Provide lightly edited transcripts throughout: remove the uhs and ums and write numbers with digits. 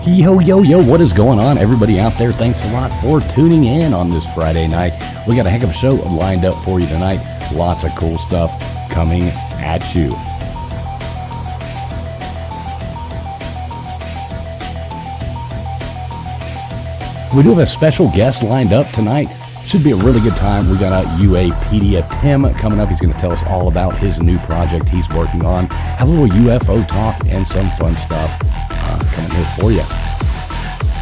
Yo, yo, yo, what is going on, everybody out there? Thanks a lot for tuning in on this Friday night. We got a heck of a show lined up for you tonight. Lots of cool stuff coming at you. We do have a special guest lined up tonight. Should be a really good time. We got a UAPedia Tim coming up. He's going to tell us all about his new project he's working on. Have a little UFO talk and some fun stuff coming here for you.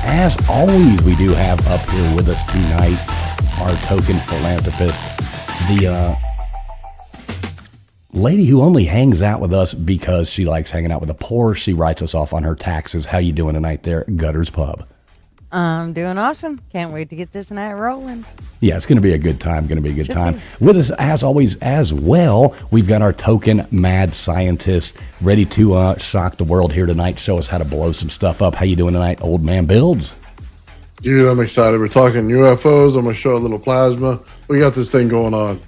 As always, we do have up here with us tonight our token philanthropist, the lady who only hangs out with us because she likes hanging out with the poor. She writes us off on her taxes. How you doing tonight there, Gutters Pub? I'm doing awesome. Can't wait to get this night rolling. Yeah, it's going to be a good time. With us, as always, as well, we've got our token mad scientist ready to shock the world here tonight, show us how to blow some stuff up. How you doing tonight, Old Man Builds? Dude, I'm excited. We're talking UFOs. I'm going to show a little plasma. We got this thing going on.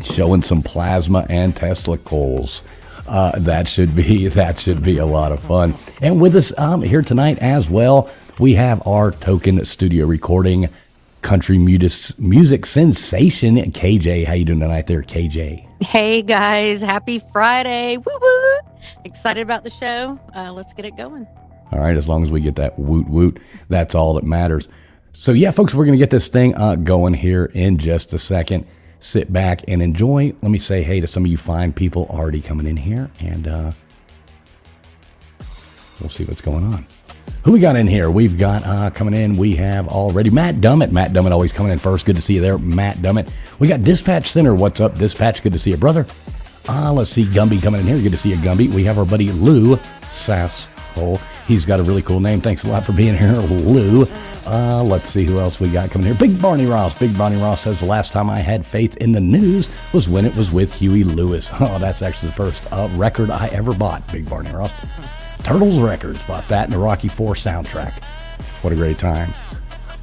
Showing some plasma and testicles. That should be a lot of fun. And with us here tonight as well, we have our token studio recording country music sensation, KJ. How you doing tonight there, KJ? Hey guys, happy Friday. Woo woo. Excited about the show. Let's get it going. All right, as long as we get that woot woot, that's all that matters. So yeah, folks, we're going to get this thing going here in just a second. Sit back and enjoy. Let me say hey to some of you fine people already coming in here, and we'll see what's going on. Who we got in here? We've got coming in, we have already Matt Dummett. Matt Dummett always coming in first. Good to see you there, Matt Dummett. We got Dispatch Center. What's up, Dispatch? Good to see you, brother. Let's see, Gumby coming in here. Good to see you, Gumby. We have our buddy Lou Sasshole. He's got a really cool name. Thanks a lot for being here, Lou. Let's see who else we got coming here. Big Barney Ross. Big Barney Ross says the last time I had faith in the news was when it was with Huey Lewis. Oh, that's actually the first record I ever bought, Big Barney Ross. Turtles Records. Bought that in the Rocky IV soundtrack. What a great time.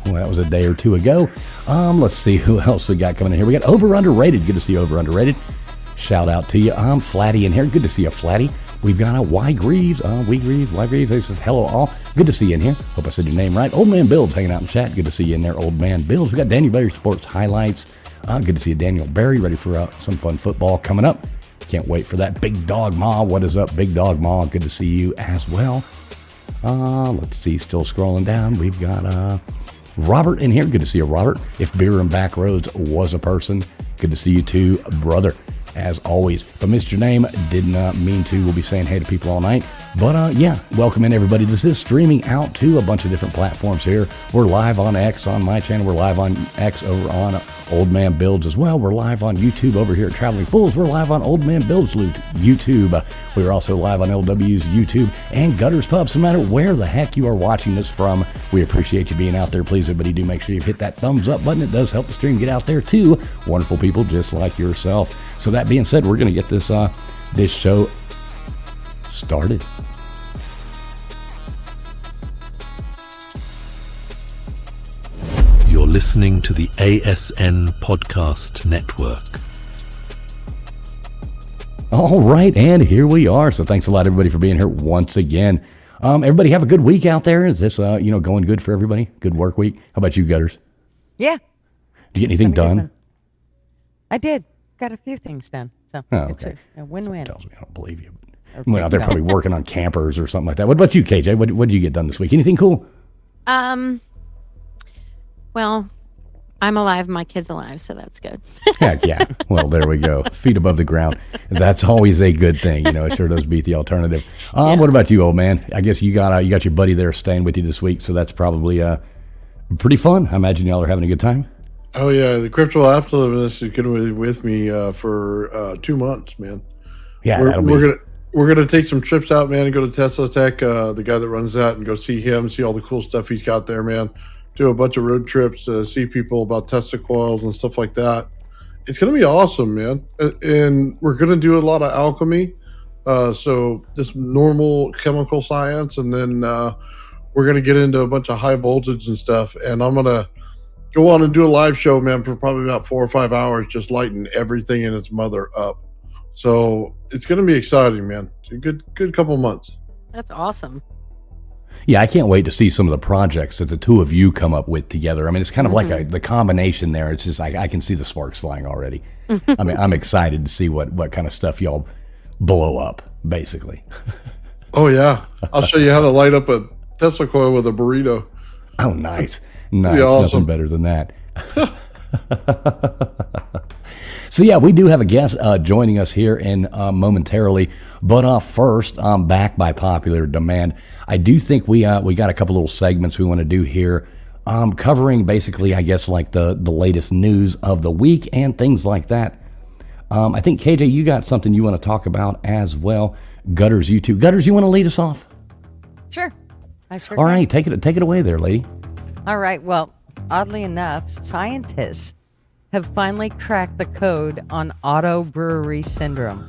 Well, that was a day or two ago. Let's see who else we got coming in here. We got Over Underrated. Good to see you, Over Underrated. Shout out to you. Flatty in here. Good to see you, Flatty. We've got Y Greaves. Y Greaves. He says, hello all. Good to see you in here. Hope I said your name right. Old Man Builds hanging out in chat. Good to see you in there, Old Man Builds. We got Daniel Berry Sports Highlights. Good to see you, Daniel Berry. Ready for some fun football coming up. Can't wait for that. Big Dog Ma. What is up, Big Dog Ma? Good to see you as well. Let's see. Still scrolling down. We've got Robert in here. Good to see you, Robert. If Beer and Back Roads was a person, good to see you too, brother. As always, if I missed your name, did not mean to. We'll be saying hey to people all night. But yeah, welcome in everybody. This is streaming out to a bunch of different platforms here. We're live on X on my channel. We're live on X over on Old Man Builds as well. We're live on YouTube over here at Traveling Fools. We're live on Old Man Builds YouTube. We're also live on LW's YouTube and Gutters Pub. So no matter where the heck you are watching this from, we appreciate you being out there. Please, everybody, do make sure you hit that thumbs up button. It does help the stream get out there to wonderful people just like yourself. So that being said, we're going to get this this show started. You're listening to the ASN Podcast Network. All right, and here we are. So thanks a lot, everybody, for being here once again. Everybody have a good week out there. Is this going good for everybody? Good work week. How about you, Gutters? Yeah. Did you get anything done? I did. Got a few things done. So it's a win-win. Tells me I don't believe you. Well, they're probably working on campers or something like that. What about you, KJ? What did you get done this week? Anything cool? Well, I'm alive, my kid's alive, so that's good. Heck yeah. Well, there we go. Feet above the ground. That's always a good thing. It sure does beat the alternative. Yeah. What about you, old man? I guess you got your buddy there staying with you this week, so that's probably pretty fun. I imagine y'all are having a good time. Oh yeah, the crypto optimist is going to be with me for 2 months, man. Yeah, we're gonna take some trips out, man, and go to Tesla Tech, the guy that runs that, and go see him, see all the cool stuff he's got there, man. Do a bunch of road trips to see people about Tesla coils and stuff like that. It's gonna be awesome, man. And we're gonna do a lot of alchemy, so just normal chemical science, and then we're gonna get into a bunch of high voltage and stuff. And I'm gonna go on and do a live show, man, for probably about 4 or 5 hours, just lighting everything in its mother up. So it's going to be exciting, man. It's a good couple months. That's awesome. Yeah, I can't wait to see some of the projects that the two of you come up with together. I mean, it's kind of like the combination there. It's just I can see the sparks flying already. I mean, I'm excited to see what kind of stuff y'all blow up, basically. Oh, yeah. I'll show you how to light up a Tesla coil with a burrito. Oh, nice. Nice. Awesome. Nothing better than that. So, yeah, we do have a guest joining us here in momentarily. But first, back by popular demand, I do think we got a couple little segments we want to do here, covering basically, I guess, like the latest news of the week and things like that. I think, KJ, you got something you want to talk about as well. Gutters, you too. Gutters, you want to lead us off? Sure. I sure All can. right, take it away there, lady. All right. Well, oddly enough, scientists have finally cracked the code on auto brewery syndrome.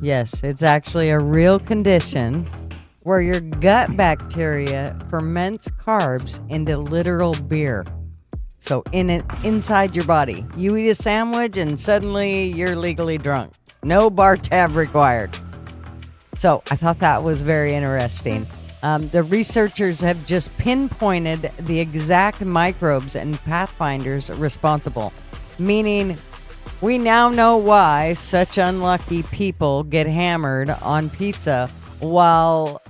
Yes, it's actually a real condition where your gut bacteria ferments carbs into literal beer. So inside your body, you eat a sandwich and suddenly you're legally drunk. No bar tab required. So I thought that was very interesting. The researchers have just pinpointed the exact microbes and pathfinders responsible, meaning we now know why such unlucky people get hammered on pizza while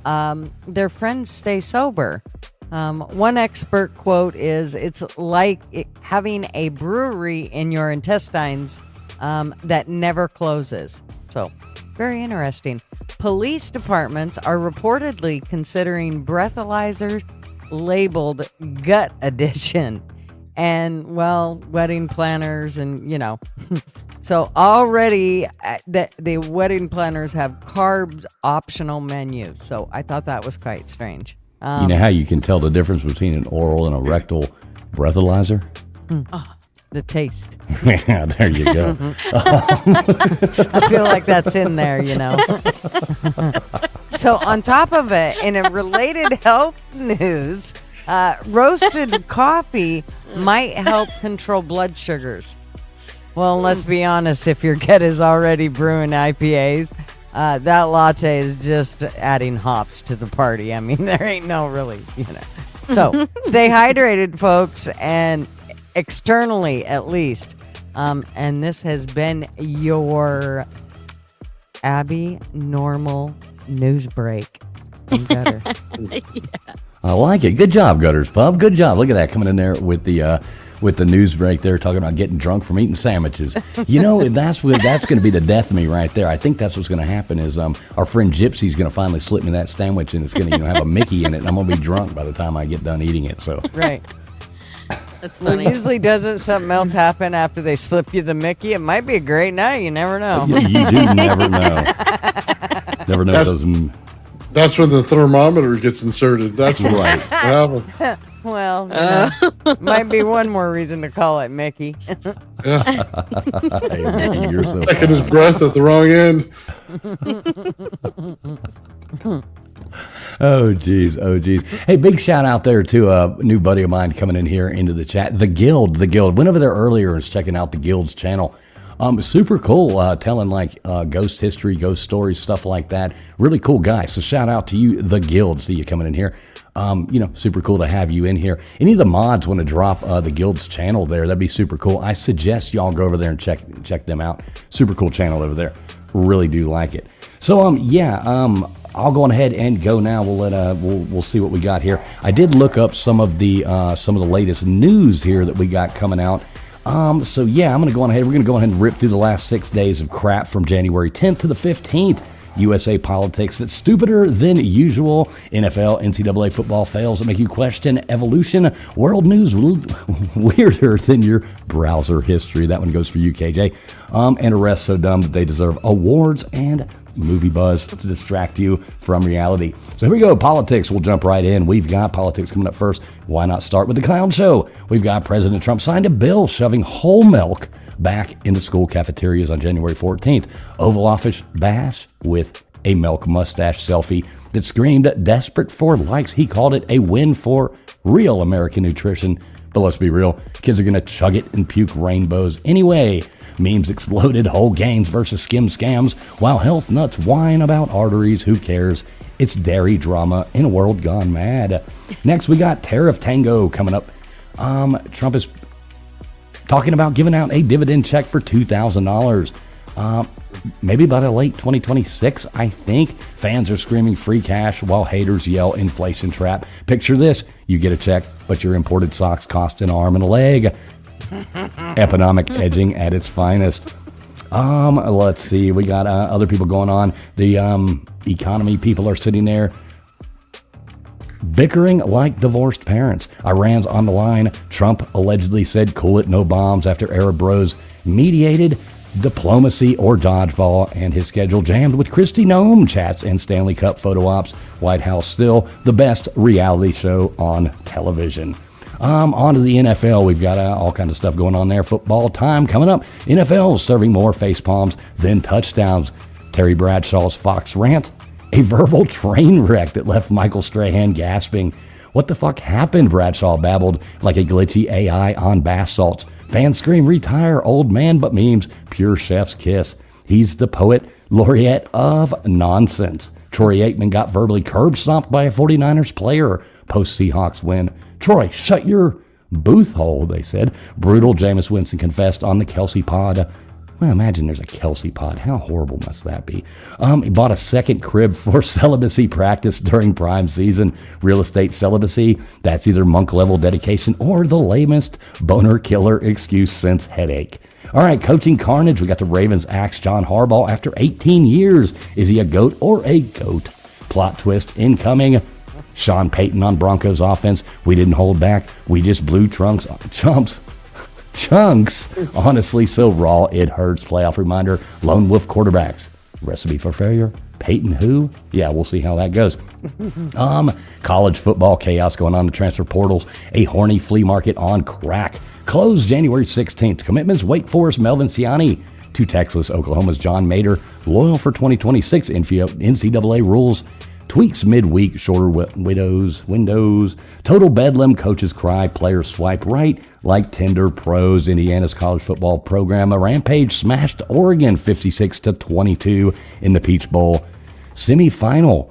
their friends stay sober. One expert quote is, "It's like having a brewery in your intestines that never closes." So, very interesting. Police departments are reportedly considering breathalyzers labeled gut edition. And, well, wedding planners and, So already the wedding planners have carbs optional menus. So I thought that was quite strange. You know how you can tell the difference between an oral and a rectal breathalyzer? The taste. Yeah, there you go. I feel like that's in there, So on top of it, in a related health news, roasted coffee might help control blood sugars. Well, let's be honest, if your gut is already brewing IPAs, that latte is just adding hops to the party. I mean, there ain't no really, So stay hydrated, folks, and externally at least. And this has been your Abbinormal news break. Gutter. I like it. Good job, Gutters Pub. Good job. Look at that, coming in there with the news break there, talking about getting drunk from eating sandwiches. That's going to be the death of me right there. I think that's what's going to happen is our friend Gypsy's going to finally slip me that sandwich, and it's going to have a Mickey in it, and I'm going to be drunk by the time I get done eating it. So Right. That's Well, funny. usually doesn't something else happen after they slip you the Mickey? It might be a great night. You never know. you do never know. Never know those. That's when the thermometer gets inserted. That's Right. what happens. Well, might be one more reason to call it Mickey. Yeah. Hey, Mickey, you're so Taking his fun. breath at the wrong end. Oh, geez. Hey, big shout out there to a new buddy of mine coming in here into the chat. The Guild. Went over there earlier and was checking out the Guild's channel. Super cool, telling like ghost history, ghost stories, stuff like that. Really cool guy. So shout out to you, The Guild. See you coming in here. Super cool to have you in here. Any of the mods want to drop the Guild's channel there, that'd be super cool. I suggest y'all go over there and check them out. Super cool channel over there. Really do like it. So I'll go on ahead and go now. We'll see what we got here. I did look up some of the latest news here that we got coming out. I'm going to go on ahead. We're going to go ahead and rip through the last 6 days of crap from January 10th to the 15th. USA politics that's stupider than usual. NFL, NCAA football fails that make you question evolution. World news weirder than your browser history. That one goes for you, KJ. And arrests so dumb that they deserve awards and movie buzz to distract you from reality. So here we go. Politics. We'll jump right in. We've got politics coming up first. Why not start with the clown show? We've got President Trump signed a bill shoving whole milk back into school cafeterias on January 14th. Oval Office bash with a milk mustache selfie that screamed desperate for likes. He called it a win for real American nutrition. But let's be real, kids are going to chug it and puke rainbows anyway. Memes exploded, whole gains versus skim scams, while health nuts whine about arteries. Who cares? It's dairy drama in a world gone mad. Next, we got Tariff Tango coming up. Trump is talking about giving out a dividend check for $2,000. Maybe by the late 2026, I think. Fans are screaming free cash while haters yell inflation trap. Picture this. You get a check, but your imported socks cost an arm and a leg. Economic edging at its finest. Let's see. We got other people going on. The economy people are sitting there bickering like divorced parents. Iran's on the line. Trump allegedly said, cool it, no bombs, after Arab bros mediated diplomacy or dodgeball, and his schedule jammed with Kristi Noem chats and Stanley Cup photo ops. White House still the best reality show on television. On to the NFL. We've got all kinds of stuff going on there. Football time coming up. NFL serving more face palms than touchdowns. Terry Bradshaw's Fox rant. A verbal train wreck that left Michael Strahan gasping. What the fuck happened? Bradshaw babbled like a glitchy AI on bath salts. Fans scream, retire, old man, but memes, pure chef's kiss. He's the poet laureate of nonsense. Troy Aikman got verbally curb stomped by a 49ers player post-Seahawks win. Troy, shut your booth hole, they said. Brutal. Jameis Winston confessed on the Kelsey pod. Well, imagine there's a Kelsey pod. How horrible must that be? He bought a second crib for celibacy practice during prime season. Real estate celibacy, that's either monk-level dedication or the lamest boner killer excuse since headache. All right, coaching carnage. We got the Ravens axe John Harbaugh after 18 years. Is he a GOAT or a GOAT? Plot twist incoming. Sean Payton on Broncos offense. We didn't hold back. We just blew chunks. Honestly, so raw it hurts. Playoff reminder. Lone wolf quarterbacks. Recipe for failure. Peyton who? Yeah, we'll see how that goes. College football chaos going on. The transfer portals. A horny flea market on crack. Closed January 16th. Commitments. Wake Forest Melvin Siani to Texas. Oklahoma's John Mader. Loyal for 2026. NCAA rules. Tweaks midweek, shorter windows. Total bedlam, coaches cry, players swipe right like Tinder pros. Indiana's college football program, a rampage, smashed Oregon 56-22 in the Peach Bowl semifinal.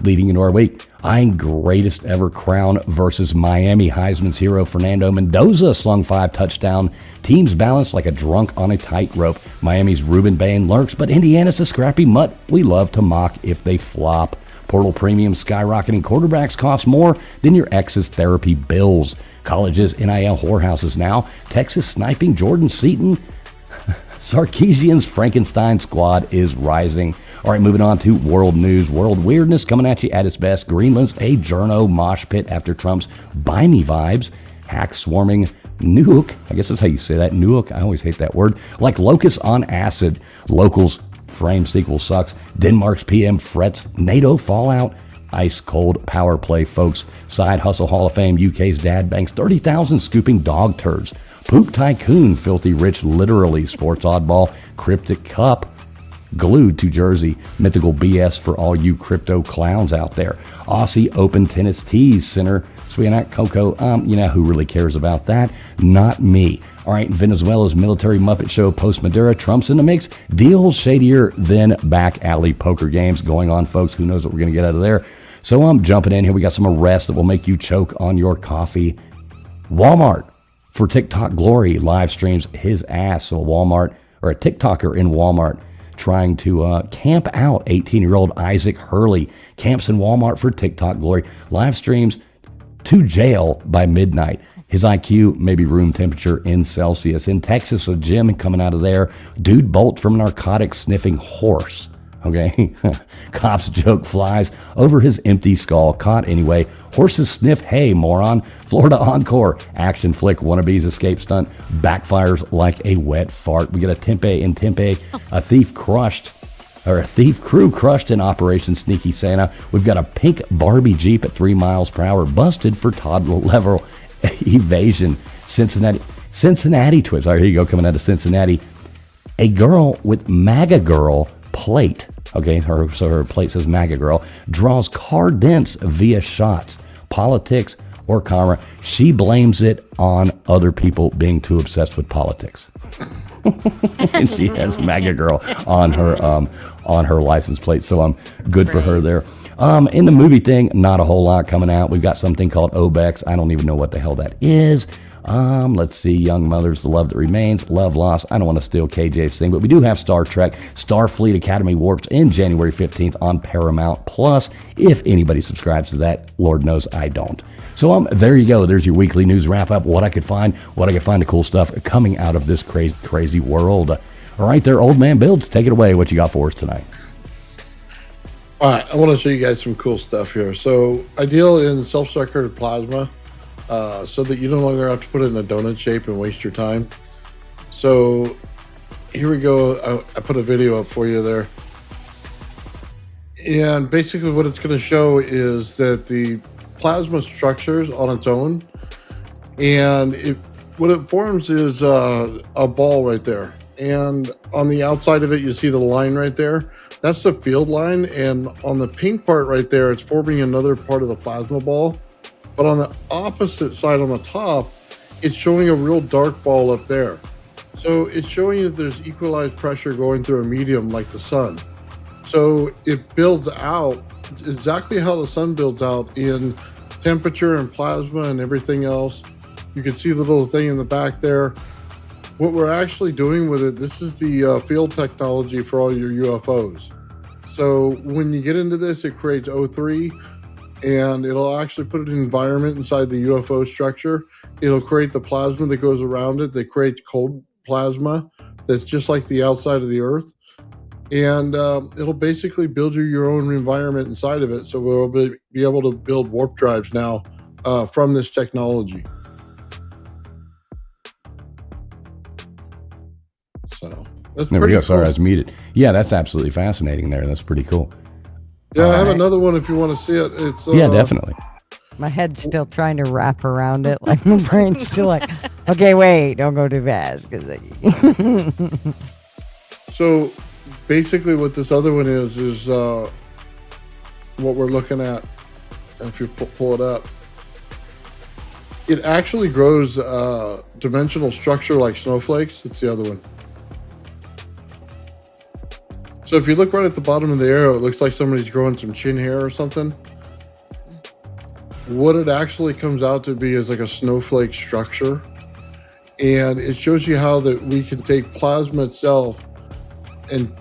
Leading into our week, eyeing greatest ever crown versus Miami. Heisman's hero Fernando Mendoza slung 5 touchdown. Teams balanced like a drunk on a tightrope. Miami's Ruben Bain lurks, but Indiana's a scrappy mutt we love to mock if they flop. Portal premium skyrocketing. Quarterbacks cost more than your ex's therapy bills. Colleges NIL whorehouses now. Texas sniping Jordan Seaton. Sarkeesian's Frankenstein squad is rising. All right, moving on to world news. World weirdness coming at you at its best. Greenland's a journo mosh pit after Trump's buy me vibes. Hacks swarming Nuuk. I guess that's how you say that. Nuuk. I always hate that word. Like locusts on acid. Locals frame sequel sucks. Denmark's PM frets. NATO fallout. Ice cold power play, folks. Side hustle Hall of Fame. UK's dad banks 30,000 scooping dog turds. Poop tycoon. Filthy rich. Literally. Sports oddball. Cryptic cup. Glued to jersey. Mythical BS for all you crypto clowns out there. Aussie Open Tennis Tees Center. Swianak Coco. You know who really cares about that? Not me. All right, Venezuela's military Muppet show post-Maduro. Trump's in the mix. Deals shadier than back alley poker games going on, folks. Who knows what we're going to get out of there? So I'm jumping in here. We got some arrests that will make you choke on your coffee. Walmart, for TikTok glory, live streams his ass. So a Walmart, or a TikToker in Walmart, trying to camp out 18-year-old Isaac Hurley. Camps in Walmart for TikTok glory. Live streams to jail by midnight. His IQ may be room temperature in Celsius. In Texas, a gym coming out of there. Dude bolt from a narcotic-sniffing horse. Okay? Cops joke flies over his empty skull. Caught anyway. Horses sniff hay, moron. Florida Encore. Action flick. Wannabes escape stunt. Backfires like a wet fart. We get a Tempe in Tempe. A thief crew crushed in Operation Sneaky Santa. We've got a pink Barbie Jeep at 3 miles per hour. Busted for toddler level evasion. Cincinnati twins. All right, here you go. Coming out of Cincinnati. A girl with MAGA girl plate. Okay, her plate says MAGA girl. Draws car dents via shots. Politics or karma. She blames it on other people being too obsessed with politics. And she has MAGA girl on her on her license plate. So I'm good for her there. In the movie thing, not a whole lot coming out. We've got something called Obex. I don't even know what the hell that is. Let's see, Young Mothers, The Love That Remains, Love Lost. I don't want to steal KJ's thing, but we do have Star Trek, Starfleet Academy warps in January 15th on Paramount Plus. If anybody subscribes to that, Lord knows I don't. So there you go. There's your weekly news wrap up. What I could find the cool stuff coming out of this crazy world. All right, there, Old Man Builds. Take it away. What you got for us tonight? All right, I want to show you guys some cool stuff here. So I deal in self-circuited plasma, so that you no longer have to put it in a donut shape and waste your time. So here we go. I put a video up for you there. And basically what it's going to show is that the plasma structures on its own, and what it forms is a ball right there. And on the outside of it, you see the line right there. That's the field line. And on the pink part right there, it's forming another part of the plasma ball. But on the opposite side on the top, it's showing a real dark ball up there. So it's showing you that there's equalized pressure going through a medium like the sun. So it builds out exactly how the sun builds out in temperature and plasma and everything else. You can see the little thing in the back there. What we're actually doing with it, this is the field technology for all your UFOs. So when you get into this, it creates O3, and it'll actually put an environment inside the UFO structure. It'll create the plasma that goes around it, that creates cold plasma that's just like the outside of the Earth. And it'll basically build you your own environment inside of it. So we'll be able to build warp drives now from this technology. So that's there we go. cool. Sorry, I was muted. Yeah, that's absolutely fascinating there. That's pretty cool. Yeah, All I have right. another one if you want to see it. It's Yeah, definitely. My head's still trying to wrap around it. Like my brain's still like, okay, wait, don't go too fast. So basically what this other one is what we're looking at. If you pull it up, it actually grows dimensional structure like snowflakes. It's the other one. So if you look right at the bottom of the arrow, it looks like somebody's growing some chin hair or something. What it actually comes out to be is like a snowflake structure. And it shows you how that we can take plasma itself and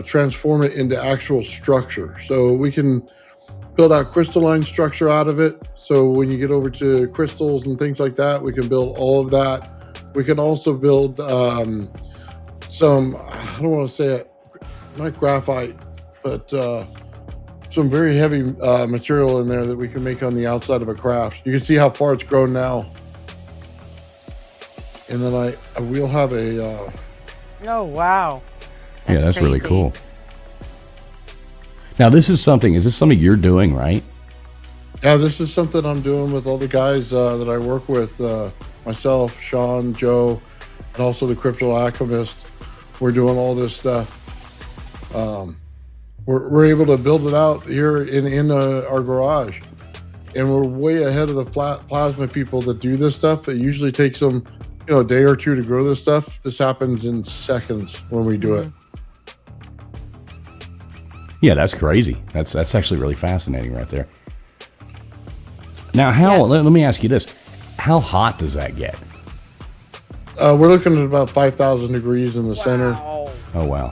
transform it into actual structure. So we can build out crystalline structure out of it. So when you get over to crystals and things like that, we can build all of that. We can also build some, I don't want to say it, not graphite, but some very heavy material in there that we can make on the outside of a craft. You can see how far it's grown now. And then I will have a... Oh, wow. Yeah, that's really crazy. cool. Now, is this something you're doing, right? Yeah, this is something I'm doing with all the guys that I work with, myself, Sean, Joe, and also the Crypto Alchemist. We're doing all this stuff. We're able to build it out here in our garage, and we're way ahead of the plasma people that do this stuff. It usually takes them, a day or two to grow this stuff. This happens in seconds when we do it. Yeah, that's crazy. That's actually really fascinating right there. Now, let me ask you this. How hot does that get? We're looking at about 5,000 degrees in the center. Oh, wow.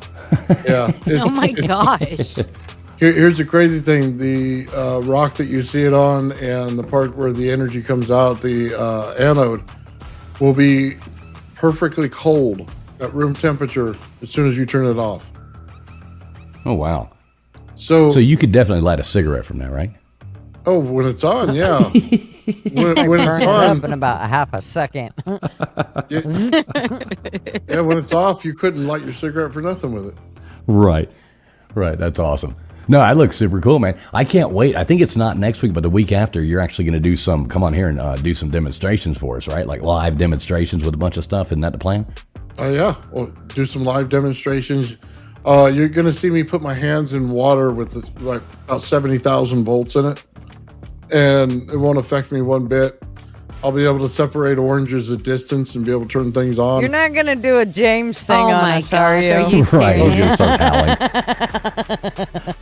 Yeah. Oh my gosh. Here's the crazy thing. The rock that you see it on and the part where the energy comes out, the anode, will be perfectly cold at room temperature as soon as you turn it off. Oh, wow. So you could definitely light a cigarette from that, right? Oh, when it's on, yeah. when Burn it's it on, up in about a half a second. yeah, when it's off, you couldn't light your cigarette for nothing with it. Right. That's awesome. No, that looks super cool, man. I can't wait. I think it's not next week, but the week after, you're actually going to come on here and do some demonstrations for us, right? Like live demonstrations with a bunch of stuff. Isn't that the plan? Oh, yeah. We'll do some live demonstrations. You're going to see me put my hands in water with like about 70,000 volts in it, and it won't affect me one bit. I'll be able to separate oranges at distance and be able to turn things on. You're not going to do a James thing Oh on my us, are gosh, you? are you Right, he's gonna serious? start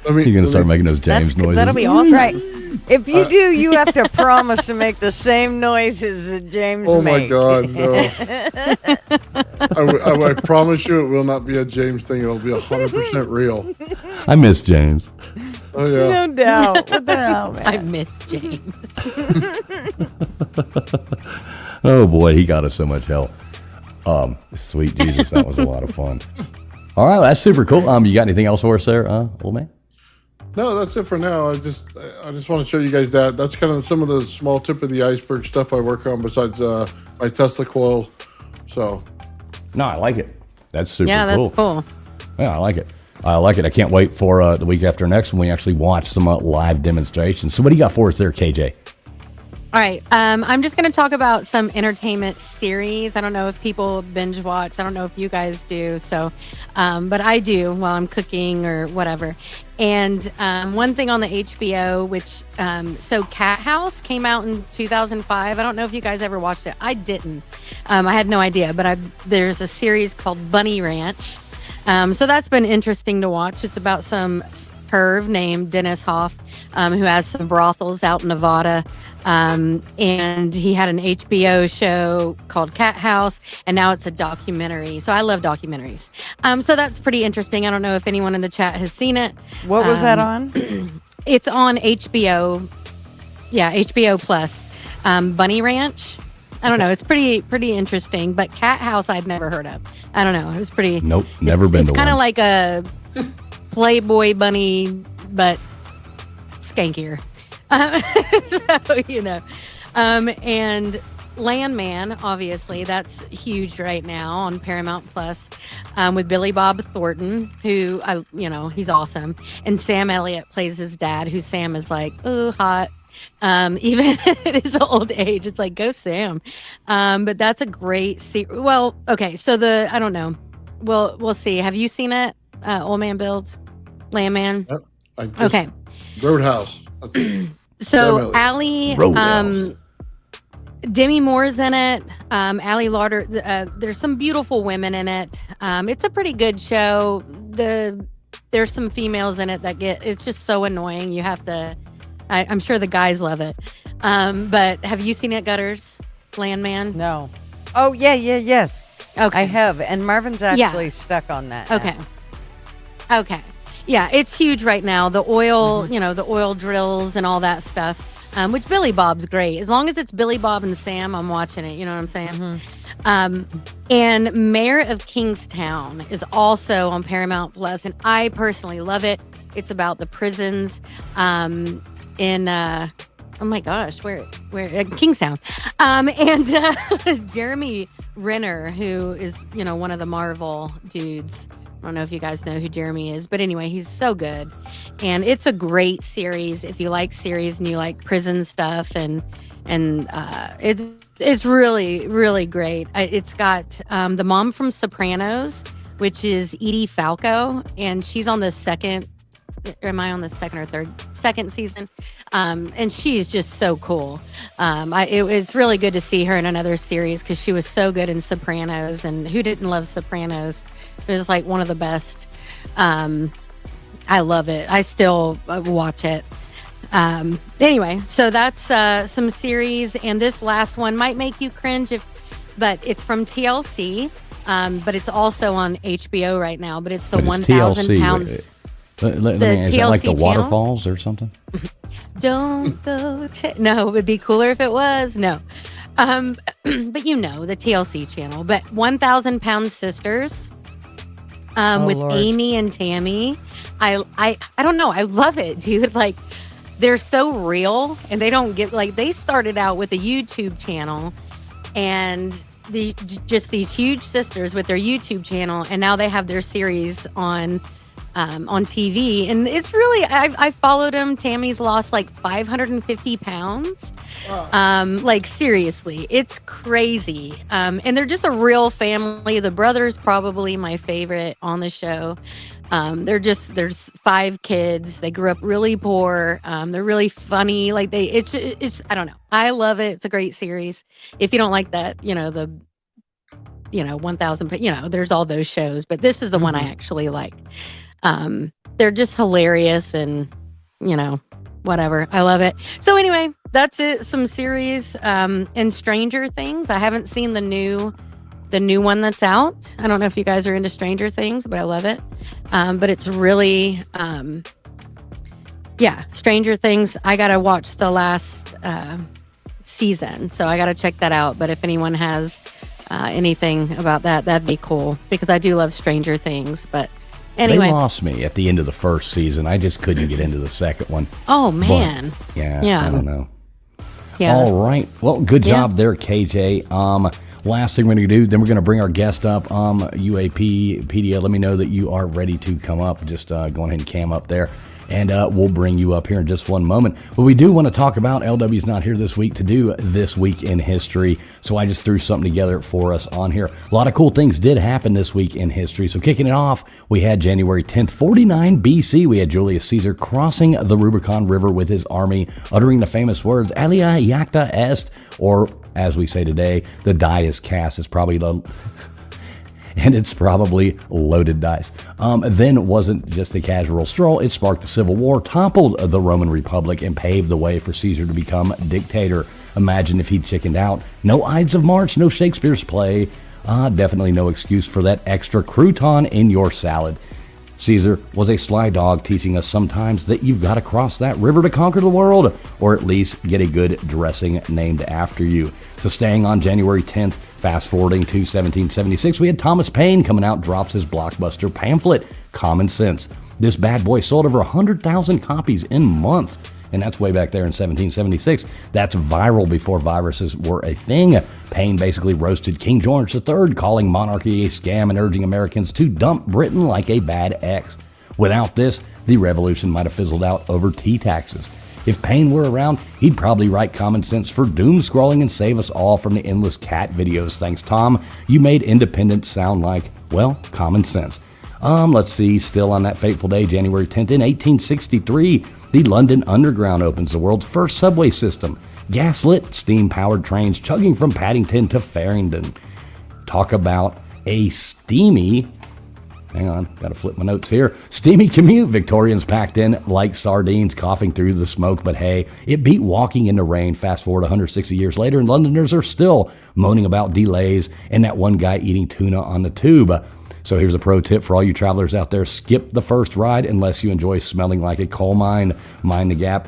howling. He's gonna start making those James noises. That'll be awesome. Right. If you do, you have to promise to make the same noises that James Oh makes. my God, no. I promise you it will not be a James thing. It'll be 100% real. I miss James. Oh, yeah. No doubt. What the hell, man? I miss James. Oh boy, he got us so much help. Sweet Jesus, that was a lot of fun. All right, well, that's super cool. You got anything else for us there, old man? No, that's it for now. I just want to show you guys that. That's kind of some of the small tip of the iceberg stuff I work on besides my Tesla coil. So. No, I like it. That's super Yeah, that's cool. cool. Yeah, I like it. I like it. I can't wait for the week after next when we actually watch some live demonstrations. So what do you got for us there, KJ? All right. I'm just going to talk about some entertainment series. I don't know if people binge watch. I don't know if you guys do. So, but I do while I'm cooking or whatever. And one thing on the HBO, which so Cat House came out in 2005. I don't know if you guys ever watched it. I didn't. I had no idea. But there's a series called Bunny Ranch. So that's been interesting to watch. It's about some perv named Dennis Hoff, who has some brothels out in Nevada. And he had an HBO show called Cat House, and now it's a documentary. So I love documentaries. So that's pretty interesting. I don't know if anyone in the chat has seen it. What was that on? It's on HBO. Yeah, HBO Plus. Bunny Ranch. I don't know. It's pretty interesting. But Cat House, I'd never heard of. I don't know. It was pretty. Nope, never been It's to kind of one. like a Playboy bunny, but skankier. So, you know. And Landman, obviously, that's huge right now on Paramount Plus, with Billy Bob Thornton, who he's awesome, and Sam Elliott plays his dad, who Sam is like, ooh, hot. Even at his old age, it's like, go Sam. But that's a great well, okay, so I don't know. We'll see. Have you seen it? Old Man Builds, Landman? Yep. Okay. Roadhouse. So Allie, Demi Moore's in it. Allie Lauder. There's some beautiful women in it. It's a pretty good show. There's some females in it that it's just so annoying. You have to. I'm sure the guys love it. But have you seen it, Gutters? Landman? No. Oh, yes. Okay. I have. And Marvin's actually stuck on that. now. Okay. Yeah, it's huge right now. The oil, the oil drills and all that stuff, which Billy Bob's great. As long as it's Billy Bob and Sam, I'm watching it. You know what I'm saying? And Mayor of Kingstown is also on Paramount Plus, and I personally love it. It's about the prisons in oh my gosh, where Kingstown, and Jeremy Renner, who is one of the Marvel dudes. I don't know if you guys know who Jeremy is, but anyway, he's so good, and it's a great series if you like series and you like prison stuff, and it's really, really great. It's got the mom from Sopranos, which is Edie Falco, and she's on the second. Am I on the second or second season? And she's just so cool. It's really good to see her in another series because she was so good in Sopranos, and who didn't love Sopranos? It was like one of the best. I love it. I still watch it. Anyway, so that's some series, and this last one might make you cringe but it's from TLC, but it's also on HBO right now. But it's the 1,000 pounds. Let me is that like the TLC channel? waterfalls or something? Don't go. No, it would be cooler if it was. No. But the TLC channel. But 1,000 Pound Sisters with Lord. Amy and Tammy. I don't know. I love it, dude. Like, they're so real, and they don't get they started out with a YouTube channel, and just these huge sisters with their YouTube channel, and now they have their series on on TV, and it's really I followed him. Tammy's lost like 550 pounds. Like seriously, it's crazy. And they're just a real family. The brother's probably my favorite on the show. There's 5 kids. They grew up really poor. They're really funny. Like it's I don't know. I love it. It's a great series. If you don't like that, 1000, there's all those shows, but this is the one I actually like. They're just hilarious and, whatever. I love it. So anyway, that's it. Some series, and Stranger Things. I haven't seen the new one that's out. I don't know if you guys are into Stranger Things, but I love it. But it's really, Stranger Things. I got to watch the last, season. So I got to check that out. But if anyone has, anything about that, that'd be cool because I do love Stranger Things, but anyway. They lost me at the end of the first season. I just couldn't get into the second one. Oh, man. But, yeah. I don't know. Yeah. All right. Well, good job there, KJ. Last thing we're going to do, then we're going to bring our guest up. UAPedia, let me know that you are ready to come up. Just go ahead and cam up there. And we'll bring you up here in just one moment. But we do want to talk about, LW's not here this week to do This Week in History. So I just threw something together for us on here. A lot of cool things did happen this week in history. So kicking it off, we had January 10th, 49 BC. We had Julius Caesar crossing the Rubicon River with his army, uttering the famous words, Alia Iacta Est, or as we say today, the die is cast. It's probably and it's probably loaded dice. Then wasn't just a casual stroll. It sparked the Civil War, toppled the Roman Republic, and paved the way for Caesar to become dictator. Imagine if he'd chickened out. No Ides of March, no Shakespeare's play. Definitely no excuse for that extra crouton in your salad. Caesar was a sly dog, teaching us sometimes that you've got to cross that river to conquer the world, or at least get a good dressing named after you. So staying on January 10th, fast forwarding to 1776, we had Thomas Paine coming out, drops his blockbuster pamphlet, Common Sense. This bad boy sold over 100,000 copies in months. And that's way back there in 1776. That's viral before viruses were a thing. Paine basically roasted King George III, calling monarchy a scam and urging Americans to dump Britain like a bad ex. Without this, the revolution might have fizzled out over tea taxes. If Paine were around, he'd probably write Common Sense for doom scrolling and save us all from the endless cat videos. Thanks, Tom. You made independence sound like, well, common sense. Let's see, still on that fateful day, January 10th in 1863, the London Underground opens, the world's first subway system. Gaslit, steam-powered trains chugging from Paddington to Farringdon. Talk about a steamy, hang on, gotta flip my notes here. Steamy commute. Victorians packed in like sardines, coughing through the smoke, but hey, it beat walking in the rain. Fast forward 160 years later, and Londoners are still moaning about delays and that one guy eating tuna on the tube. So here's a pro tip for all you travelers out there. Skip the first ride unless you enjoy smelling like a coal mine. Mind the gap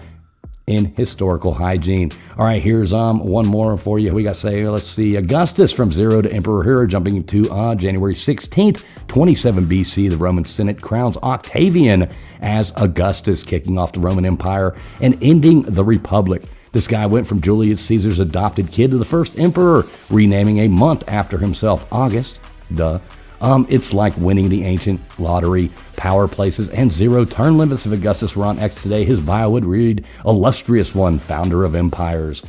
in historical hygiene. All right, here's one more for you. We got let's see, Augustus from zero to emperor here, jumping to January 16th, 27 BC. The Roman Senate crowns Octavian as Augustus, kicking off the Roman Empire and ending the Republic. This guy went from Julius Caesar's adopted kid to the first emperor, renaming a month after himself, August. Duh. It's like winning the ancient lottery, power places, and zero turn limits. If Augustus were on X today, his bio would read, illustrious one, founder of empires.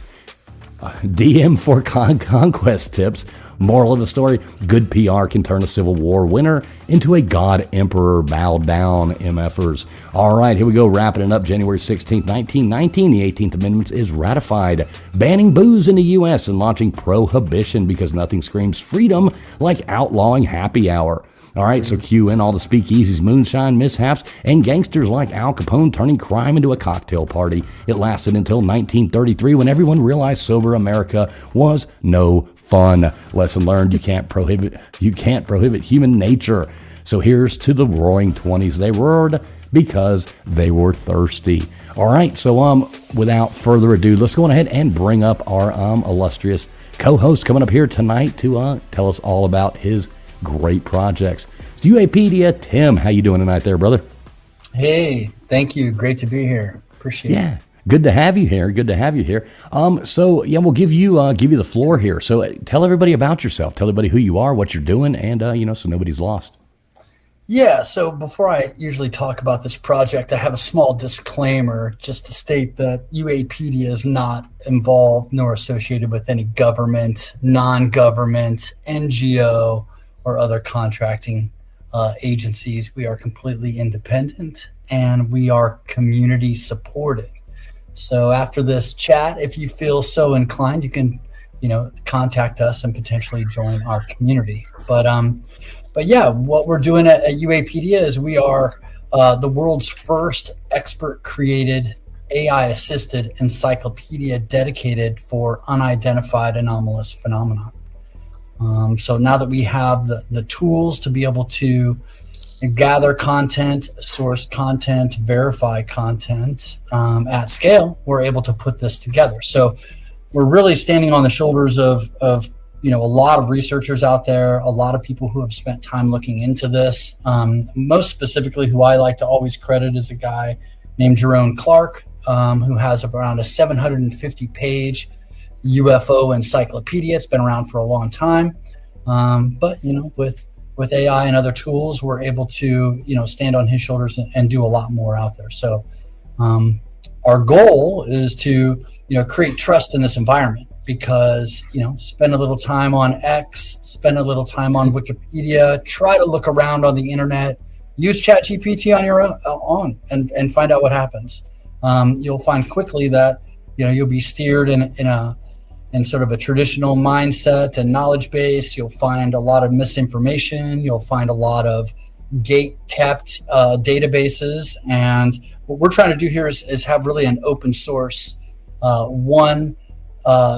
DM for conquest tips. Moral of the story, good PR can turn a Civil War winner into a God Emperor. Bow down, MFers. All right, here we go, wrapping it up. January 16th, 1919, the 18th Amendment is ratified, banning booze in the U.S. and launching prohibition because nothing screams freedom like outlawing happy hour. All right, so cue in all the speakeasies, moonshine mishaps, and gangsters like Al Capone turning crime into a cocktail party. It lasted until 1933 when everyone realized sober America was no fun. Lesson learned, you can't prohibit human nature. So here's to the roaring 20s. They roared because they were thirsty. All right, so without further ado, let's go on ahead and bring up our illustrious co-host coming up here tonight to tell us all about his great projects. It's UAPedia. Tim, how you doing tonight there, brother? Hey, thank you. Great to be here. Appreciate it. Yeah. Good to have you here. Good to have you here. So yeah, we'll give you the floor here. So tell everybody about yourself. Tell everybody who you are, what you're doing, and so nobody's lost. Yeah, so before I usually talk about this project, I have a small disclaimer just to state that UAPedia is not involved nor associated with any government, non-government, NGO, or other contracting agencies. We are completely independent and we are community supported. So after this chat, if you feel so inclined, you can, contact us and potentially join our community. But yeah, what we're doing at UAPedia is we are the world's first expert-created AI-assisted encyclopedia dedicated for unidentified anomalous phenomena. So now that we have the tools to be able to gather content, source content, verify content at scale, we're able to put this together. So we're really standing on the shoulders of a lot of researchers out there, a lot of people who have spent time looking into this. Most specifically, who I like to always credit is a guy named Jerome Clark, who has around a 750-page UFO encyclopedia. It's been around for a long time. But with AI and other tools, we're able to, stand on his shoulders and do a lot more out there. So our goal is to, create trust in this environment. Because, spend a little time on X, spend a little time on Wikipedia, try to look around on the internet, use ChatGPT on your own and find out what happens. You'll find quickly that, you'll be steered in sort of a traditional mindset and knowledge base. You'll find a lot of misinformation. You'll find a lot of gate-kept databases. And what we're trying to do here is have really an open source,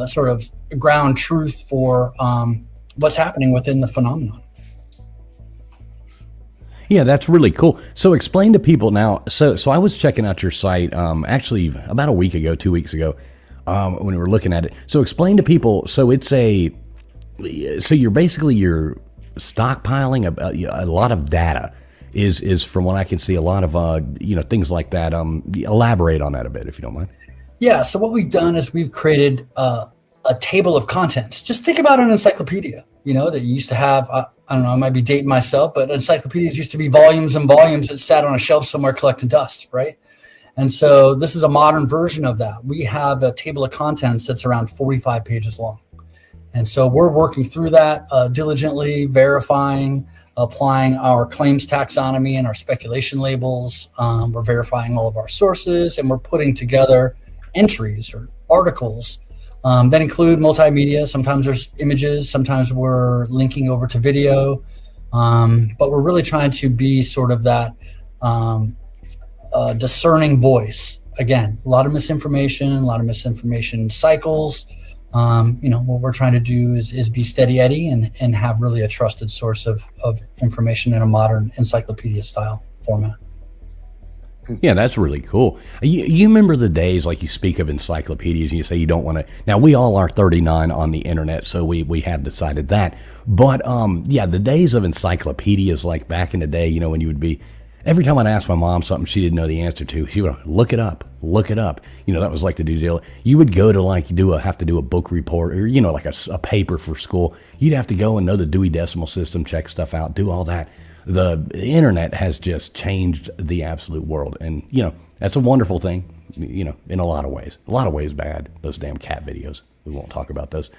sort of ground truth for what's happening within the phenomenon. Yeah, that's really cool. So explain to people now. So I was checking out your site actually about a week ago, 2 weeks ago, when we were looking at it. So explain to people. So you're stockpiling a lot of data. Is from what I can see, a lot of things like that. Elaborate on that a bit, if you don't mind. Yeah, so what we've done is we've created a table of contents. Just think about an encyclopedia, that you used to have. I don't know, I might be dating myself, but encyclopedias used to be volumes and volumes that sat on a shelf somewhere collecting dust, right? And so this is a modern version of that. We have a table of contents that's around 45 pages long. And so we're working through that diligently, verifying, applying our claims taxonomy and our speculation labels. We're verifying all of our sources, and we're putting together entries or articles that include multimedia. Sometimes there's images, sometimes we're linking over to video, but we're really trying to be sort of that discerning voice. Again, a lot of misinformation cycles. What we're trying to do is be steady Eddie and have really a trusted source of information in a modern encyclopedia style format. Yeah, that's really cool. You remember the days, like you speak of encyclopedias and you say you don't want to. Now, we all are 39 on the internet, so we have decided that. But, the days of encyclopedias, like back in the day, when you would be, every time I'd ask my mom something she didn't know the answer to, she would look it up. That was like the deal. You would go to have to do a book report or, like a paper for school. You'd have to go and know the Dewey Decimal System, check stuff out, do all that. The internet has just changed the absolute world. And, that's a wonderful thing, in a lot of ways. A lot of ways bad, those damn cat videos. We won't talk about those.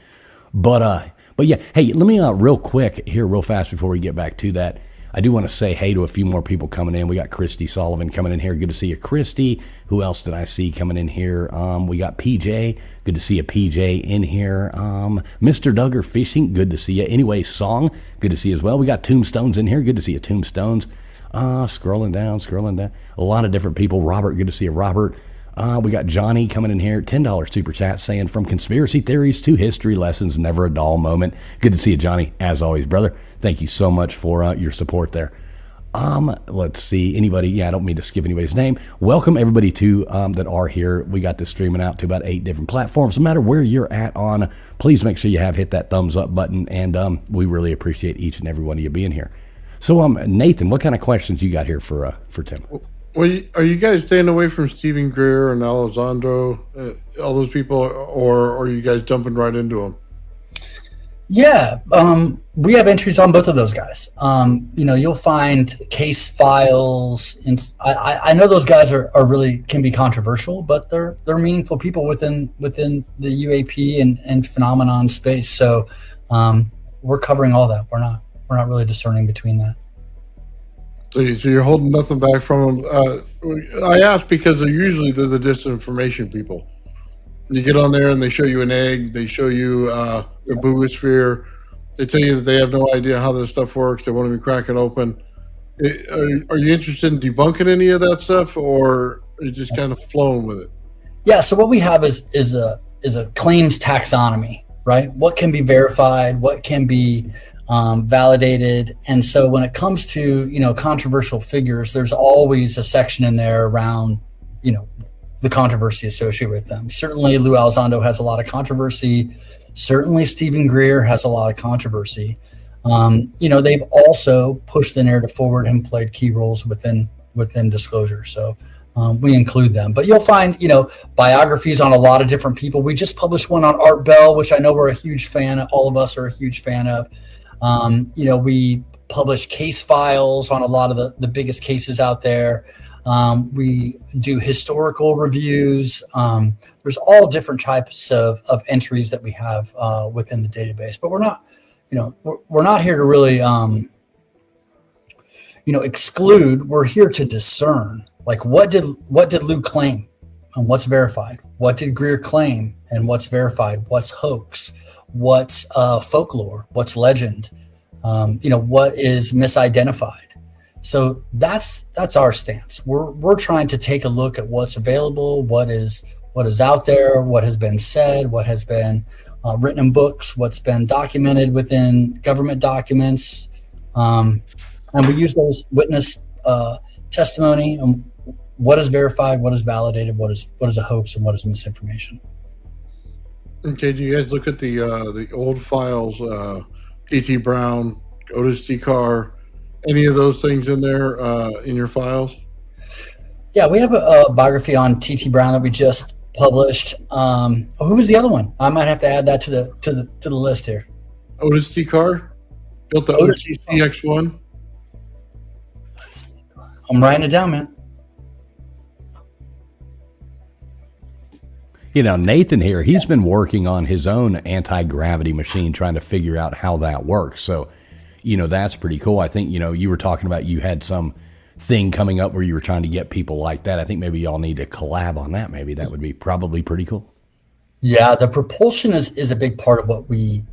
But yeah, hey, let me real quick here, real fast before we get back to that. I do want to say hey to a few more people coming in. We got Christy Sullivan coming in here. Good to see you, Christy. Who else did I see coming in here? We got PJ. Good to see you, PJ, in here. Mr. Duggar Fishing. Good to see you. Anyway, Song. Good to see you as well. We got Tombstones in here. Good to see you, Tombstones. Scrolling down. A lot of different people. Robert. Good to see you, Robert. We got Johnny coming in here. $10 super chat saying from conspiracy theories to history lessons, never a dull moment. Good to see you, Johnny. As always, brother. Thank you so much for your support there. Let's see. Anybody? Yeah, I don't mean to skip anybody's name. Welcome everybody to that are here. We got this streaming out to about 8 different platforms. No matter where you're at on, please make sure you hit that thumbs up button, and we really appreciate each and every one of you being here. So, Nathan, what kind of questions you got here for Tim? Well, are you guys staying away from Stephen Greer and Alessandro, all those people, or are you guys jumping right into them? Yeah, we have entries on both of those guys. You'll find case files, and I know those guys are really can be controversial, but they're meaningful people within the UAP and phenomenon space. So we're covering all that. We're not really discerning between that. So you're holding nothing back from them. I ask because they're the disinformation people. You get on there and they show you an egg. They show you the boogosphere. They tell you that they have no idea how this stuff works. They won't even crack it open. Are you interested in debunking any of that stuff, or are you just kind of flowing with it? Yeah. So what we have is a claims taxonomy, right? What can be verified? What can be validated? And so when it comes to controversial figures, there's always a section in there around the controversy associated with them. Certainly Lou Elizondo has a lot of controversy. Certainly Stephen Greer has a lot of controversy. They've also pushed the narrative forward and played key roles within disclosure. So we include them. But you'll find, biographies on a lot of different people. We just published one on Art Bell, which I know we're a huge fan of. All of us are a huge fan of. We publish case files on a lot of the biggest cases out there. We do historical reviews. There's all different types of entries that we have within the database, but we're not here to really, exclude. We're here to discern. Like, what did Lou claim and what's verified? What did Greer claim and what's verified? What's hoax? What's folklore? What's legend? What is misidentified? So that's our stance. We're trying to take a look at what's available, what is out there, what has been said, what has been written in books, what's been documented within government documents, and we use those witness testimony and what is verified, what is validated, what is a hoax, and what is misinformation. Okay, do you guys look at the old files, T.T. Brown, Otis T. Carr? Any of those things in there in your files? Yeah, we have a biography on T.T. Brown that we just published. Who was the other one? I might have to add that to the list here. Otis T. Carr built the OTC X1. I'm writing it down, man. Nathan here, he's been working on his own anti-gravity machine, trying to figure out how that works. So that's pretty cool. I think, you were talking about you had some thing coming up where you were trying to get people like that. I think maybe y'all need to collab on that. Maybe that would be probably pretty cool. Yeah, the propulsion is a big part of what we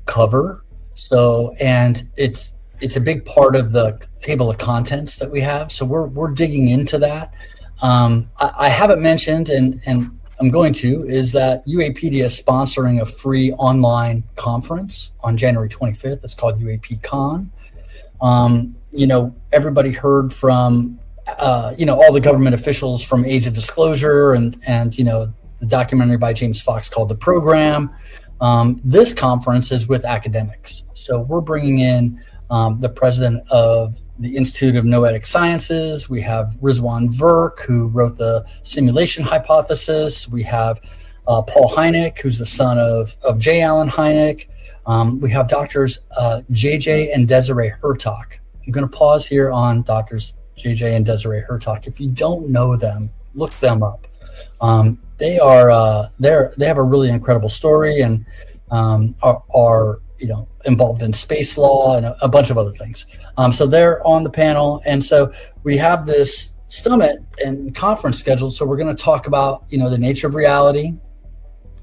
cover. So, and it's a big part of the table of contents that we have. So we're digging into that. I haven't mentioned, and I'm going to, is that UAPedia is sponsoring a free online conference on January 25th. It's called UAP Con. Everybody heard from, all the government officials from Age of Disclosure and the documentary by James Fox called The Program. This conference is with academics. So we're bringing in the president of the Institute of Noetic Sciences. We have Rizwan Virk, who wrote the simulation hypothesis. We have Paul Hynek, who's the son of J. Allen Hynek. We have doctors JJ and Desiree Hertak. I'm going to pause here on doctors JJ and Desiree Hertak. If you don't know them, look them up. They have a really incredible story and are involved in space law and a bunch of other things. So they're on the panel. And so we have this summit and conference scheduled. So we're going to talk about, the nature of reality.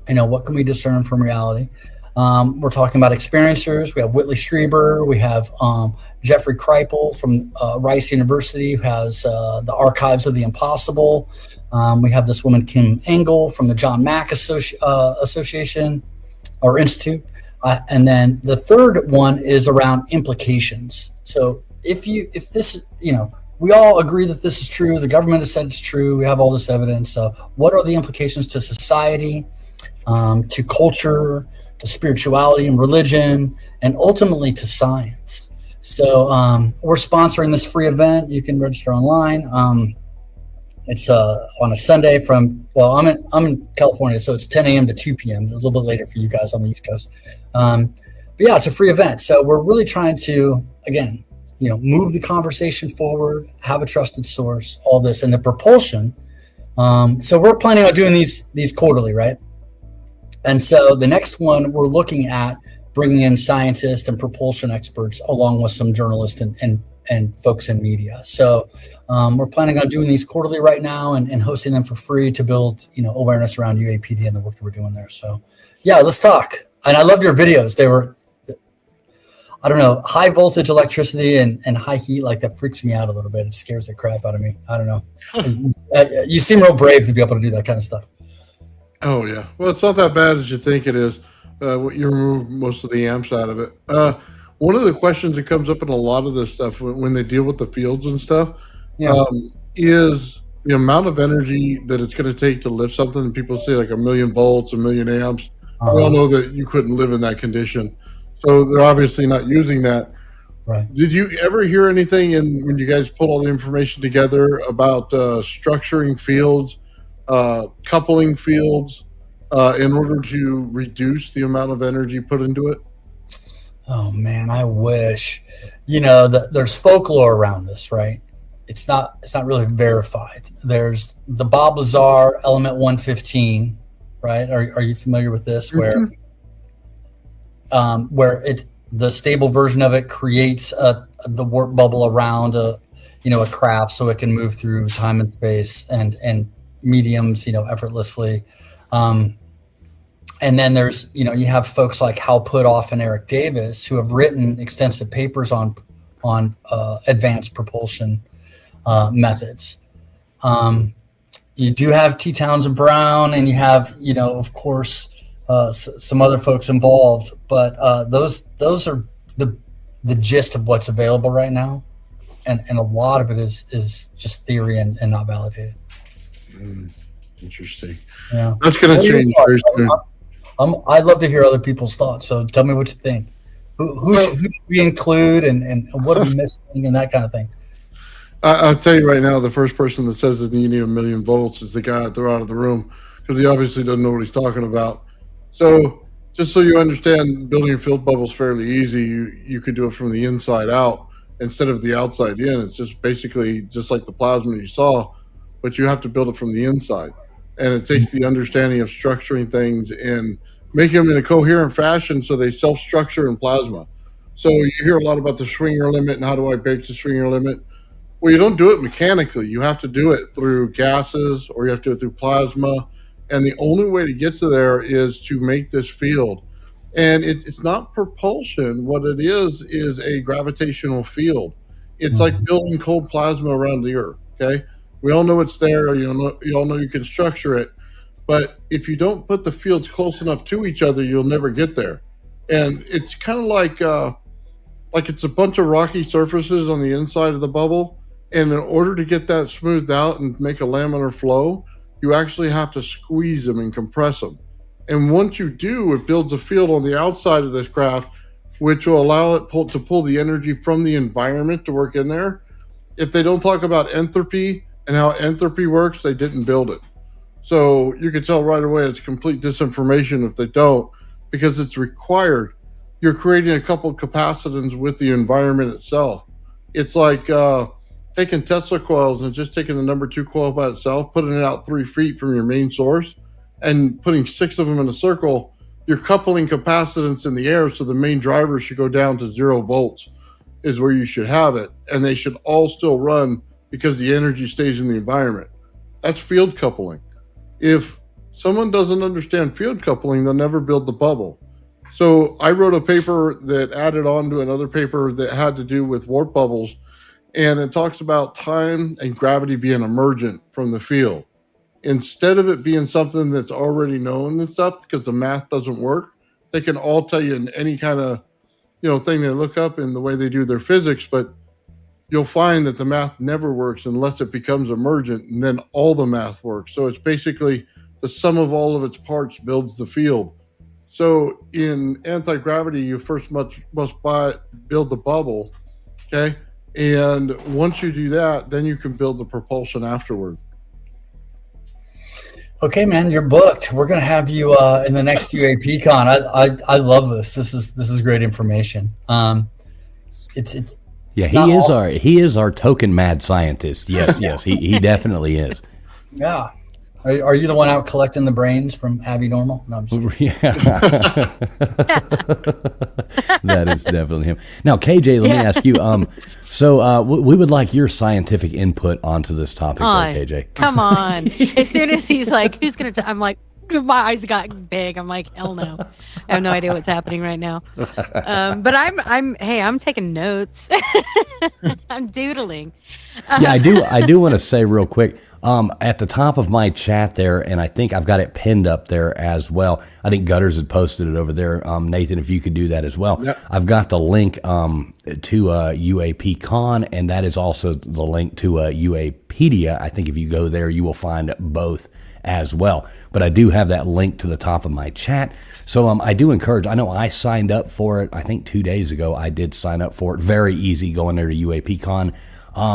What can we discern from reality? We're talking about experiencers. We have Whitley Strieber. We have Jeffrey Kripal from Rice University, who has the Archives of the Impossible. We have this woman, Kim Engel, from the John Mack Association or Institute. And then the third one is around implications. So if this, we all agree that this is true, the government has said it's true, we have all this evidence. So what are the implications to society, to culture, to spirituality and religion, and ultimately to science? So we're sponsoring this free event. You can register online. It's on a Sunday from, I'm in California, so it's 10 a.m. to 2 p.m. A little bit later for you guys on the East Coast. But yeah, it's a free event. So we're really trying to, again, move the conversation forward, have a trusted source, all this, and the propulsion. So we're planning on doing these quarterly, right? And so the next one, we're looking at bringing in scientists and propulsion experts along with some journalists and folks in media. So we're planning on doing these quarterly right now and hosting them for free to build, awareness around UAPD and the work that we're doing there. So yeah, let's talk. And I loved your videos. They were, I don't know, high voltage electricity and high heat, like that freaks me out a little bit. It scares the crap out of me. I don't know. You seem real brave to be able to do that kind of stuff. Oh, yeah. Well, it's not that bad as you think it is. You remove most of the amps out of it. One of the questions that comes up in a lot of this stuff when they deal with the fields and stuff is the amount of energy that it's going to take to lift something. And people say like 1,000,000 volts, 1,000,000 amps. We all know that you couldn't live in that condition. So they're obviously not using that. Right. Did you ever hear anything when you guys pulled all the information together about structuring fields, coupling fields in order to reduce the amount of energy put into it? Oh man, I wish. There's folklore around this, right? It's not really verified. There's the Bob Lazar element 115, right? Are you familiar with this? Where the stable version of it creates the warp bubble around a craft so it can move through time and space and mediums, effortlessly. And then there's, you have folks like Hal Puthoff and Eric Davis who have written extensive papers on advanced propulsion methods. You do have T. Townsend Brown, and you have, of course, some other folks involved, but those are the gist of what's available right now, and a lot of it is just theory and not validated. Interesting. Yeah, that's going to change very soon. I'd love to hear other people's thoughts. So tell me what you think. Who should we include, and what are we missing, and that kind of thing. I'll tell you right now, the first person that says that you need 1,000,000 volts is the guy that they're out of the room, because he obviously doesn't know what he's talking about. So just so you understand, building field bubbles fairly easy. You could do it from the inside out instead of the outside in. It's just basically just like the plasma you saw, but you have to build it from the inside. And it takes the understanding of structuring things and making them in a coherent fashion so they self-structure in plasma. So you hear a lot about the Schwinger limit and how do I bake the Schwinger limit? Well, you don't do it mechanically. You have to do it through gases, or you have to do it through plasma. And the only way to get to there is to make this field. And it's not propulsion. What it is a gravitational field. It's like building cold plasma around the Earth, okay? We all know it's there. You all know you can structure it. But if you don't put the fields close enough to each other, you'll never get there. And it's kind of like it's a bunch of rocky surfaces on the inside of the bubble. And in order to get that smoothed out and make a laminar flow, you actually have to squeeze them and compress them. And once you do, it builds a field on the outside of this craft, which will allow it to pull the energy from the environment to work in there. If they don't talk about entropy and how entropy works, they didn't build it. So you can tell right away it's complete disinformation if they don't, because it's required. You're creating a couple capacitance with the environment itself. It's like taking Tesla coils and just taking the number 2 coil by itself, putting it out 3 feet from your main source, and putting 6 of them in a circle. You're coupling capacitance in the air, so the main driver should go down to 0 volts is where you should have it. And they should all still run because the energy stays in the environment. That's field coupling. If someone doesn't understand field coupling, they'll never build the bubble. So I wrote a paper that added on to another paper that had to do with warp bubbles. And it talks about time and gravity being emergent from the field. Instead of it being something that's already known and stuff, because the math doesn't work, they can all tell you in any kind of thing they look up in the way they do their physics, but you'll find that the math never works unless it becomes emergent, and then all the math works. So it's basically the sum of all of its parts builds the field. So in anti-gravity, you first must build the bubble, okay? And once you do that, then you can build the propulsion afterward. Okay, man, you're booked. We're gonna have you in the next UAP Con. I love this. This is great information. It's Yeah, not all, he is our token mad scientist. Yes, yes, he definitely is. yeah. Are you the one out collecting the brains from Abbinormal? No, I'm just kidding. Yeah. That is definitely him. Now, KJ, let me ask you. We would like your scientific input onto this topic, there, KJ. Come on. As soon as he's like, who's going to, I'm like, my eyes got big. I'm like, hell no. I have no idea what's happening right now. But I'm taking notes. I'm doodling. Yeah, I do want to say real quick, at the top of my chat there, and I think I've got it pinned up there as well. I think Gutters had posted it over there. Nathan, if you could do that as well. Yep. I've got the link to UAP Con, and that is also the link to UAPedia. I think if you go there, you will find both as well. But I do have that link to the top of my chat. So I do encourage, I know I signed up for it, I think 2 days ago, I did sign up for it. Very easy going there to UAP Con.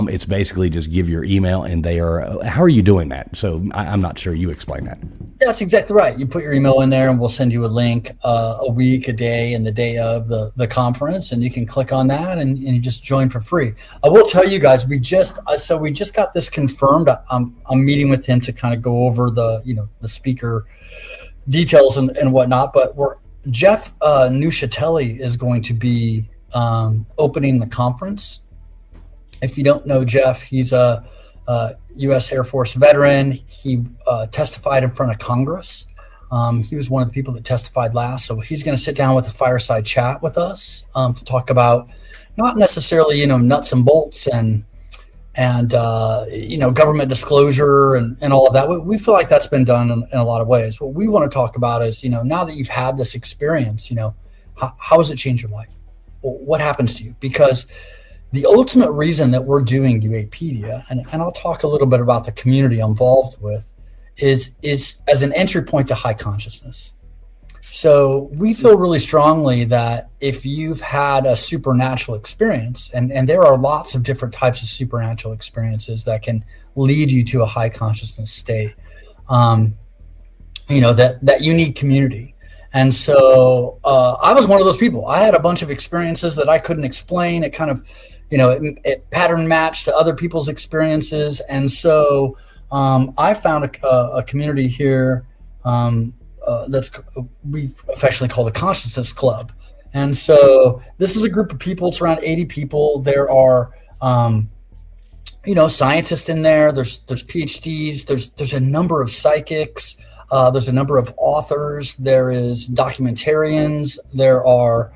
It's basically just give your email and they are, how are you doing that? So I'm not sure, you explain that. That's exactly right. You put your email in there and we'll send you a link a week, a day, and the day of the conference, and you can click on that and you just join for free. I will tell you guys, we just got this confirmed. I'm meeting with him to kind of go over the speaker details and whatnot, but Jeff Nuscatelli is going to be opening the conference. If you don't know Jeff, he's a U.S. Air Force veteran. He testified in front of Congress. He was one of the people that testified last. So he's going to sit down with a fireside chat with us to talk about not necessarily, nuts and bolts and government disclosure and all of that. We feel like that's been done in a lot of ways. What we want to talk about is, now that you've had this experience, how has it changed your life? What happens to you? Because the ultimate reason that we're doing UAPedia, and I'll talk a little bit about the community I'm involved with, is as an entry point to high consciousness. So we feel really strongly that if you've had a supernatural experience, and there are lots of different types of supernatural experiences that can lead you to a high consciousness state, that you need community. And so I was one of those people. I had a bunch of experiences that I couldn't explain. It kind of, it pattern matched to other people's experiences. And so I found a community here we affectionately call the Consciousness Club. And so this is a group of people. It's around 80 people. There are, scientists in there. There's PhDs. There's a number of psychics. There's a number of authors. There is documentarians. There are,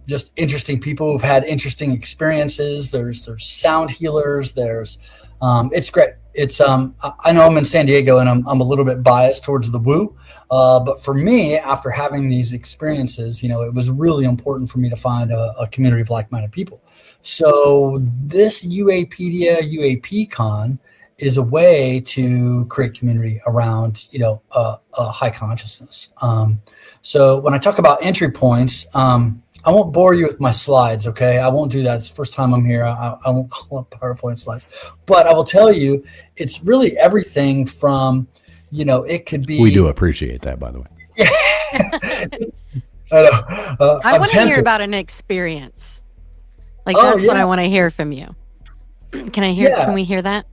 just interesting people who've had interesting experiences. There's sound healers. It's great. It's I know I'm in San Diego and I'm a little bit biased towards the woo, but for me, after having these experiences, it was really important for me to find a community of like-minded people. So this UAPedia UAPCon is a way to create community around high consciousness. So when I talk about entry points, I won't bore you with my slides, okay? I won't do that. It's the first time I'm here. I won't call up PowerPoint slides. But I will tell you, it's really everything from, it could be... We do appreciate that, by the way. I want to hear about an experience. That's what I want to hear from you. Can we hear that?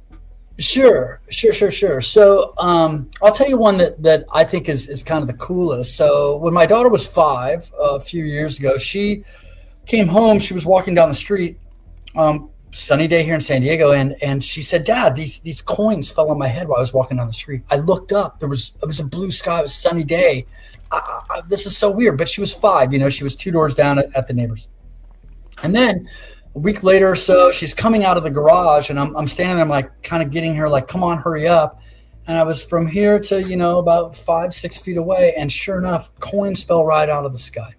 Sure. So I'll tell you one that I think is kind of the coolest. So when my daughter was 5 a few years ago, she came home. She was walking down the street, sunny day here in San Diego, and she said, "Dad, these coins fell on my head while I was walking down the street." I looked up. It was a blue sky. It was a sunny day. This is so weird. But she was 5. She was 2 doors down at the neighbors. And then a week later or so, she's coming out of the garage, and I'm standing there, I'm like kind of getting her, like, come on, hurry up. And I was from here to, about 5-6 feet away. And sure enough, coins fell right out of the sky.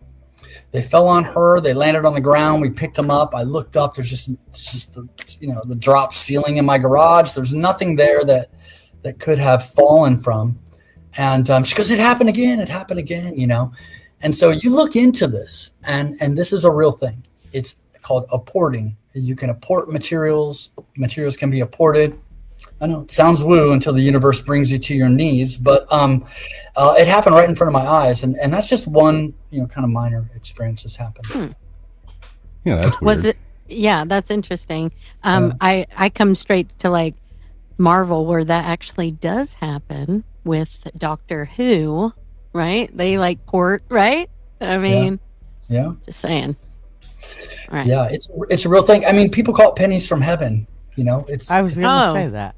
They fell on her. They landed on the ground. We picked them up. I looked up. It's just the drop ceiling in my garage. There's nothing there that could have fallen from. And she goes, it happened again. And so you look into this, and this is a real thing. It's called apporting. You can apport materials. Materials can be apported. I know. It sounds woo until the universe brings you to your knees, but it happened right in front of my eyes, and that's just one, kind of minor experience that's happened. Yeah, that's weird. Was it? Yeah, that's interesting. I come straight to like Marvel, where that actually does happen with Doctor Who, right? They like port, right? I mean, yeah. Just saying. All right. Yeah, it's a real thing. I mean, people call it pennies from heaven. It's. I was going to say that.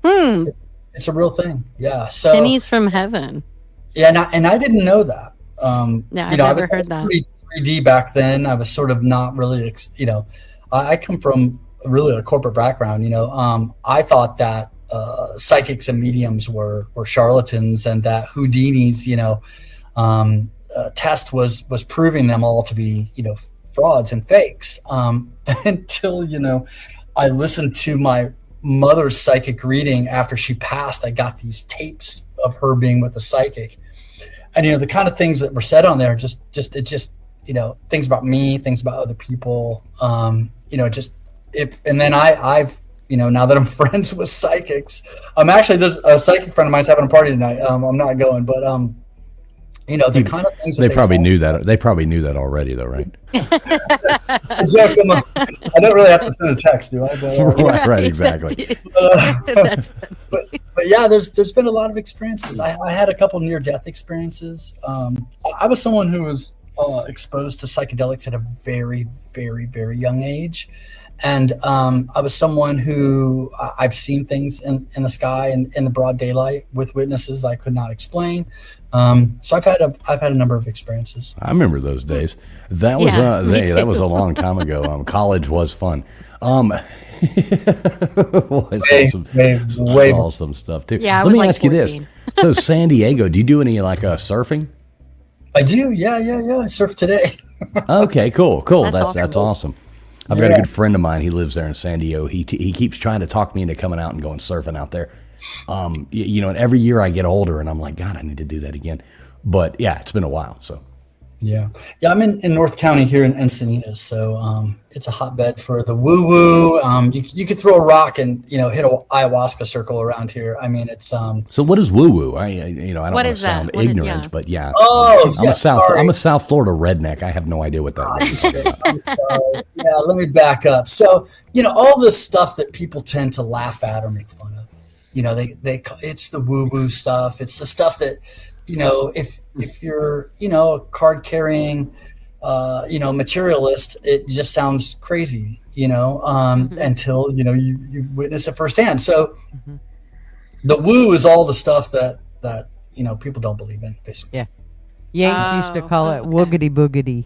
It's a real thing. Yeah. So pennies from heaven. Yeah, and I didn't know that. I've never heard that. 3D back then. I was sort of not really, I come from really a corporate background. I thought that psychics and mediums were charlatans, and that Houdini's, test was proving them all to be, frauds and fakes. Until, I listened to my mother's psychic reading after she passed. I got these tapes of her being with a psychic, and the kind of things that were said on there, just things about me, things about other people, and then I've now that I'm friends with psychics, there's a psychic friend of mine's having a party tonight. I'm not going, but the kind of things they probably knew that. They probably knew that already, though, right? I don't really have to send a text, do I? But, right, exactly. But yeah, there's been a lot of experiences. I had a couple near-death experiences. I was someone who was exposed to psychedelics at a very, very, very young age. And I was someone who I've seen things in the sky and in the broad daylight with witnesses that I could not explain. So I've had a number of experiences. I remember those days. That was that was a long time ago. College was fun. I saw some stuff too. Yeah, Let me ask 14. You this. So San Diego, do you do any surfing? I do. Yeah. I surf today. Okay, cool. That's awesome. Awesome. I've got a good friend of mine. He lives there in San Diego. He keeps trying to talk me into coming out and going surfing out there. And every year I get older, and I'm like, God, I need to do that again. But yeah, it's been a while. So yeah. I'm in North County here in Encinitas, so it's a hotbed for the woo woo. You could throw a rock and hit a ayahuasca circle around here. I mean, it's So what is woo woo? I don't want to sound ignorant, but yeah. I'm a South Florida redneck. I have no idea what that is. I'm sorry. Yeah, let me back up. So all this stuff that people tend to laugh at or make fun of. It's the woo woo stuff. It's the stuff that if you're a card carrying materialist, it just sounds crazy, until you witness it firsthand. So the woo is all the stuff that people don't believe in, basically. Yeah. Yanks used to call it woogity boogity.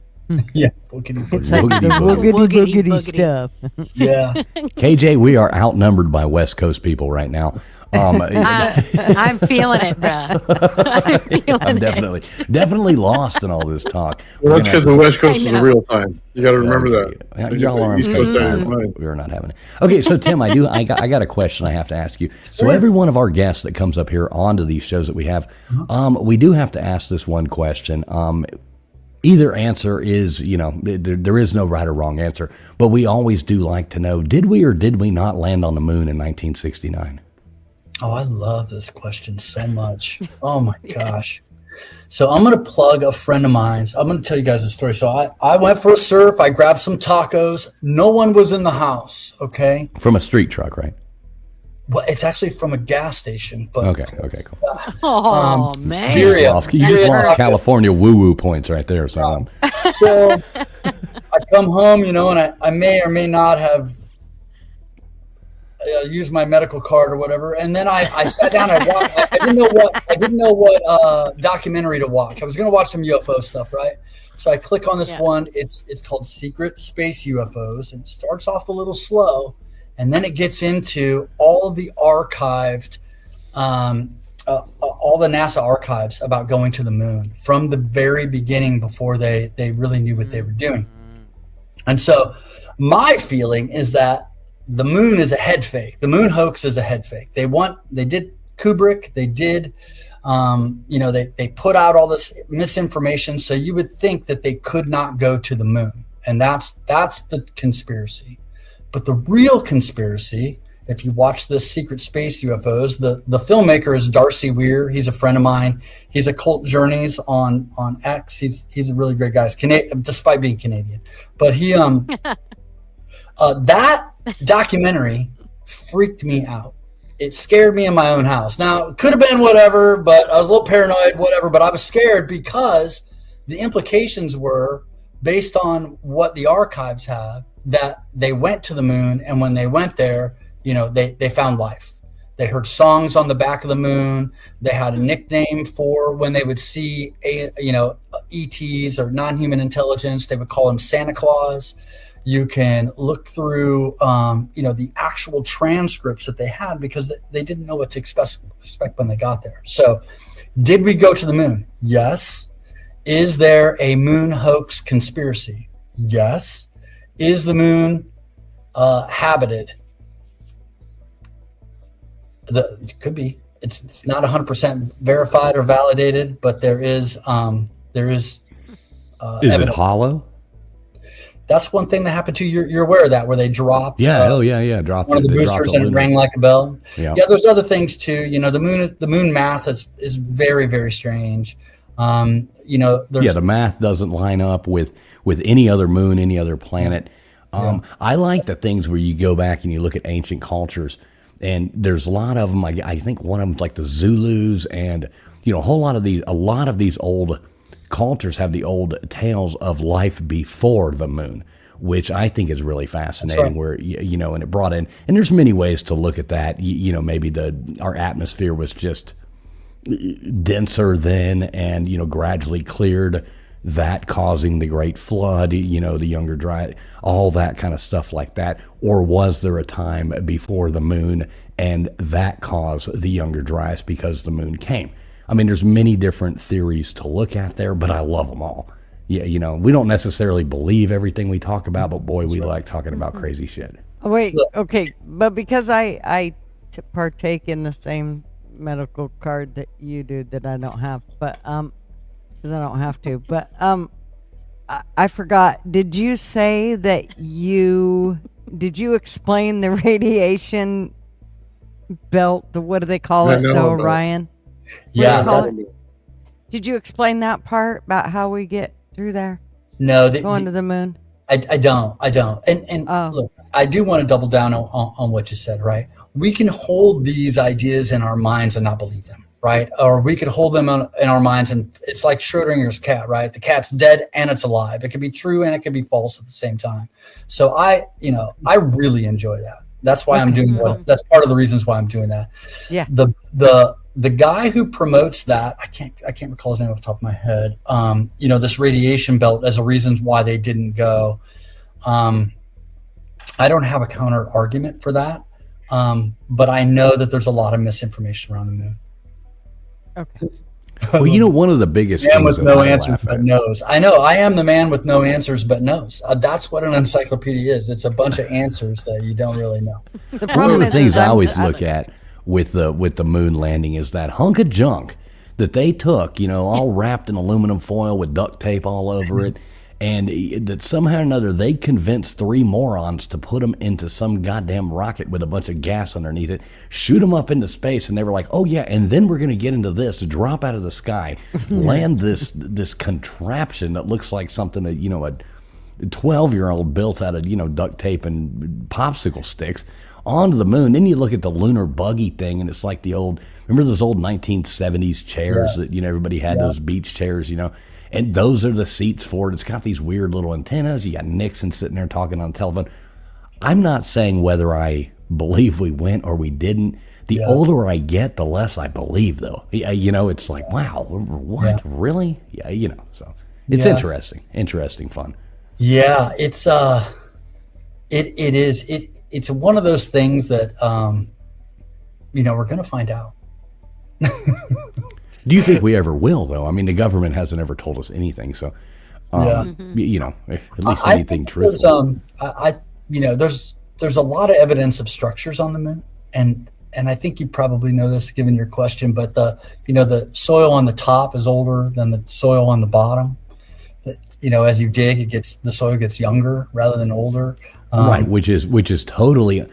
Yeah, woogity boogity. It's like the woogity boogity stuff. Yeah. KJ, we are outnumbered by West Coast people right now. I'm feeling it, bruh. I'm definitely lost in all this talk. Well, that's because the West Coast is the real time. You got to remember that. Y'all are on East Coast time. We're not having it. Okay, so Tim, I got a question I have to ask you. So every one of our guests that comes up here onto these shows that we have, we do have to ask this one question. Either answer is, there is no right or wrong answer, but we always do like to know, did we or did we not land on the moon in 1969? Oh, I love this question so much. Oh my gosh. So I'm going to plug a friend of mine's. I'm going to tell you guys a story. So I went for a surf. I grabbed some tacos. No one was in the house. Okay. From a street truck, right? Well, it's actually from a gas station. But okay, cool. Oh man, you just lost California woo-woo points right there. So I come home, and I may or may not have used my medical card or whatever, and then I sat down. I didn't know what documentary to watch. I was going to watch some UFO stuff, right? So I click on this one. It's called Secret Space UFOs, and it starts off a little slow. And then it gets into all of the archived, all the NASA archives about going to the moon from the very beginning before they really knew what they were doing. And so my feeling is that the moon is a head fake. The moon hoax is a head fake. They did Kubrick. They did, they put out all this misinformation. So you would think that they could not go to the moon. And that's the conspiracy. But the real conspiracy If you watch this Secret Space UFOs, the filmmaker is Darcy Weir. He's a friend of mine. He's a Cult Journeys on X. He's a really great guy. Despite being Canadian, but he that documentary freaked me out. It scared me in my own house. Now, it could have been whatever, but I was a little paranoid, whatever, but I was scared because the implications were based on what the archives have, that they went to the moon, and when they went there, they found life. They heard songs on the back of the moon. They had a nickname for when they would see ETs or non-human intelligence. They would call them Santa Claus. You can look through, the actual transcripts that they had, because they didn't know what to expect when they got there. So, did we go to the moon? Yes. Is there a moon hoax conspiracy? Yes. Is the moon habited? It could be. It's not 100% verified or validated, but there is. Is it hollow? That's one thing that happened to you. You're aware of that, where they dropped. Dropped one of the boosters and it rang like a bell. Yeah. There's other things too. The moon math is very, very strange. The math doesn't line up with any other moon, any other planet. I like the things where you go back and you look at ancient cultures, and there's a lot of them. I think one of them's like the Zulus, and a lot of these old cultures have the old tales of life before the moon, which I think is really fascinating. Right. Where and it brought in, and there's many ways to look at that. Maybe our atmosphere was just denser then, and gradually cleared, that causing the Great Flood. The Younger Dryas, all that kind of stuff like that. Or was there a time before the moon, and that caused the Younger Dryas because the moon came? I mean, there's many different theories to look at there, but I love them all. We don't necessarily believe everything we talk about, but boy, we like talking about crazy shit. Oh, wait, okay, but because I partake in the same medical card that you do, that I don't have, but because I don't have to, but I forgot. Did you say that did you explain the radiation belt? What do they call it? The Orion. Yeah. Did you explain that part about how we get through there? No, going to the moon. I don't. And look, I do want to double down on what you said. Right, we can hold these ideas in our minds and not believe them. Right, or we could hold them in our minds, and it's like Schrodinger's cat. Right, the cat's dead and it's alive. It could be true and it could be false at the same time. So I really enjoy that. That's why I'm doing that's part of the reasons why I'm doing that. Yeah. The guy who promotes that, I can't recall his name off the top of my head. This radiation belt as a reasons why they didn't go. I don't have a counter argument for that. But I know that there's a lot of misinformation around the moon. Okay. Well, one of the biggest man things with no answers but knows. I know. I am the man with no answers but knows. That's what an encyclopedia is. It's a bunch of answers that you don't really know. One of the things I always look at with the moon landing is that hunk of junk that they took, all wrapped in aluminum foil with duct tape all over it, and that somehow or another they convinced 3 morons to put them into some goddamn rocket with a bunch of gas underneath it, shoot them up into space, and they were like, oh yeah, and then we're going to get into this, drop out of the sky, land this contraption that looks like something that, a 12-year-old built out of, duct tape and popsicle sticks, onto the moon. Then you look at the lunar buggy thing, and it's like remember those old 1970s chairs that, everybody had, those beach chairs, and those are the seats for it. It's got these weird little antennas. You got Nixon sitting there talking on the telephone. I'm not saying whether I believe we went or we didn't. The older I get, the less I believe, though. It's like, wow, what? Really? Yeah, so it's interesting fun. Yeah, it's it is. It's one of those things that, we're going to find out. Do you think we ever will, though? I mean, the government hasn't ever told us anything, so at least anything truthful. There's a lot of evidence of structures on the moon, and I think you probably know this given your question, but the soil on the top is older than the soil on the bottom. As you dig, the soil gets younger rather than older. Right, which is totally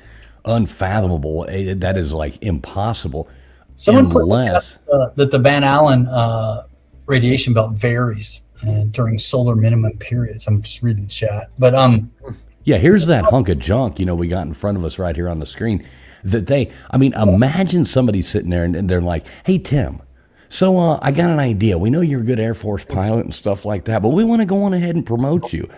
unfathomable. That is like impossible. Someone put unless that the Van Allen radiation belt varies during solar minimum periods. I'm just reading the chat, but yeah, here's that hunk of junk, we got in front of us right here on the screen. Imagine somebody sitting there and they're like, "Hey, Tim, so I got an idea. We know you're a good Air Force pilot and stuff like that, but we want to go on ahead and promote you."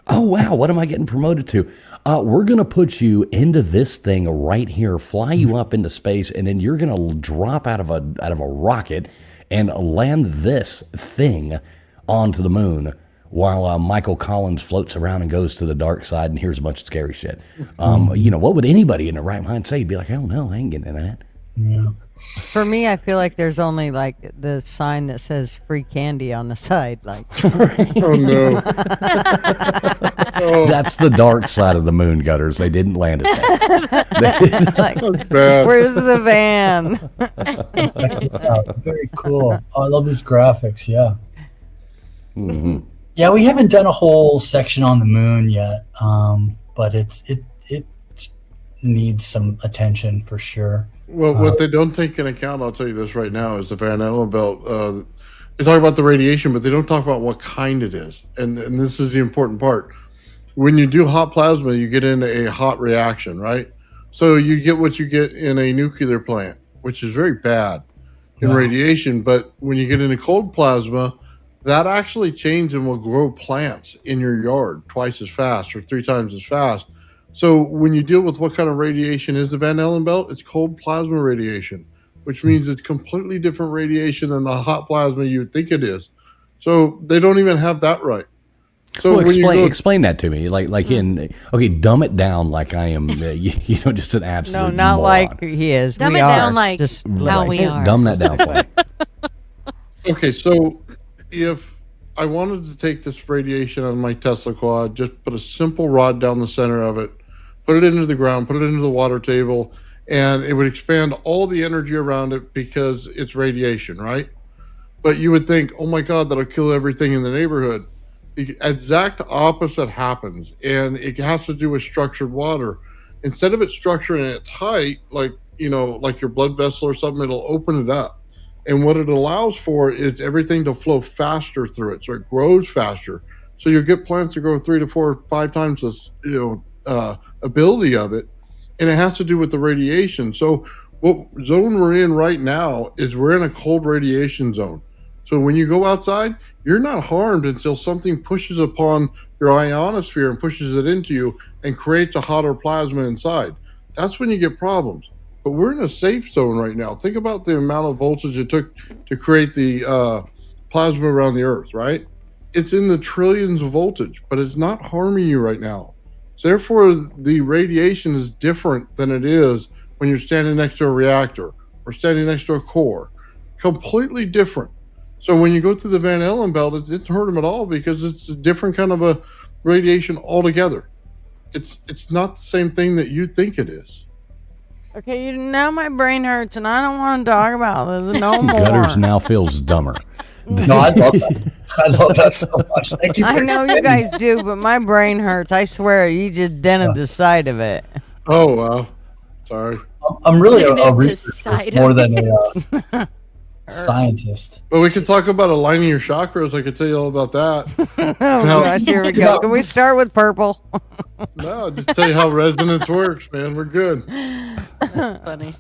Oh, wow, what am I getting promoted to? We're going to put you into this thing right here, fly you up into space, and then you're going to drop out of a rocket and land this thing onto the moon while Michael Collins floats around and goes to the dark side and hears a bunch of scary shit. What would anybody in their right mind say? He'd be like, "Hell no, I ain't getting into that." Yeah. For me, I feel like there's only like the sign that says free candy on the side. Like, Oh no. Oh, That's the dark side of the moon, Gutters. They didn't land it there. like that's bad. where's the van? Check this out. Very cool. Oh, I love these graphics. Yeah. Mm-hmm. Yeah, we haven't done a whole section on the moon yet, but it needs some attention for sure. Well, what they don't take into account, I'll tell you this right now, is the Van Allen belt. They talk about the radiation, but they don't talk about what kind it is. And this is the important part. When you do hot plasma, you get into a hot reaction, right? So you get what you get in a nuclear plant, which is very bad in radiation. But when you get into cold plasma, that actually changes and will grow plants in your yard twice as fast or 3 times as fast. So when you deal with what kind of radiation is the Van Allen belt, it's cold plasma radiation, which means it's completely different radiation than the hot plasma you would think it is. So they don't even have that right. So Well, explain that to me. Dumb it down like I am, just an absolute No, not moron. like he is. Dumb We it are. down like Just how we are. Dumb that down for me. Okay, so if I wanted to take this radiation on my Tesla quad, just put a simple rod down the center of it, put it into the ground, put it into the water table, and it would expand all the energy around it because it's radiation, right? But you would think, oh my God, that'll kill everything in the neighborhood. The exact opposite happens, and it has to do with structured water. Instead of it structuring it tight, like your blood vessel or something, it'll open it up. And what it allows for is everything to flow faster through it, so it grows faster. So you get plants to grow 3 to 4 or 5 times the ability of it, and it has to do with the radiation. So what zone we're in right now is we're in a cold radiation zone. So when you go outside, you're not harmed until something pushes upon your ionosphere and pushes it into you and creates a hotter plasma inside. That's when you get problems. But we're in a safe zone right now. Think about the amount of voltage it took to create the plasma around the Earth, right? It's in the trillions of voltage, but it's not harming you right now. So therefore, the radiation is different than it is when you're standing next to a reactor or standing next to a core. Completely different. So when you go through the Van Allen belt, it didn't hurt them at all because it's a different kind of a radiation altogether. It's not the same thing that you think it is. Okay, now my brain hurts and I don't want to talk about this no more. Gutters now feels dumber. No, I love that. I love that so much. Thank you. I know you guys do, but my brain hurts. I swear, you just dented the side of it. Oh, wow. Sorry. I'm really a Dented the researcher side more of than a scientist. Well, we can talk about aligning your chakras. I could tell you all about that. Oh gosh, here we go. Can we start with purple? No, just tell you how resonance works, man. We're good. Funny.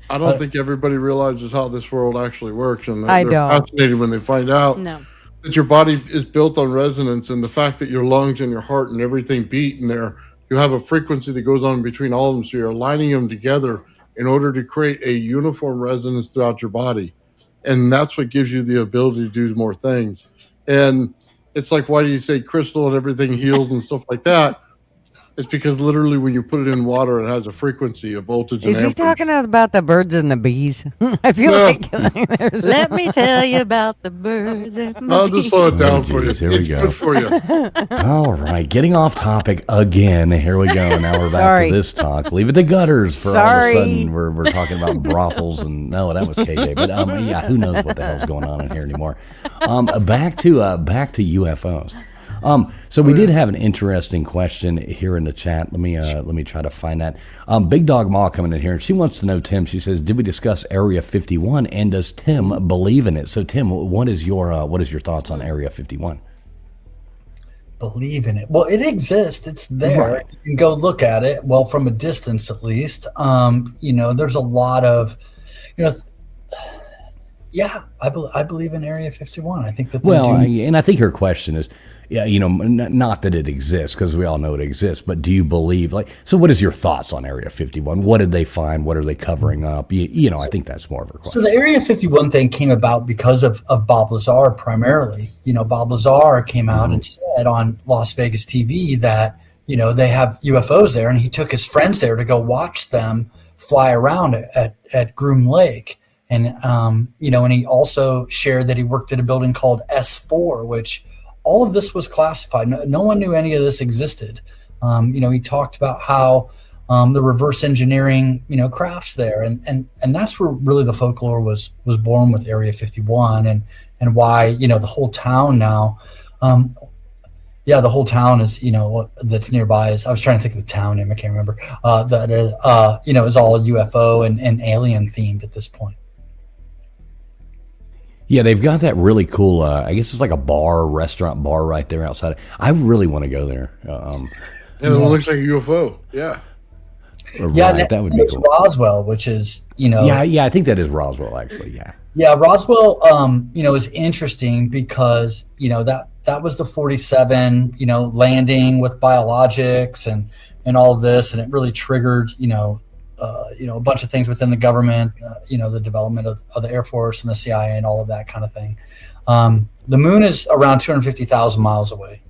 I don't think everybody realizes how this world actually works, and I they're don't. fascinated when they find out No. that your body is built on resonance, and the fact that your lungs and your heart and everything beat in there, you have a frequency that goes on between all of them, so you're aligning them together in order to create a uniform resonance throughout your body, and that's what gives you the ability to do more things. And it's like, why do you say crystal and everything heals and stuff like that? It's because literally when you put it in water, it has a frequency, a voltage, and Is he amperage. talking about the birds and the bees? I feel No. like there's Let me tell you about the birds. And the I'll just slow it down for you. geez, here we It's go. good for you. All right, getting off topic again. Here we go. Now we're back Sorry. to this talk. Leave it to Gutters for Sorry. all of a sudden we're talking about brothels and no, that was KJ. But who knows what the hell's going on in here anymore? Back to UFOs. So we did have an interesting question here in the chat. Let me try to find that. Big Dog Ma coming in here, and she wants to know, Tim. She says, "Did we discuss Area 51, and does Tim believe in it?" So, Tim, what is your thoughts on Area 51? Believe in it. Well, it exists. It's there. Right. You can go look at it. Well, from a distance, at least. There's a lot of, yeah, I believe in Area 51. I think that. And I think her question is, yeah, not that it exists, because we all know it exists, but do you believe, so what is your thoughts on Area 51? What did they find? What are they covering up? I think that's more of a question. So the Area 51 thing came about because of Bob Lazar primarily. Bob Lazar came out and said on Las Vegas TV that, they have UFOs there, and he took his friends there to go watch them fly around at Groom Lake. And, and he also shared that he worked at a building called S4, which all of this was classified. No one knew any of this existed. He talked about how the reverse engineering, crafts there. And that's where really the folklore was born with Area 51 and why, the whole town now, the whole town is, that's nearby is, I was trying to think of the town name, I can't remember, is all UFO and alien themed at this point. Yeah, they've got that really cool, I guess it's like a restaurant bar right there outside. I really want to go there. That looks like a UFO. Yeah. Right, that would be cool. Roswell, which is, Yeah, I think that is Roswell, actually, yeah. Yeah, Roswell, is interesting because, that was the 47, landing with biologics and all of this, and it really triggered, a bunch of things within the government, the development of the Air Force and the CIA and all of that kind of thing. The moon is around 250,000 miles away.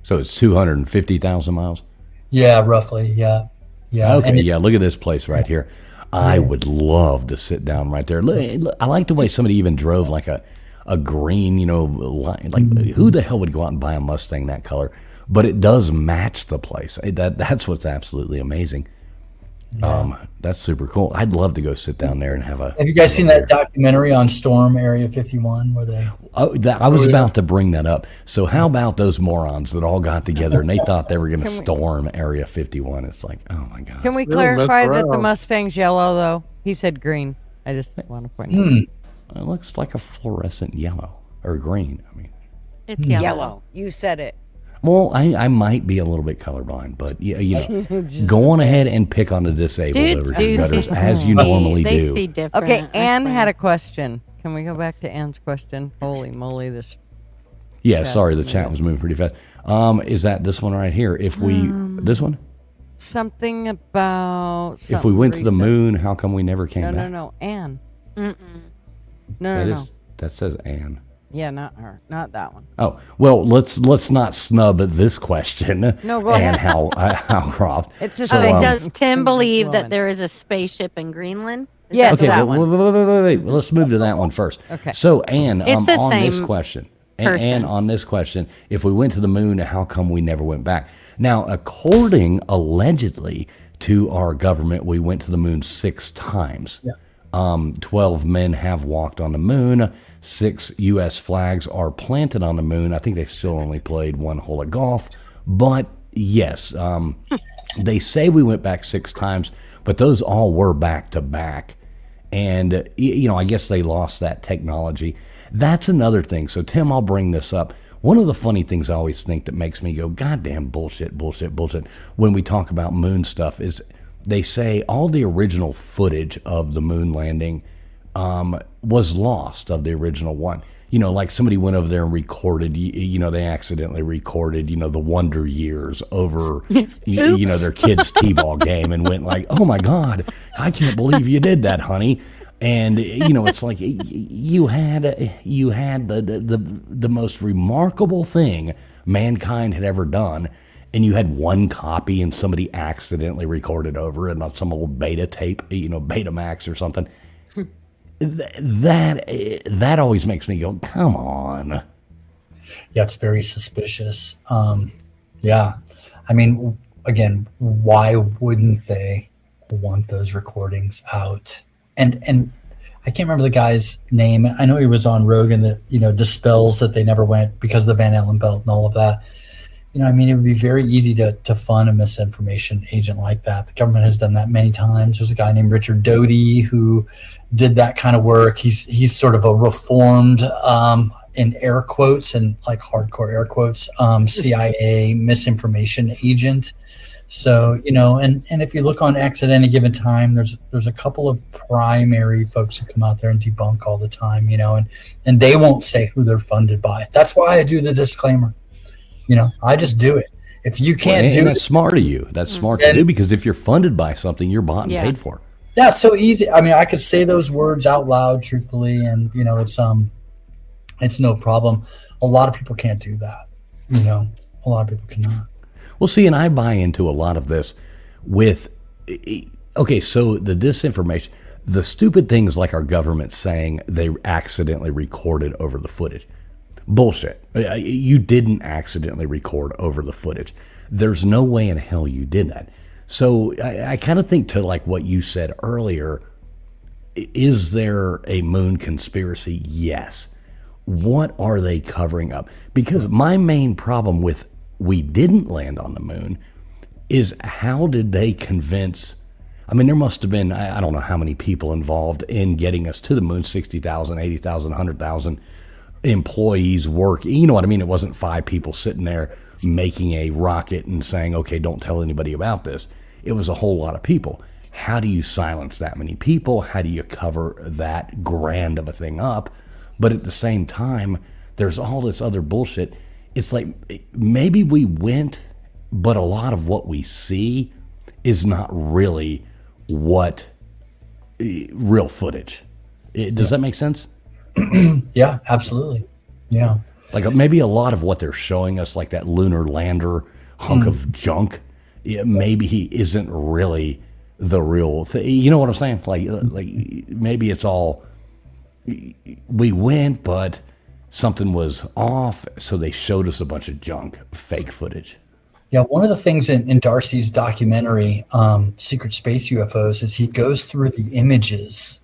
So it's 250,000 miles? Yeah, roughly. Yeah. Yeah. Okay. Look at this place right here. I would love to sit down right there. I like the way somebody even drove like a green, line. Like who the hell would go out and buy a Mustang that color? But it does match the place. That's what's absolutely amazing. That's super cool. I'd love to go sit down there and have you guys seen that documentary on Storm Area 51 where they? I was about to bring that up. So how about those morons that all got together and they thought they were going to storm Area 51? It's like, oh my god. Can we clarify that the Mustang's yellow though? He said green. I just want to point out. It looks like a fluorescent yellow or green. I mean, it's yellow. Yellow. You said it. Well, I might be a little bit colorblind, but go on ahead and pick on the disabled gutters as you normally they do. See different. Okay, Anne had a question. Can we go back to Anne's question? Holy moly, this. Yeah, sorry, the chat was moving pretty fast. Is that this one right here? If we this one? Something about. If we went to the moon, how come we never came back? No, Anne. Mm-mm. No. That says Anne. Yeah, not her. Not that one. Oh, well, let's not snub this question. No, go ahead. And how Croft. It's the same. Does Tim believe that there is a spaceship in Greenland? Yes. Okay, that one. wait. Let's move to that one first. Okay. So, Anne, It's the on same this question, person. Anne, on this question, if we went to the moon, how come we never went back? Now, according allegedly to our government, we went to the moon 6 times. Yeah. 12 men have walked on the moon. 6 U.S. flags are planted on the moon. I think they still only played 1 hole of golf. But yes, they say we went back 6 times, but those all were back to back. And, I guess they lost that technology. That's another thing. So, Tim, I'll bring this up. One of the funny things I always think that makes me go, goddamn bullshit, when we talk about moon stuff is they say all the original footage of the moon landing was lost of the original one. Like somebody went over there and recorded, they accidentally recorded, the Wonder Years over, their kid's t-ball game and went like, oh my God, I can't believe you did that, honey. And, it's like you had the most remarkable thing mankind had ever done. And you had 1 copy and somebody accidentally recorded over it on some old beta tape, Betamax or something. That always makes me go, come on. Yeah, it's very suspicious. Yeah. I mean, again, why wouldn't they want those recordings out? And I can't remember the guy's name. I know he was on Rogan that, dispels that they never went because of the Van Allen belt and all of that. I mean, it would be very easy to fund a misinformation agent like that. The government has done that many times. There's a guy named Richard Doty who did that kind of work. He's sort of a reformed, in air quotes and like hardcore air quotes, CIA misinformation agent. So, and if you look on X at any given time, there's a couple of primary folks who come out there and debunk all the time, and they won't say who they're funded by. That's why I do the disclaimer. I just do it. If you can't do it, that's smart of you. That's smart to do, because if you're funded by something, you're bought and paid for. Yeah, it's so easy. I mean, I could say those words out loud, truthfully, and it's no problem. A lot of people can't do that. A lot of people cannot. Well, see, and I buy into a lot of this with, okay, so the disinformation, the stupid things like our government saying they accidentally recorded over the footage. Bullshit. You didn't accidentally record over the footage. There's no way in hell you did that. So I kind of think to like what you said earlier, is there a moon conspiracy? Yes. What are they covering up? Because my main problem with we didn't land on the moon is how did they convince, I mean, there must have been, I don't know how many people involved in getting us to the moon, 60,000, 80,000, 100,000 employees work. You know what I mean? It wasn't 5 people sitting there making a rocket and saying, okay, don't tell anybody about this. It was a whole lot of people. How do you silence that many people? How do you cover that grand of a thing up? But at the same time, there's all this other bullshit. It's like maybe we went, but a lot of what we see is not really what real footage. Does that make sense? Yeah, absolutely. Yeah. Like maybe a lot of what they're showing us, like that lunar lander hunk of junk, maybe he isn't really the real thing. You know what I'm saying? Like maybe it's all, we went, but something was off, so they showed us a bunch of junk, fake footage. Yeah, one of the things in Darcy's documentary, Secret Space UFOs, is he goes through the images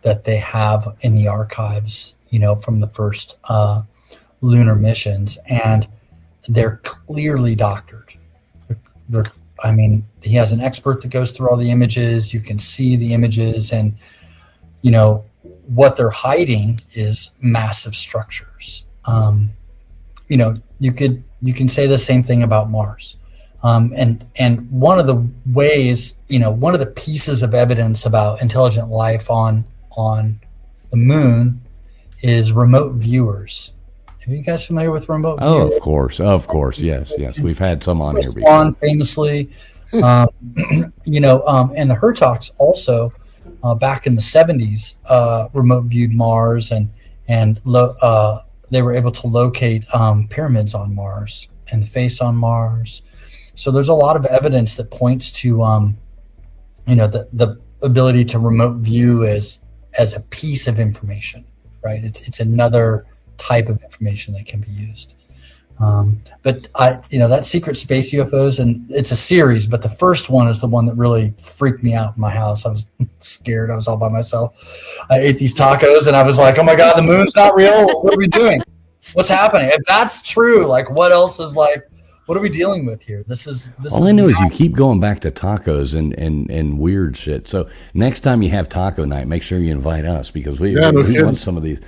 that they have in the archives, from the first lunar missions, and they're clearly doctored. He has an expert that goes through all the images. You can see the images, and what they're hiding is massive structures. You can say the same thing about Mars. And one of the ways, one of the pieces of evidence about intelligent life on the moon is remote viewers. Are you guys familiar with remote viewers? Of course. Yes. We've had some on here before. Famously, and the Hertogs also, back in the 70s, remote viewed Mars, and they were able to locate pyramids on Mars and the face on Mars. So there's a lot of evidence that points to, the ability to remote view as a piece of information, right? It's another type of information that can be used. But that Secret Space UFOs, and it's a series, but the first one is the one that really freaked me out in my house. I was scared. I was all by myself. I ate these tacos and I was like, oh my God, the moon's not real. What are we doing? What's happening? If that's true, like what else is what are we dealing with here? All I know is you keep going back to tacos and weird shit. So next time you have taco night, make sure you invite us, because we want some of these.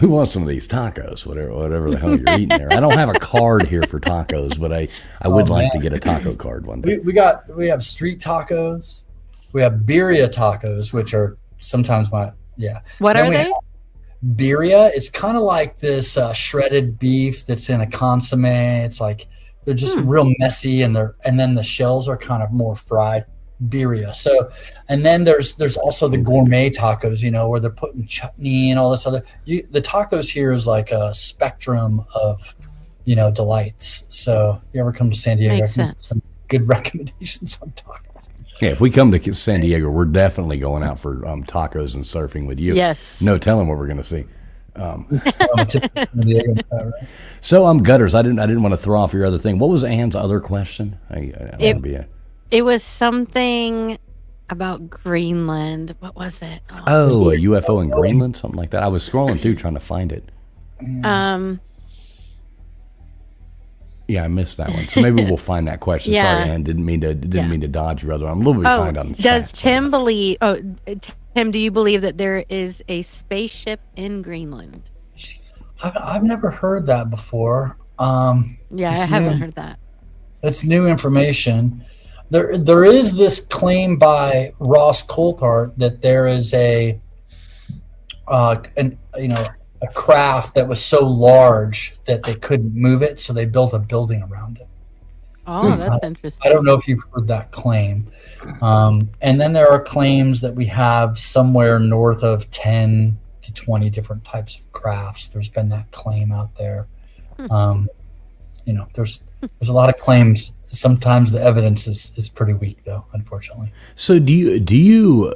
We want some of these tacos, whatever the hell you're eating there. I don't have a card here for tacos, but I would like to get a taco card one day. We have street tacos. We have birria tacos, which are sometimes What are they? Birria. It's kind of like this shredded beef that's in a consomme. It's like they're just real messy, and then the shells are kind of more fried. Birria. So, and then there's also the gourmet tacos, where they're putting chutney and all this other. The tacos here is like a spectrum of, delights. So, if you ever come to San Diego, Makes sense. Some good recommendations on tacos. Yeah, if we come to San Diego, we're definitely going out for tacos and surfing with you. Yes. No telling what we're going to see. So Gutters, I didn't want to throw off your other thing. What was Anne's other question? It was something about Greenland. What was it? Oh, a UFO in Greenland, something like that. I was scrolling through trying to find it. Um, Yeah, I missed that one. So maybe we'll find that question. Yeah. Sorry, Ann. Didn't mean to dodge you, brother. I'm a little bit oh, behind on the does chat. Tim believe? Oh, Tim, do you believe that there is a spaceship in Greenland? I've never heard that before. Yeah, I It's haven't new. heard that. It's new information. There is this claim by Ross Coulthart that there is a craft that was so large that they couldn't move it, so they built a building around it. Oh, that's I interesting. don't know if you've heard that claim. And then there are claims that we have somewhere north of 10 to 20 different types of crafts. There's been that claim out there. There's a lot of claims. Sometimes the evidence is pretty weak, though, unfortunately. So do you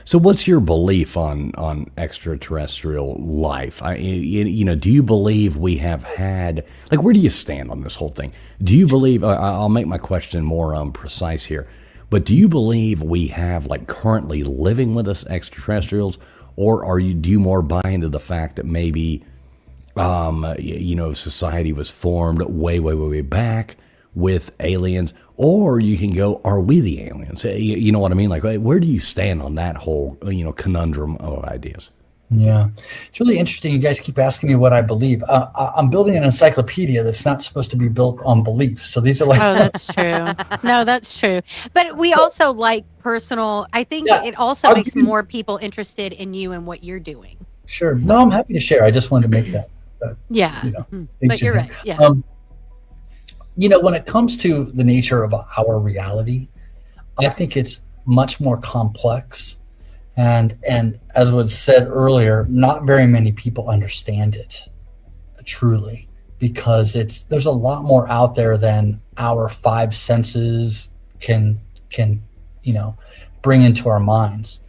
so what's your belief on extraterrestrial life? Do you believe we have had, like, where do you stand on this whole thing? Do you believe, I'll make my question more precise here, but do you believe we have, like, currently living with us extraterrestrials, or do you more buy into the fact that maybe society was formed way, way, way, way back with aliens, or you can go, are we the aliens? You know what I mean? Like, where do you stand on that whole, conundrum of ideas? Yeah, it's really interesting. You guys keep asking me what I believe. I'm building an encyclopedia that's not supposed to be built on belief. So these are like, Oh, that's true. No, that's true. But we also like personal. I think Yeah, it also I'll makes give you- more people interested in you and what you're doing. sure. No, I'm happy to share. I just wanted to make that. Yeah. distinction But you're here. right. Yeah. When it comes to the nature of our reality, I think it's much more complex. And as was said earlier, not very many people understand it truly, because there's a lot more out there than our five senses can bring into our minds.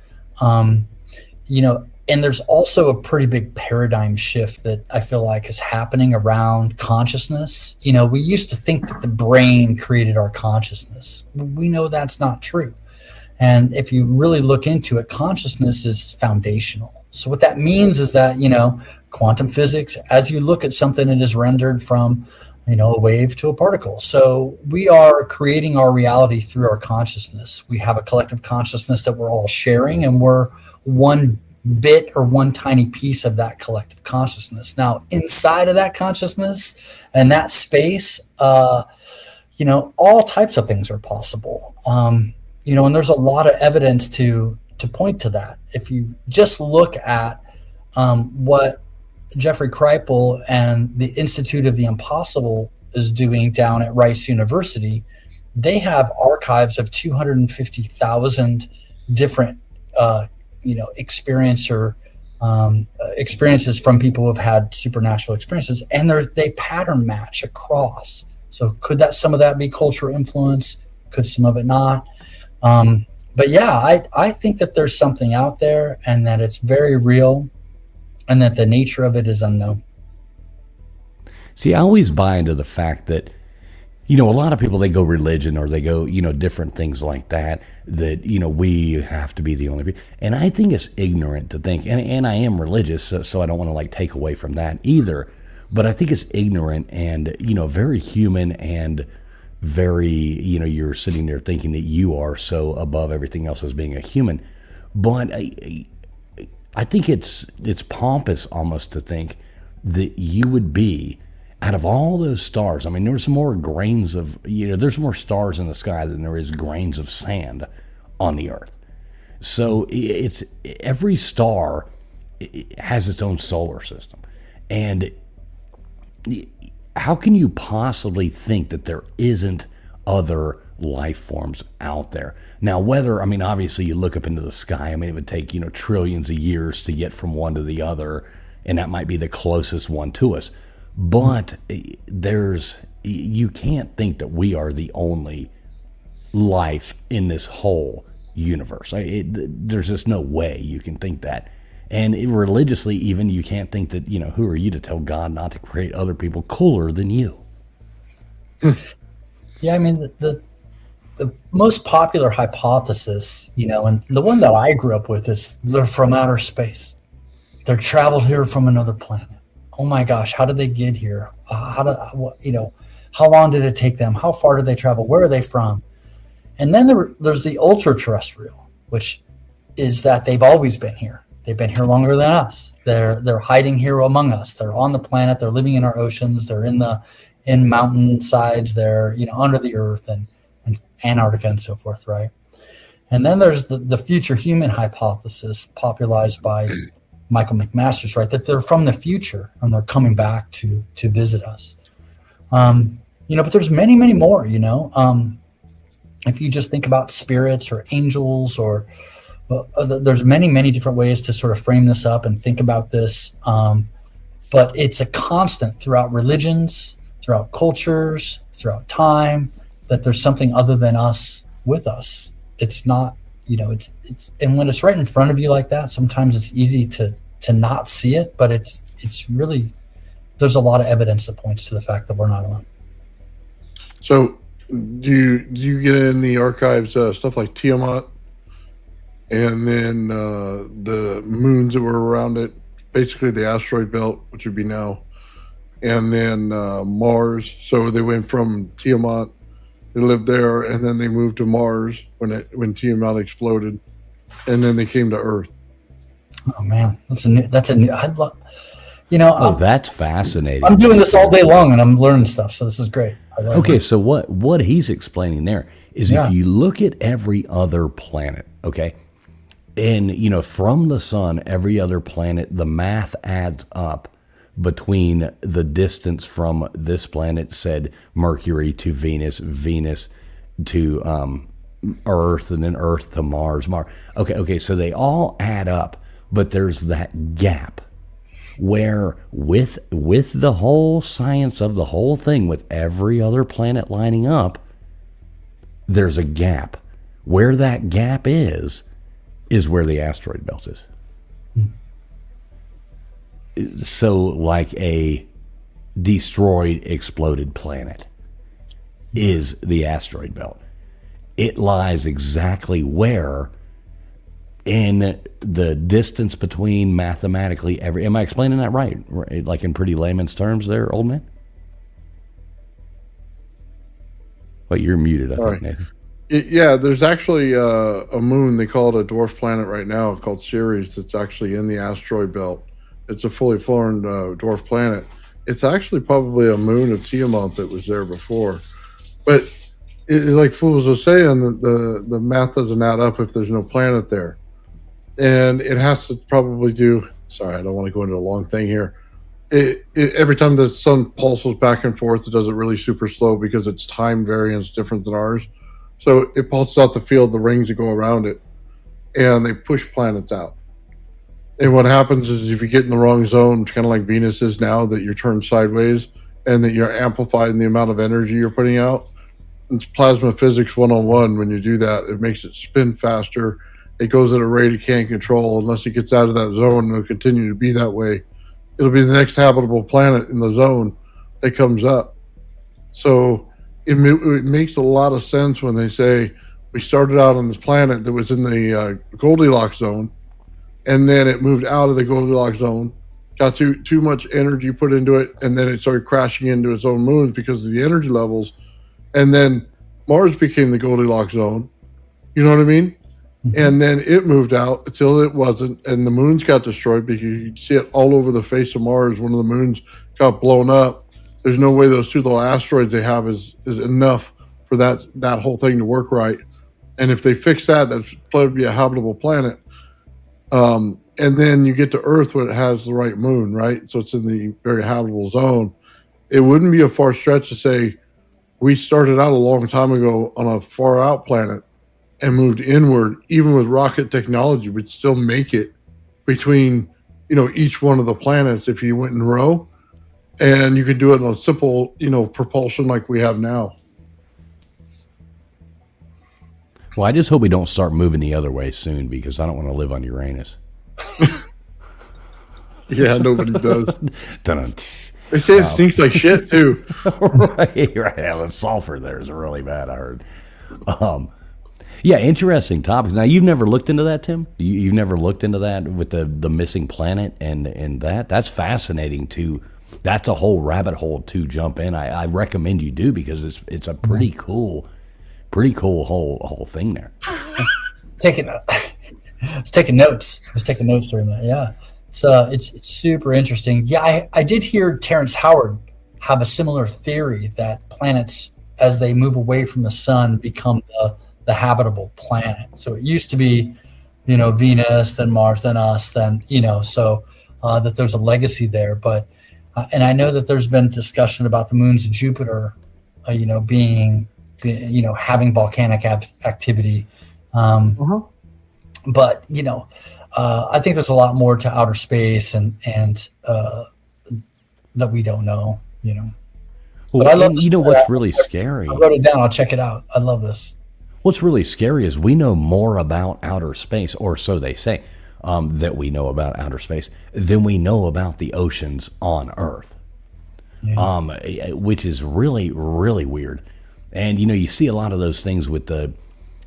And there's also a pretty big paradigm shift that I feel like is happening around consciousness. We used to think that the brain created our consciousness. We know that's not true. And if you really look into it, consciousness is foundational. So what that means is that, quantum physics, as you look at something, it is rendered from, a wave to a particle. So we are creating our reality through our consciousness. We have a collective consciousness that we're all sharing, and we're one bit or one tiny piece of that collective consciousness. Now, inside of that consciousness and that space, all types of things are possible. And there's a lot of evidence to point to that. If you just look at what Jeffrey Kripal and the Institute of the Impossible is doing down at Rice University, they have archives of 250,000 different experiences from people who have had supernatural experiences, and they pattern match across. So could some of that be cultural influence? Could some of it not? But yeah, I think that there's something out there, and that it's very real, and that the nature of it is unknown. See, I always buy into the fact that, a lot of people, they go religion, or they go, different things like that, we have to be the only people. And I think it's ignorant to think, and I am religious, so I don't want to take away from that either. But I think it's ignorant and, very human, and very, you're sitting there thinking that you are so above everything else as being a human. But I think it's pompous almost to think that you would be, out of all those stars, I mean, there's more grains of, there's more stars in the sky than there is grains of sand on the earth. So it's every star has its own solar system. And how can you possibly think that there isn't other life forms out there? Now, obviously you look up into the sky, it would take, trillions of years to get from one to the other, and that might be the closest one to us. But you can't think that we are the only life in this whole universe. There's just no way you can think that. And religiously, even, you can't think that, who are you to tell God not to create other people cooler than you? Yeah, the the most popular hypothesis, and the one that I grew up with is they're from outer space. They're traveled here from another planet. Oh my gosh, how did they get here? How long did it take them? How far did they travel? Where are they from? And then there's the ultra terrestrial, which is that they've always been here. They've been here longer than us. They're hiding here among us. They're on the planet. They're living in our oceans. They're in mountain sides. They're under the earth and Antarctica and so forth, right? And then there's the future human hypothesis, popularized by Michael McMaster's, right? That they're from the future and they're coming back to visit us. But there's many, many more. If you just think about spirits or angels, or there's many, many different ways to sort of frame this up and think about this. But it's a constant throughout religions, throughout cultures, throughout time, that there's something other than us with us. It's not, it's and when it's right in front of you like that, sometimes it's easy to not see it, but it's really, there's a lot of evidence that points to the fact that we're not alone. So do you get in the archives stuff like Tiamat, and then the moons that were around it, basically the asteroid belt, which would be now, and then Mars. So they went from Tiamat, they lived there, and then they moved to Mars when Tiamat exploded, and then they came to Earth. Oh man, that's a new. I'd love, that's fascinating. I'm doing this all day long, and I'm learning stuff, so this is great. Okay, so what he's explaining there is, if you look at every other planet, okay, and from the sun, every other planet, the math adds up between the distance from this planet, said Mercury to Venus, Venus to Earth, and then Earth to Mars, Mars. Okay, so they all add up, but there's that gap where with the whole science of the whole thing, with every other planet lining up, there's a gap. Where that gap is where the asteroid belt is. So like a destroyed, exploded planet is the asteroid belt. It lies exactly where in the distance between mathematically every... Am I explaining that right? Like in pretty layman's terms there, old man? Wait, you're muted, I think, Right. Nathan. Yeah, there's actually a moon, they call it a dwarf planet right now, called Ceres, that's actually in the asteroid belt. It's a fully formed dwarf planet. It's actually probably a moon of Tiamat that was there before. But like fools are saying, the math doesn't add up if there's no planet there. And it has to probably do... Sorry, I don't want to go into a long thing here. Every time the sun pulses back and forth, it does it really super slow because its time variance is different than ours. So it pulses out the field, the rings that go around it, and they push planets out. And what happens is, if you get in the wrong zone, it's kind of like Venus is now, that you're turned sideways and that you're amplified in the amount of energy you're putting out. It's plasma physics 101. When you do that, it makes it spin faster. It goes at a rate it can't control. Unless it gets out of that zone, it'll continue to be that way. It'll be the next habitable planet in the zone that comes up. So it makes a lot of sense when they say we started out on this planet that was in the Goldilocks zone, and then it moved out of the Goldilocks zone, got too much energy put into it, and then it started crashing into its own moons because of the energy levels. And then Mars became the Goldilocks zone. You know what I mean? Mm-hmm. And then it moved out until it wasn't, and the moons got destroyed because you see it all over the face of Mars. One of the moons got blown up. There's no way those two little asteroids they have is enough for that whole thing to work right. And if they fix that, that's probably be a habitable planet. And then you get to Earth where it has the right moon, right? So it's in the very habitable zone. It wouldn't be a far stretch to say we started out a long time ago on a far out planet and moved inward. Even with rocket technology, we'd still make it between, each one of the planets if you went in a row. And you could do it on a simple, propulsion like we have now. Well, I just hope we don't start moving the other way soon, because I don't want to live on Uranus. Yeah, nobody does. Dun-dun. They say it stinks like shit too. right. Yeah, the sulfur there is really bad, I heard. Yeah, interesting topics. Now, you've never looked into that, Tim? You've never looked into that with the missing planet and that? That's fascinating too. That's a whole rabbit hole to jump in. I recommend you do because it's a pretty cool whole thing there. I was taking notes. I was taking notes during that. Yeah, it's super interesting. Yeah, I did hear Terrence Howard have a similar theory that planets, as they move away from the sun, become the habitable planet. So it used to be, Venus, then Mars, then us, then so that there's a legacy there. But and I know that there's been discussion about the moons of Jupiter, being having volcanic activity. But I think there's a lot more to outer space and that we don't know. Well, but I love what's really scary. I wrote it down. I'll check it out. I love this. What's really scary is we know more about outer space, or so they say, that we know about outer space than we know about the oceans on Earth, which is really, really weird. And, you see a lot of those things with the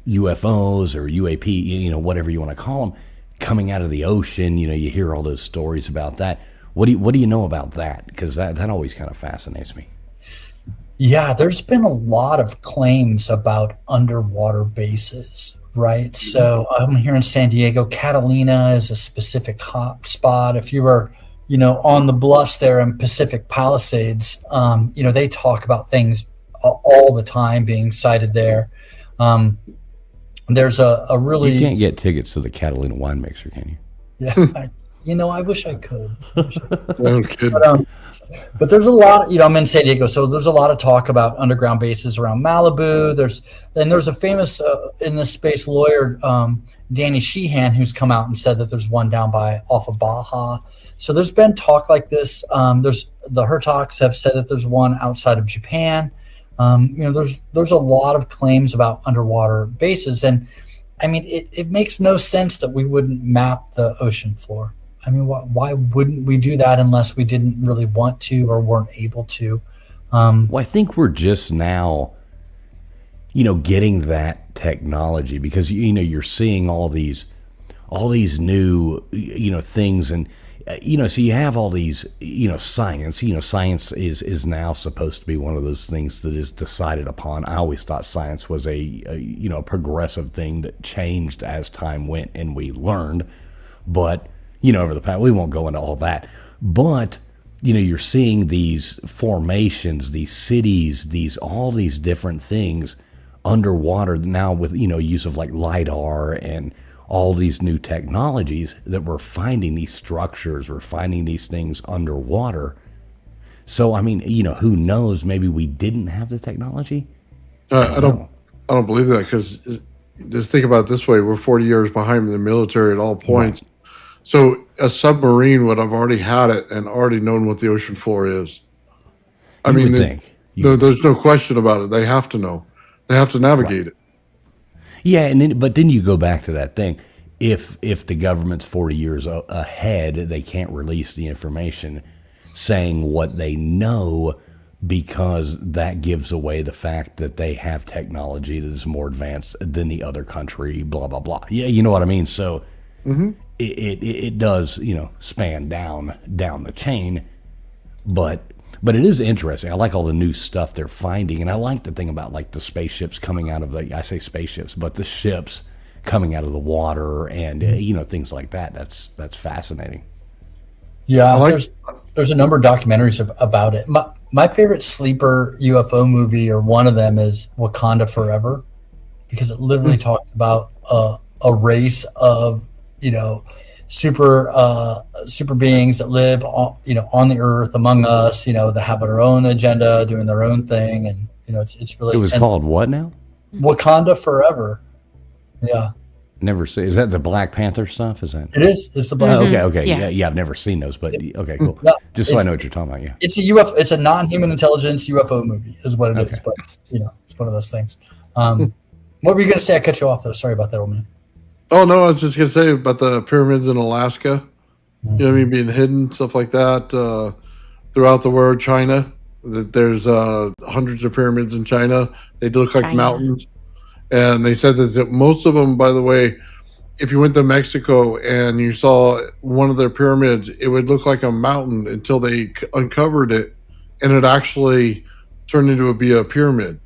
UFOs or UAP, whatever you want to call them, coming out of the ocean. You hear all those stories about that. What do you know about that? Because that always kind of fascinates me. Yeah, there's been a lot of claims about underwater bases, right? So I'm here in San Diego. Catalina is a specific hot spot. If you were, on the bluffs there in Pacific Palisades, they talk about things all the time being sighted there. There's a really... You can't get tickets to the Catalina wine mixer, can you? Yeah, I wish I could. No kidding. But there's a lot, I'm in San Diego, so there's a lot of talk about underground bases around Malibu. There's a famous in this space lawyer, Danny Sheehan, who's come out and said that there's one down off of Baja. So there's been talk like this. There's the Hertogs have said that there's one outside of Japan. There's a lot of claims about underwater bases, and I mean it makes no sense that we wouldn't map the ocean floor. I mean, why wouldn't we do that unless we didn't really want to or weren't able to? Well, I think we're just now, getting that technology because you're seeing all these new things, and so you have all these science. Science is now supposed to be one of those things that is decided upon. I always thought science was a progressive thing that changed as time went and we learned, but over the past, we won't go into all that, but you're seeing these formations, these cities, all these different things underwater now with use of like LiDAR and all these new technologies that we're finding these structures, we're finding these things underwater. So I mean, who knows? Maybe we didn't have the technology. I don't believe that, because just think about it this way: we're 40 years behind the military at all points. Right. So a submarine would have already had it and already known what the ocean floor is. I mean, there's no question about it. They have to know. They have to navigate it. Yeah, but then you go back to that thing. If the government's 40 years ahead, they can't release the information saying what they know because that gives away the fact that they have technology that is more advanced than the other country, blah, blah, blah. Yeah, you know what I mean? So it does, span down the chain, but it is interesting. I like all the new stuff they're finding, and I like the thing about like the spaceships coming out of I say spaceships, but the ships coming out of the water and things like that. That's fascinating. Yeah, there's a number of documentaries about it. My favorite sleeper UFO movie, or one of them, is Wakanda Forever, because it literally talks about a race of super beings that live on the earth among us, that have their own agenda, doing their own thing, and it's really. It was called what now? Wakanda Forever. Yeah. Never see. Is that the Black Panther stuff? Is that? It is. It's the Black. Okay. Yeah. I've never seen those, but okay, cool. No, just so I know what you're talking about. Yeah. It's a UFO. It's a non-human intelligence UFO movie, is what it is. But it's one of those things. What were you going to say? I cut you off though. Sorry about that, old man. Oh no, I was just going to say about the pyramids in Alaska. You know what I mean, being hidden, stuff like that throughout the world. China, that there's hundreds of pyramids in China. They look like mountains. And they said that most of them, by the way, if you went to Mexico and you saw one of their pyramids, it would look like a mountain until they uncovered it, and it actually turned into be a pyramid.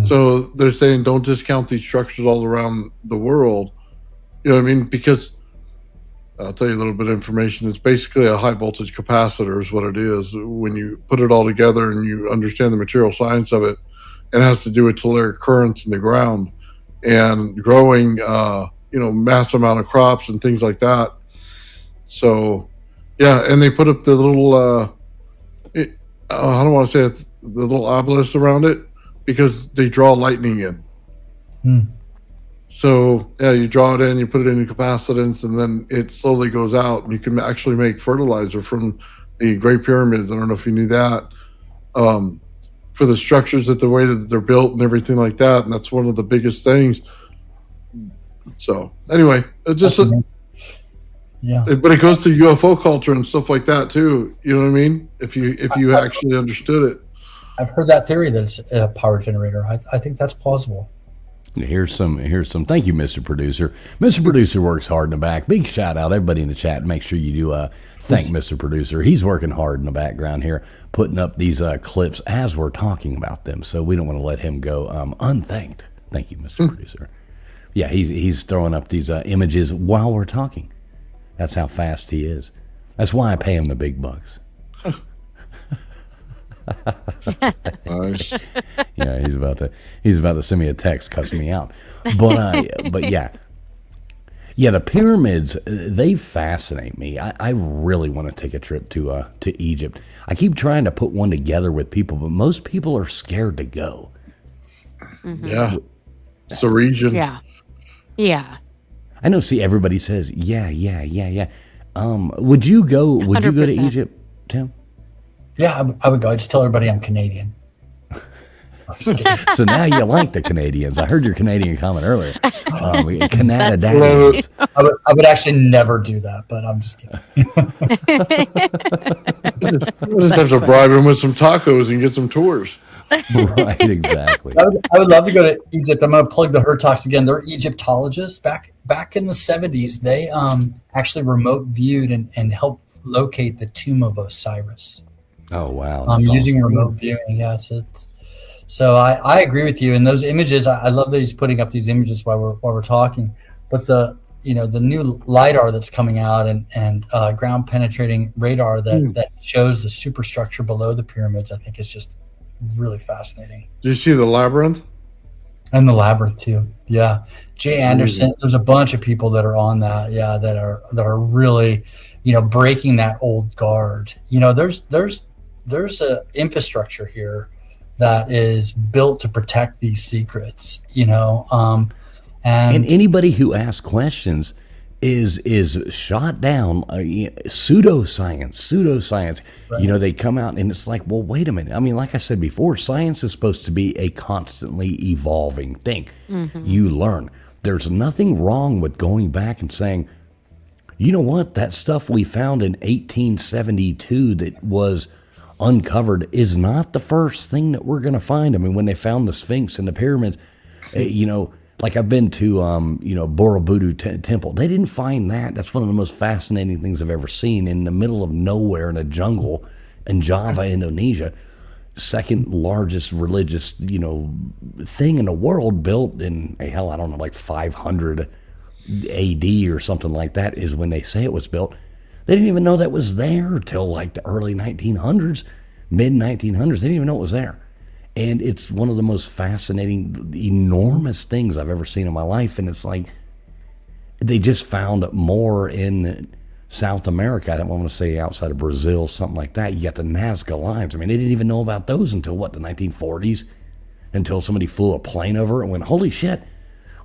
So they're saying don't discount these structures all around the world. You know what I mean? Because I'll tell you a little bit of information. It's basically a high voltage capacitor is what it is. When you put it all together and you understand the material science of it, it has to do with telluric currents in the ground and growing, massive amount of crops and things like that. So, yeah, and they put up the little, I don't want to say it, the little obelisk around it because they draw lightning in. So, yeah, you draw it in, you put it in capacitance, and then it slowly goes out, and you can actually make fertilizer from the Great Pyramids. I don't know if you knew that. For the structures, the way that they're built and everything like that, and that's one of the biggest things. So, anyway, it just... Yeah. But it goes to UFO culture and stuff like that, too. You know what I mean? If you actually understood it. I've heard that theory that it's a power generator. I think that's plausible. Here's some. Thank you, Mr. Producer. Mr. Producer works hard in the back. Big shout out, everybody in the chat. Make sure you do thank Mr. Producer. He's working hard in the background here, putting up these clips as we're talking about them. So we don't want to let him go unthanked. Thank you, Mr. Producer. Yeah, he's throwing up these images while we're talking. That's how fast he is. That's why I pay him the big bucks. Nice. Yeah, he's about to send me a text, cuss me out. But yeah, the pyramids, they fascinate me. I really want to take a trip to Egypt. I keep trying to put one together with people, but most people are scared to go. Yeah, it's a region. Yeah. I know. See, everybody says yeah. Would you go? Would you go to 100%. Egypt, Tim? Yeah, I would go. I just tell everybody I'm Canadian. I'm just kidding. So now you like the Canadians. I heard your Canadian comment earlier. Canada daddies. I would actually never do that, but I'm just kidding. We'll just have to bribe him with some tacos and get some tours. Right, exactly. I would love to go to Egypt. I'm going to plug the Hertogs again. They're Egyptologists. Back in the 70s, they actually remote viewed and helped locate the tomb of Osiris. Oh, wow. Using remote viewing. Yeah, so I agree with you. And those images, I love that he's putting up these images while we're talking. But the new LiDAR that's coming out and ground penetrating radar that shows the superstructure below the pyramids, I think is just really fascinating. Do you see the labyrinth? And the labyrinth too. Yeah. Jay Anderson, there's a bunch of people that are on that. Yeah. That are really, breaking that old guard. There's a infrastructure here that is built to protect these secrets, and anybody who asks questions is shot down. Pseudoscience. Right. They come out and it's like, well, wait a minute. I mean, like I said before, science is supposed to be a constantly evolving thing. You learn. There's nothing wrong with going back and saying, you know what, that stuff we found in 1872 that was uncovered is not the first thing that we're going to find. I mean, when they found the Sphinx and the pyramids, like I've been to, Borobudur Temple. They didn't find that. That's one of the most fascinating things I've ever seen in the middle of nowhere in a jungle in Java, Indonesia. Second largest religious, thing in the world, built in, I don't know, like 500 AD or something like that is when they say it was built. They didn't even know that was there till like the early 1900s, mid 1900s. They didn't even know it was there. And it's one of the most fascinating, enormous things I've ever seen in my life. And it's like, they just found more in South America. I don't want to say outside of Brazil, something like that. You got the Nazca lines. I mean, they didn't even know about those until the 1940s, until somebody flew a plane over it and went, holy shit,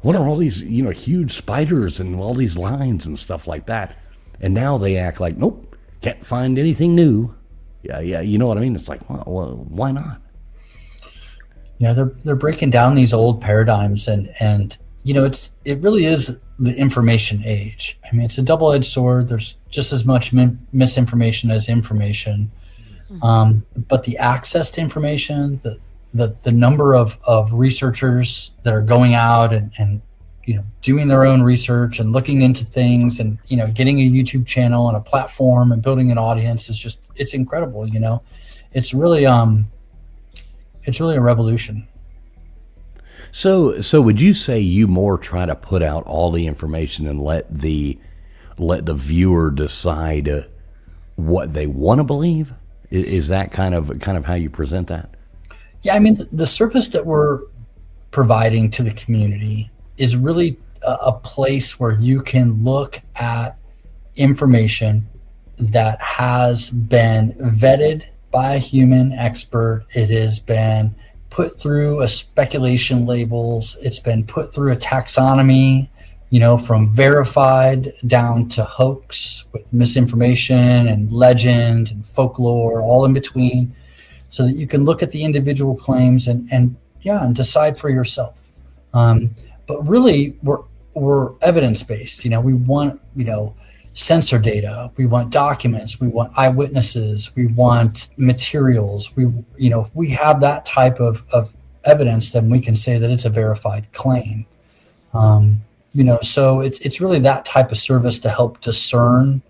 what are all these, huge spiders and all these lines and stuff like that? And now they act like, nope, can't find anything new. Yeah, you know what I mean? It's like, well, why not? Yeah, they're breaking down these old paradigms, and it really is the information age. I mean, it's a double-edged sword. There's just as much misinformation as information, but the access to information, the number of researchers that are going out and doing their own research and looking into things and getting a YouTube channel and a platform and building an audience is just, it's incredible. It's really a revolution. So would you say you more try to put out all the information and let the viewer decide what they want to believe? Is that kind of how you present that? Yeah, I mean, the service that we're providing to the community is really a place where you can look at information that has been vetted by a human expert. It has been put through a speculation labels. It's been put through a taxonomy, from verified down to hoax with misinformation and legend and folklore, all in between, so that you can look at the individual claims and decide for yourself. But really, we're evidence-based. We want, sensor data. We want documents. We want eyewitnesses. We want materials. If we have that type of evidence, then we can say that it's a verified claim. So it's really that type of service to help discern,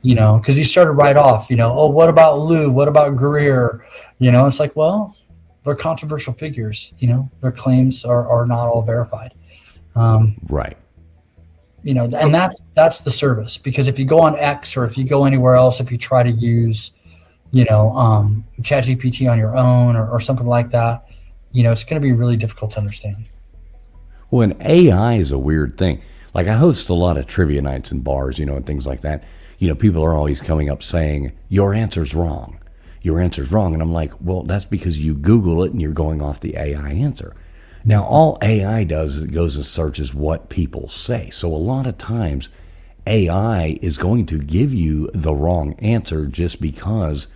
because you started right off, oh, what about Lou? What about Greer? It's like, well, they're controversial figures, their claims are not all verified. Right. And that's the service, because if you go on X or if you go anywhere else, if you try to use, ChatGPT on your own or something like that, it's going to be really difficult to understand. Well, and AI is a weird thing. Like, I host a lot of trivia nights in bars, and things like that. People are always coming up saying, your answer's wrong. Your answer's wrong. And I'm like, well, that's because you Google it and you're going off the AI answer. Now, all AI does is it goes and searches what people say. So a lot of times, AI is going to give you the wrong answer just because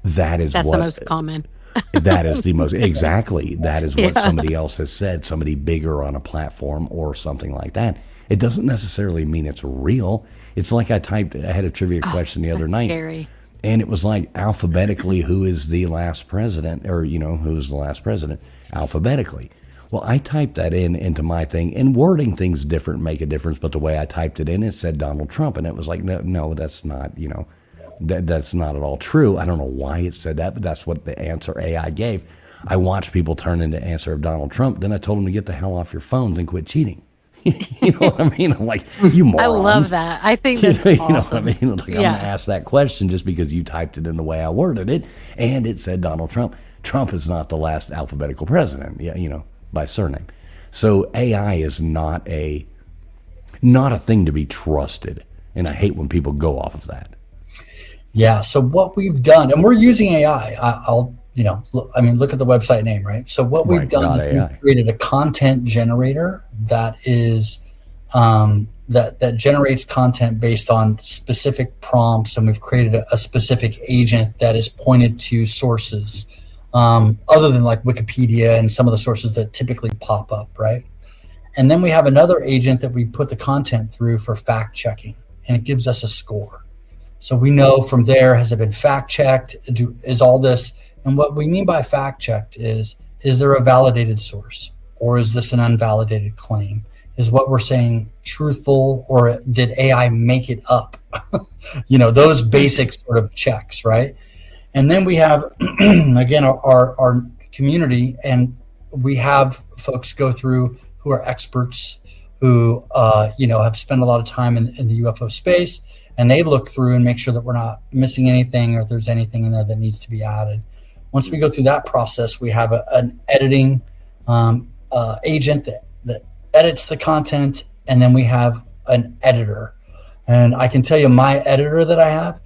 that's the most common. That is the most, exactly. That is what somebody else has said, somebody bigger on a platform or something like that. It doesn't necessarily mean it's real. It's like I had a trivia question the other night. Scary. And it was like alphabetically, who is the last president, or, who's the last president alphabetically. Well, I typed that into my thing, and wording things different make a difference. But the way I typed it in, it said Donald Trump. And it was like, no, that's not, that's not at all true. I don't know why it said that, but that's what the answer AI gave. I watched people turn into answer of Donald Trump. Then I told them to get the hell off your phones and quit cheating. You know what I mean? I'm like, you morons. I love that. I think that's you awesome. know what I mean? Like, I'm going to ask that question just because you typed it in the way I worded it, and it said Donald Trump. Trump is not the last alphabetical president, by surname. So AI is not a thing to be trusted, and I hate when people go off of that. Yeah. So what we've done, and we're using AI. Look at the website name, right? So what we've done is we've created a content generator that is that generates content based on specific prompts, and we've created a specific agent that is pointed to sources other than like Wikipedia and some of the sources that typically pop up, right? And then we have another agent that we put the content through for fact checking, and it gives us a score. So we know from there, has it been fact checked? Is all this? And what we mean by fact checked is there a validated source, or is this an unvalidated claim? Is what we're saying truthful, or did AI make it up? Those basic sort of checks, right? And then we have, again, our community, and we have folks go through who are experts who, have spent a lot of time in the UFO space, and they look through and make sure that we're not missing anything, or if there's anything in there that needs to be added. Once we go through that process, we have an editing agent that edits the content, and then we have an editor. And I can tell you my editor that I have,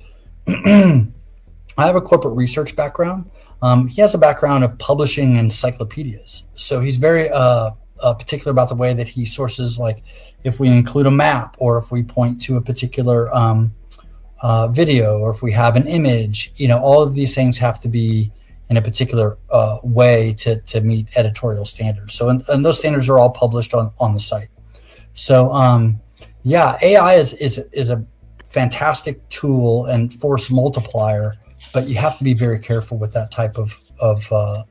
I have a corporate research background. He has a background of publishing encyclopedias. So he's very particular about the way that he sources, like if we include a map, or if we point to a particular video, or if we have an image, all of these things have to be in a particular way to meet editorial standards. So, and those standards are all published on the site. So, AI is a fantastic tool and force multiplier, but you have to be very careful with that type of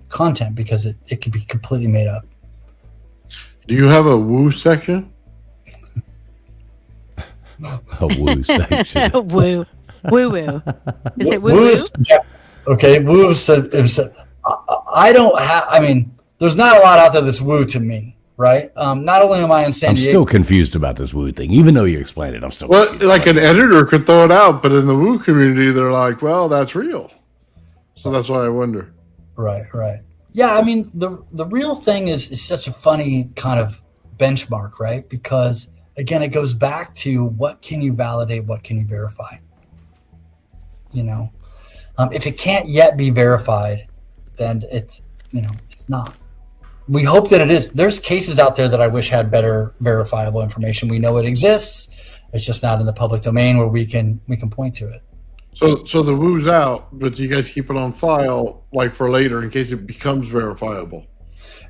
content because it can be completely made up. Do you have a woo section? A woo section. Woo. Woo woo. Is it woo Woo woo? is okay. Woo is I don't have. I mean, there's not a lot out there that's woo to me, right? Not only am I in San I'm Diego, still confused about this woo thing. Even though you explained it, I'm still Well, confused. like an editor could throw it out, but in the woo community, they're like, well, that's real. So that's why I wonder. right. Yeah, I mean, the real thing is such a funny kind of benchmark, right? Because again, it goes back to what can you validate, what can you verify? You know, if it can't yet be verified, then it's not. We hope that it is. There's cases out there that I wish had better verifiable information. We know it exists. It's just not in the public domain where we can point to it. So the woo's out, but you guys keep it on file, like for later, in case it becomes verifiable.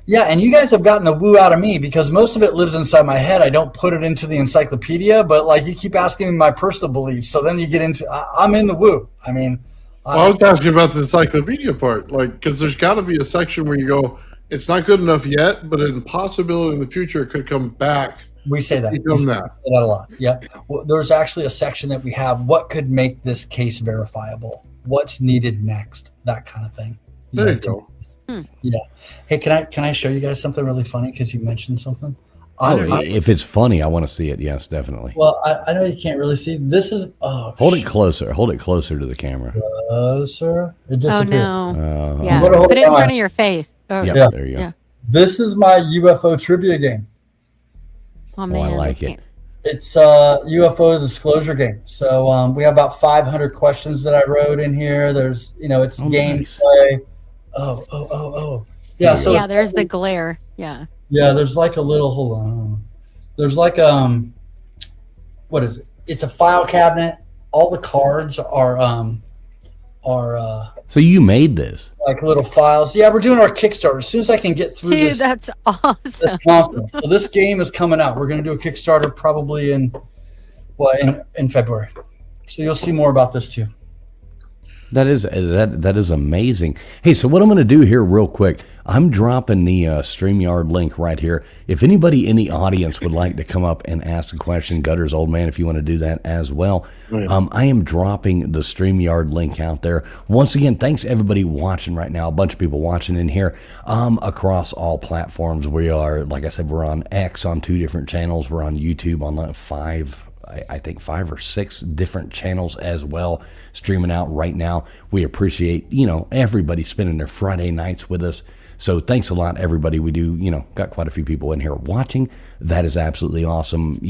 Yeah, and you guys have gotten the woo out of me because most of it lives inside my head. I don't put it into the encyclopedia, but like you keep asking me my personal beliefs, so then you get into I'm in the woo. I mean, Well, I was asking about the encyclopedia part, like, because there's got to be a section where you go, it's not good enough yet, but in possibility in the future, it could come back. we say that. Become We say that. that a lot. Yeah. Well, there's actually a section that we have. What could make this case verifiable? What's needed next? That kind of thing. There you go. Yeah. Hey, can I show you guys something really funny because you mentioned something? If it's funny, I want to see it. Yes, definitely. Well, I know you can't really see. This is Hold it closer. Hold it closer to the camera. closer. It Oh disappeared. no. Uh, Yeah. What a whole Put it in time. front of your face. Oh, yeah, Yeah. there you go. Yeah. This is my UFO trivia game. Oh Oh, man. I like it. can't- It's a UFO disclosure game. So we have about 500 questions that I wrote in here. There's, it's Oh, nice. gameplay. Oh. Yeah. So yeah, it's, there's the glare. Yeah. yeah, there's like a little. Hold on. There's like what is it? It's a file cabinet. All the cards are So you made this. like little files. Yeah, we're doing our Kickstarter. As soon as I can get through Dude, this that's awesome. conference. So this game is coming out. We're going to do a Kickstarter probably in February. So you'll see more about this too. That is amazing. Hey, so what I'm going to do here real quick, I'm dropping the StreamYard link right here. If anybody in the audience would like to come up and ask a question, Gutters, old man, if you want to do that as well, I am dropping the StreamYard link out there. Once again, thanks everybody watching right now. A bunch of people watching in here across all platforms. We are, like I said, we're on X on 2 different channels. We're on YouTube on I think 5 or 6 different channels as well, streaming out right now. We appreciate, everybody spending their Friday nights with us. So thanks a lot, everybody. We do, got quite a few people in here watching. That is absolutely awesome.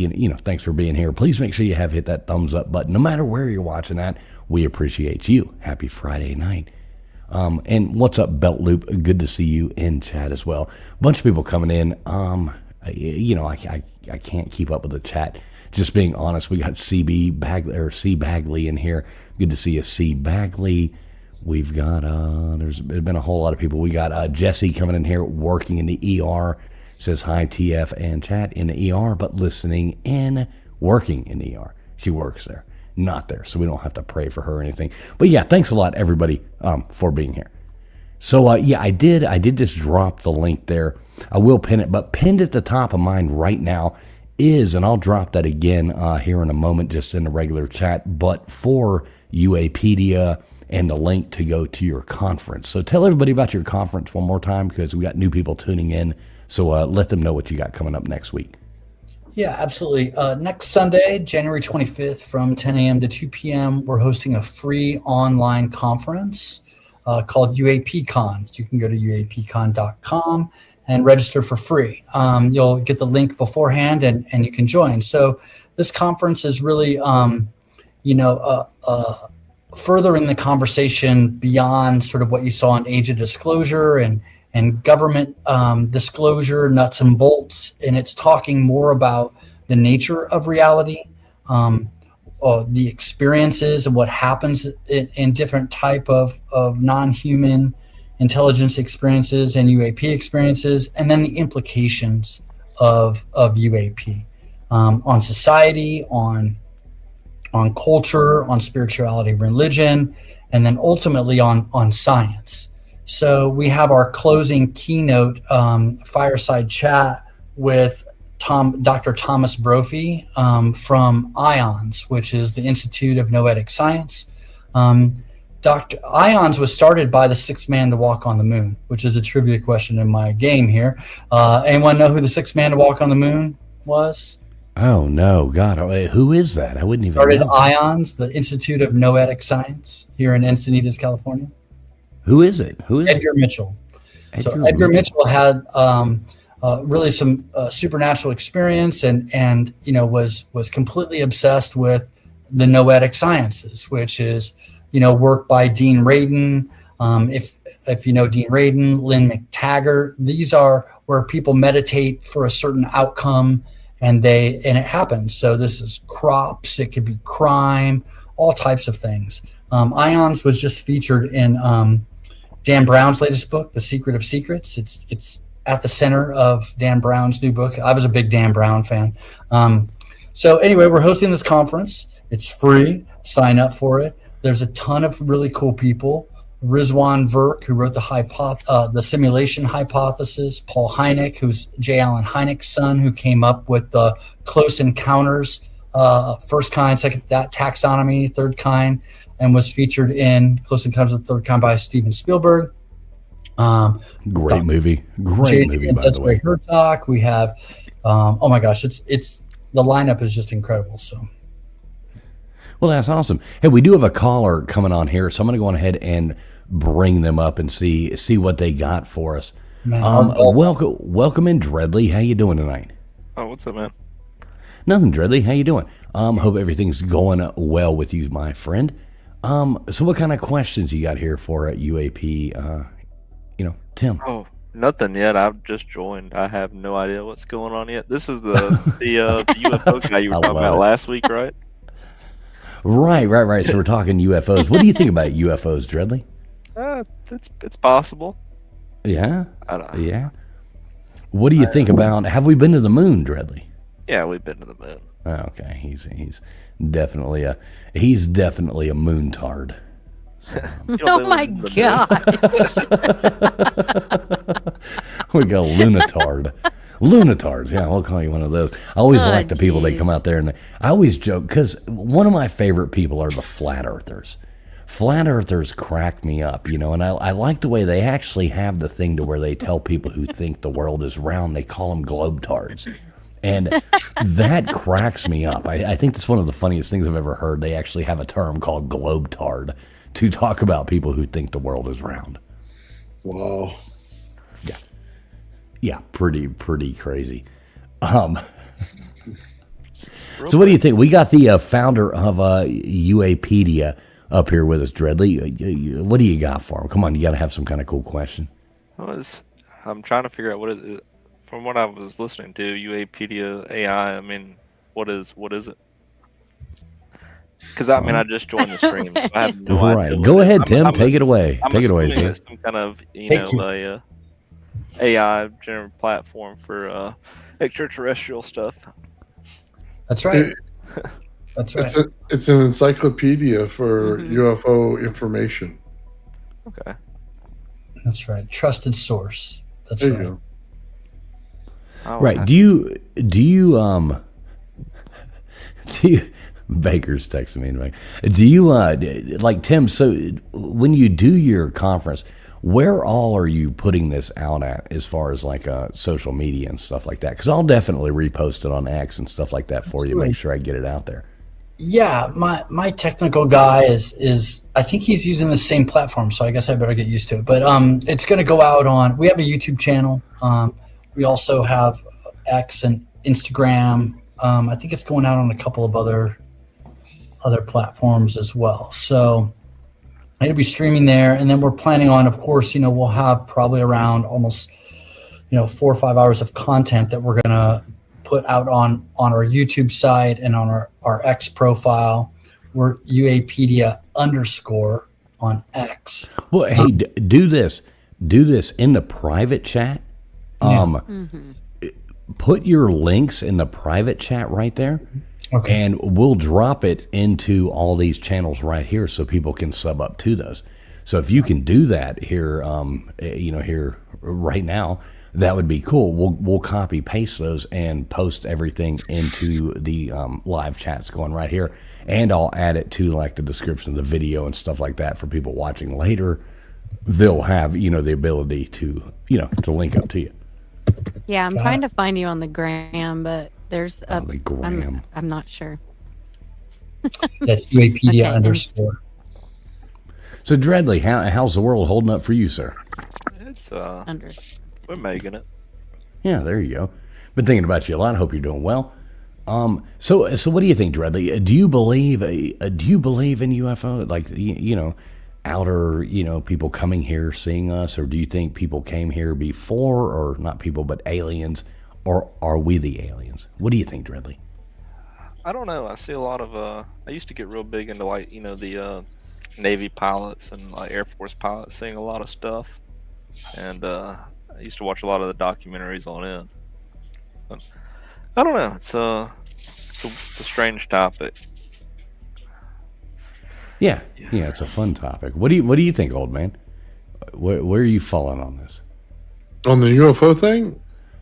Thanks for being here. Please make sure you have hit that thumbs up button. No matter where you're watching at, we appreciate you. Happy Friday night. And what's up, Belt Loop? Good to see you in chat as well. Bunch of people coming in. I can't keep up with the chat. Just being honest, we got C Bagley in here. Good to see you, C Bagley. We've got there's been a whole lot of people. We got Jesse coming in here, working in the ER. Says hi, TF and chat in the ER, but listening in, working in the ER. She works there, not there, so we don't have to pray for her or anything. But yeah, thanks a lot, everybody, for being here. So I did just drop the link there. I will pin it, but pinned at the top of mine right now is, and I'll drop that again here in a moment, just in the regular chat, but for UAPedia and the link to go to your conference. So tell everybody about your conference one more time, because we got new people tuning in. So let them know what you got coming up next week. Yeah, absolutely. Next Sunday, January 25th from 10 a.m. to 2 p.m., we're hosting a free online conference called UAPCon. You can go to uapcon.com and register for free. You'll get the link beforehand and you can join. So this conference is really, furthering the conversation beyond sort of what you saw in Age of Disclosure and government disclosure, nuts and bolts. And it's talking more about the nature of reality, the experiences and what happens in different type of non-human intelligence experiences and UAP experiences, and then the implications of UAP on society, on culture, on spirituality, religion, and then ultimately on science. So we have our closing keynote fireside chat with Dr. Thomas Brophy from IONS, which is the Institute of Noetic Science. Dr. IONS was started by the sixth man to walk on the moon, which is a trivia question in my game here. Anyone know who the sixth man to walk on the moon was? Oh, no. God, who is that? I wouldn't even Started know. IONS, the Institute of Noetic Science here in Encinitas, California. Who is it? Who is Edgar Mitchell. Edgar Mitchell had really some supernatural experience and was completely obsessed with the noetic sciences, which is, work by Dean Radin. If you know Dean Radin, Lynn McTaggart, these are where people meditate for a certain outcome and it happens. So this is crops, it could be crime, all types of things. IONS was just featured in Dan Brown's latest book, The Secret of Secrets. It's at the center of Dan Brown's new book. I was a big Dan Brown fan. So anyway, we're hosting this conference. It's free. Sign up for it. There's a ton of really cool people. Rizwan Virk, who wrote the simulation hypothesis. Paul Hynek, who's J. Allen Hynek's son, who came up with the close encounters, first kind, second, that taxonomy, third kind, and was featured in Close Encounters of the Third Kind by Steven Spielberg. Great movie. Great movie, by the way. Hertog. We have, oh my gosh, it's the lineup is just incredible. So. Well, that's awesome. Hey, we do have a caller coming on here, so I'm going to go on ahead and bring them up and see what they got for us. Man, welcome in, Dreadly. How you doing tonight? Oh, what's up, man? Nothing, Dreadly. How you doing? Hope everything's going well with you, my friend. So what kind of questions you got here for UAP? Tim. Oh, nothing yet. I've just joined. I have no idea what's going on yet. This is the UFO guy you were talking about last week, right? Right. So we're talking UFOs. What do you think about UFOs, Dreadly? It's possible. Yeah. I don't know. Yeah. What do you think about? Have we been to the moon, Dreadly? Yeah, we've been to the moon. Oh, okay, he's definitely a moontard. Oh my God. We got a lunatard. Lunatards, yeah, we'll call you one of those. I always like the people that come out there, and I always joke because one of my favorite people are the flat earthers. Flat earthers crack me up, and I like the way they actually have the thing to where they tell people who think the world is round, they call them globetards. And that cracks me up. I think that's one of the funniest things I've ever heard. They actually have a term called globetard to talk about people who think the world is round. Wow. Yeah, pretty crazy. So what do you think? We got the founder of UAPedia up here with us, Dreadly. What do you got for him? Come on, you got to have some kind of cool question. I'm trying to figure out what it is. From what I was listening to, UAPedia AI, I mean, what is it? Because I just joined the stream, so I have no idea. Right, go ahead, Tim. Take it away. Take it away, Tim. Some kind of AI generative platform for extraterrestrial stuff. That's right. That's right. It's an encyclopedia for UFO information. Okay. That's right. Trusted source. That's there right. You go. Oh, right. okay. Do you Baker's texting me anyway. Do you like Tim? So when you do your conference, where all are you putting this out at as far as like social media and stuff like that? Because I'll definitely repost it on X and stuff like that for you. Make sure I get it out there. Yeah, my technical guy is I think he's using the same platform, so I guess I better get used to it. But it's going to go out on. We have a YouTube channel. We also have X and Instagram. I think it's going out on a couple of other platforms as well. So it'll be streaming there, and then we're planning on, of course, we'll have probably around almost 4 or 5 hours of content that we're gonna put out on our YouTube site and on our X profile. We're UAPedia _ on X. Well, hey, do this in the private chat. Put your links in the private chat right there. Okay. And we'll drop it into all these channels right here so people can sub up to those. So if you can do that here, here right now, that would be cool. We'll copy paste those and post everything into the live chats going right here, and I'll add it to like the description of the video and stuff like that for people watching later. They'll have the ability to to link up to you. Yeah, I'm trying to find you on the gram, but there's a the gram. I'm not sure. That's UAPedia Okay, underscore. So Dreadly, how's the world holding up for you, sir? It's Under. we're making it. Yeah, there you go. Been thinking about you a lot. Hope you're doing well. So what do you think, Dreadly? Do you believe in UFO? Like outer people coming here seeing us, or do you think people came here before, or not people but aliens, or are we the aliens? What do you think, Dreadly? I don't know. I see a lot of I used to get real big into like the Navy pilots and like Air Force pilots, seeing a lot of stuff, and I used to watch a lot of the documentaries on it. But I don't know. It's a strange topic. Yeah, it's a fun topic. What do you think, old man? Where are you falling on this? On the UFO thing?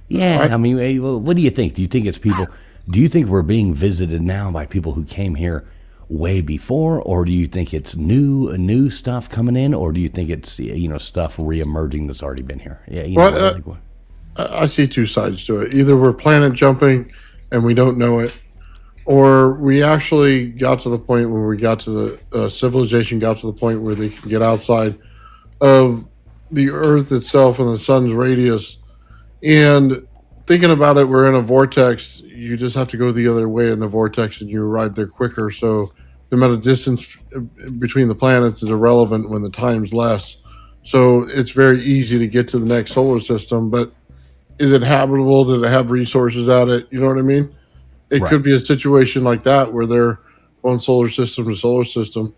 Yeah, I mean, what do you think? Do you think it's people? Do you think we're being visited now by people who came here way before, or do you think it's new stuff coming in, or do you think it's stuff reemerging that's already been here? Yeah, I see two sides to it. Either we're planet jumping and we don't know it, or we actually got to the point where we got to the civilization got to the point where they can get outside of the Earth itself and the sun's radius. And thinking about it, we're in a vortex. You just have to go the other way in the vortex and you arrive there quicker. So the amount of distance between the planets is irrelevant when the time's less. So it's very easy to get to the next solar system. But is it habitable? Does it have resources at it? You know what I mean? It could be a situation like that where they're going solar system to solar system.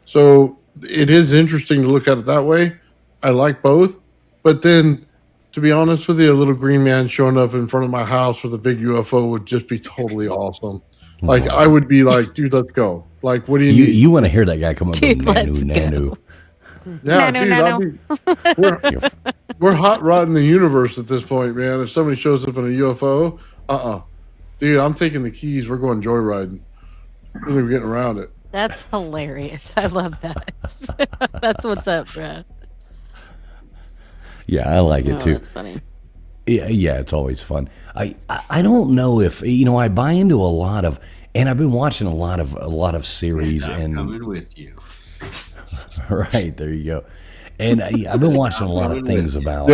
So it is interesting to look at it that way. I like both. But then, to be honest with you, a little green man showing up in front of my house with a big UFO would just be totally awesome. Like, I would be like, dude, let's go. Like, what do you need? You want to hear that guy come up Dude, with let's nanu? Yeah, Nano, dude, we're hot rodding the universe at this point, man. If somebody shows up in a UFO, dude, I'm taking the keys. We're going joyriding. We're getting around it. That's hilarious. I love that. That's what's up, bro. Yeah, I like it too. That's funny. Yeah, it's always fun. I don't know if I buy into a lot of, and I've been watching a lot of series and coming with you. Right, there you go. And I've been watching a lot of things about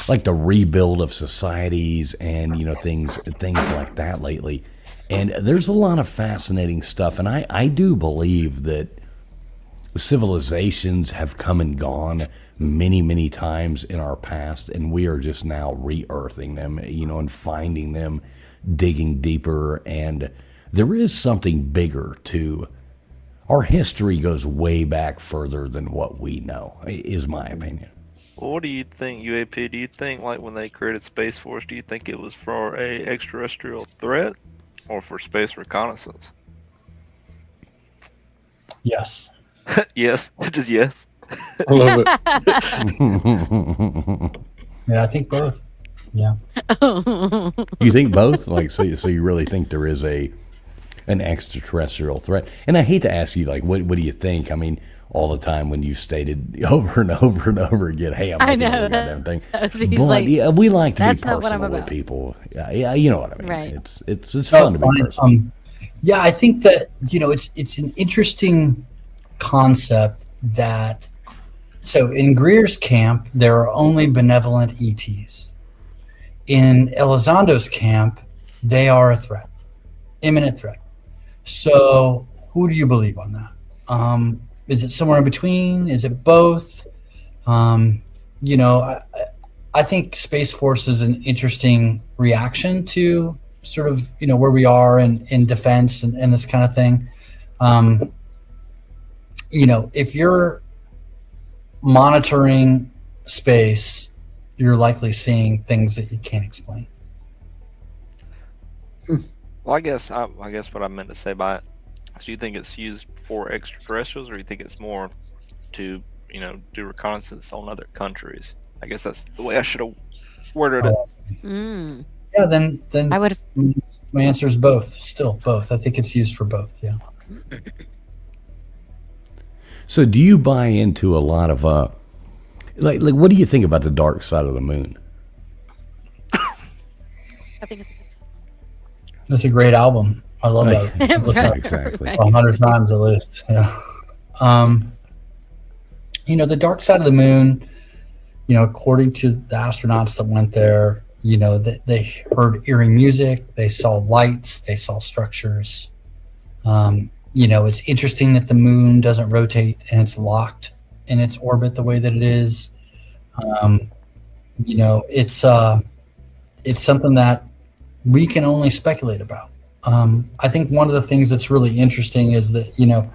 like the rebuild of societies and things like that lately. And there's a lot of fascinating stuff, and I do believe that civilizations have come and gone many times in our past, and we are just now re-earthing them, and finding them, digging deeper, and there is something bigger to our history. Goes way back further than what we know, is my opinion. Well, what do you think, UAP? Do you think, like, when they created Space Force, do you think it was for a extraterrestrial threat or for space reconnaissance? Yes. Yes, just yes. I love it. Yeah, I think both. Yeah. You think both? Like, so you really think there is an extraterrestrial threat? And I hate to ask you, like, what do you think? I mean, all the time when you stated over and over and over again, hey, I'm looking at the goddamn thing. But like, yeah, we like to be "That's not what I'm personal with about." people. Yeah, you know what I mean. Right. It's fun to be personal. Yeah, I think that it's an interesting concept that. So in Greer's camp, there are only benevolent ETs. In Elizondo's camp, they are a threat, imminent threat. So who do you believe on that? Is it somewhere in between? Is it both? I think Space Force is an interesting reaction to sort of, where we are in defense and this kind of thing. If you're monitoring space, you're likely seeing things that you can't explain. Well, I guess what I meant to say by it is, do you think it's used for extraterrestrials, or do you think it's more to do reconnaissance on other countries. I guess that's the way I should have worded it. Mm. Yeah, then I would. my answer is both. Still both. I think it's used for both. Yeah. So do you buy into a lot of like what do you think about the dark side of the moon? I think it's. That's a great album. I love that. I've listened to it Exactly. 100 times at least. Yeah. The dark side of the moon, according to the astronauts that went there, they heard eerie music, they saw lights, they saw structures. It's interesting that the moon doesn't rotate and it's locked in its orbit the way that it is. It's something that we can only speculate about. I think one of the things that's really interesting is that,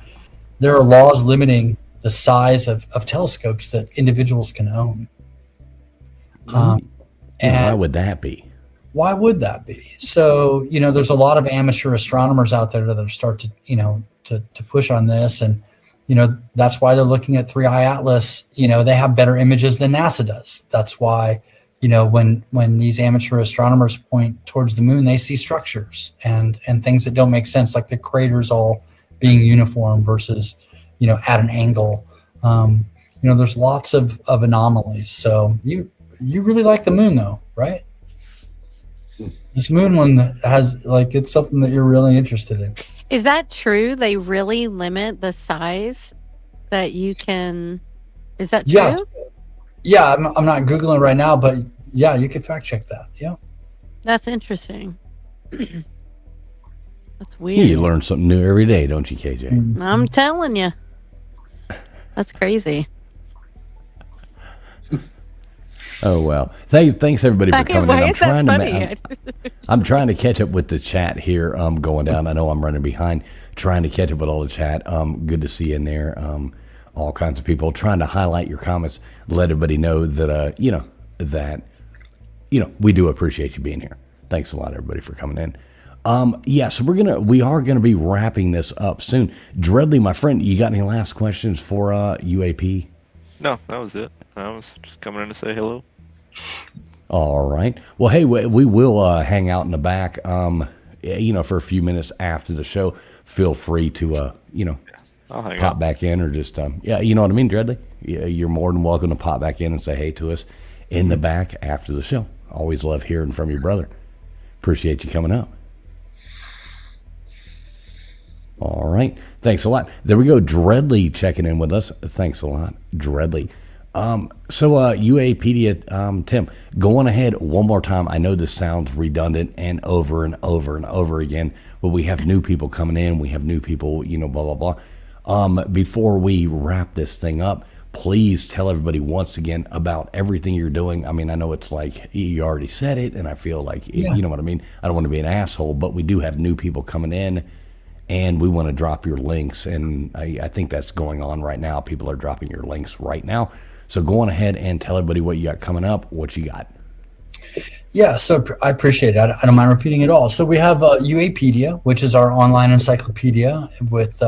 there are laws limiting the size of telescopes that individuals can own. And why And would that be? why would that be? So, there's a lot of amateur astronomers out there that start to push on this. And, that's why they're looking at 3i Atlas. They have better images than NASA does. That's why, when these amateur astronomers point towards the moon, they see structures and things that don't make sense, like the craters all being uniform versus, at an angle. There's lots of anomalies. So you really like the moon though, right? This moon one has it's something that you're really interested in. Is that true? They really limit the size that you can. Is that true? Yeah. Yeah, I'm not Googling right now, but yeah, you could fact check that. Yeah. That's interesting. That's weird. You learn something new every day, don't you, KJ? I'm telling you. That's crazy. Oh well. Thanks everybody for coming Why in. is that funny? I'm trying to catch up with the chat here. Going down. I know I'm running behind. Trying to catch up with all the chat. Good to see you in there. All kinds of people trying to highlight your comments. Let everybody know that we do appreciate you being here. Thanks a lot, everybody, for coming in. So we are gonna be wrapping this up soon. Dreadly, my friend, you got any last questions for UAP? No, that was it. I was just coming in to say hello. All right. Well, hey, we will hang out in the back, for a few minutes after the show. Feel free to, I'll hang pop out. back in or just, you know what I mean, Dreadly? Yeah, you're more than welcome to pop back in and say hey to us in the back after the show. Always love hearing from your brother. Appreciate you coming up. All right. Thanks a lot. There we go. Dreadly checking in with us. Thanks a lot, Dreadly. UAPedia, Tim, going ahead one more time. I know this sounds redundant and over and over and over again, but we have new people coming in. We have new people, blah, blah, blah. Before we wrap this thing up, please tell everybody once again about everything you're doing. I mean, I know it's like you already said it, and I feel like, you know what I mean? I don't want to be an asshole, but we do have new people coming in, and we want to drop your links. And I think that's going on right now. People are dropping your links right now. So go on ahead and tell everybody what you got coming up, what you got. Yeah, so I appreciate it. I don't mind repeating it all. So we have UAPedia, which is our online encyclopedia with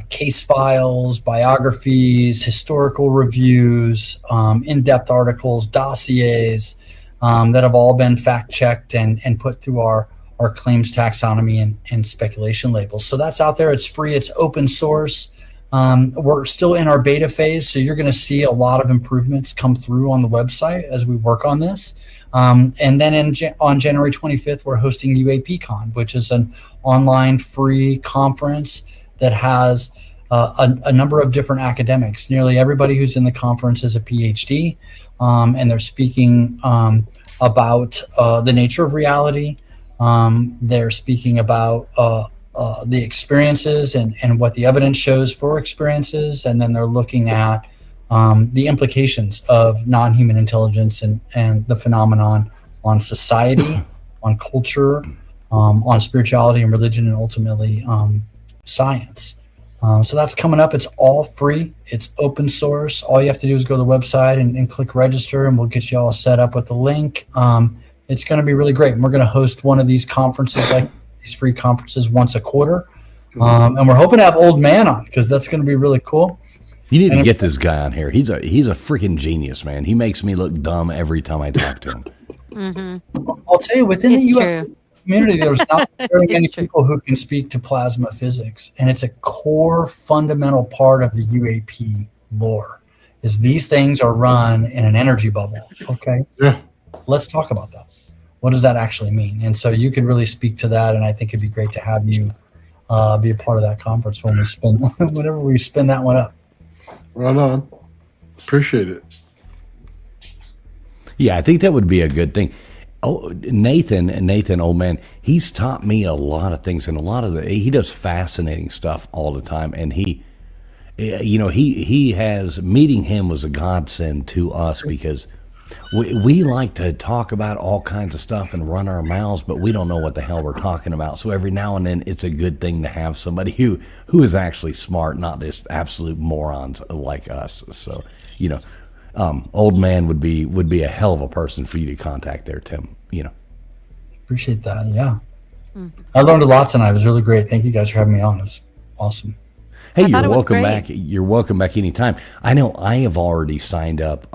case files, biographies, historical reviews, in-depth articles, dossiers that have all been fact-checked and put through our claims taxonomy and speculation labels. So that's out there. It's free. It's open source. We're still in our beta phase, so you're going to see a lot of improvements come through on the website as we work on this. And then on January 25th, we're hosting UAPCon, which is an online free conference that has a number of different academics. Nearly everybody who's in the conference is a PhD, and they're speaking about the nature of reality. They're speaking about the experiences and what the evidence shows for experiences, and then they're looking at the implications of non-human intelligence and the phenomenon on society, on culture, on spirituality and religion, and ultimately science. So that's coming up. It's all free. It's open source. All you have to do is go to the website and click register, and we'll get you all set up with the link. It's going to be really great. And we're going to host one of these conferences, like these free conferences, once a quarter. And we're hoping to have Old Man on, because that's going to be really cool. You need to get this guy on here. He's a freaking genius, man. He makes me look dumb every time I talk to him. I'll tell you, within It's the UFO true. community, there's not very many true. people who can speak to plasma physics, and it's a core fundamental part of the UAP lore. Is these things are run in an energy bubble? Okay, Yeah. let's talk about that. What does that actually mean? And so you could really speak to that, and I think it'd be great to have you be a part of that conference when we spin whenever we spin that one up. Right on. Appreciate it. Yeah, I think that would be a good thing. Oh, Nathan, old man, he's taught me a lot of things, and he does fascinating stuff all the time. And he has, meeting him was a godsend to us because we like to talk about all kinds of stuff and run our mouths, but we don't know what the hell we're talking about. So every now and then, it's a good thing to have somebody who is actually smart, not just absolute morons like us. So, old man would be a hell of a person for you to contact there, Tim. Appreciate that. Yeah, I learned a lot tonight. It was really great. Thank you guys for having me on. It was awesome. Hey, I thought you're it was welcome great. back. You're welcome back anytime. I know I have already signed up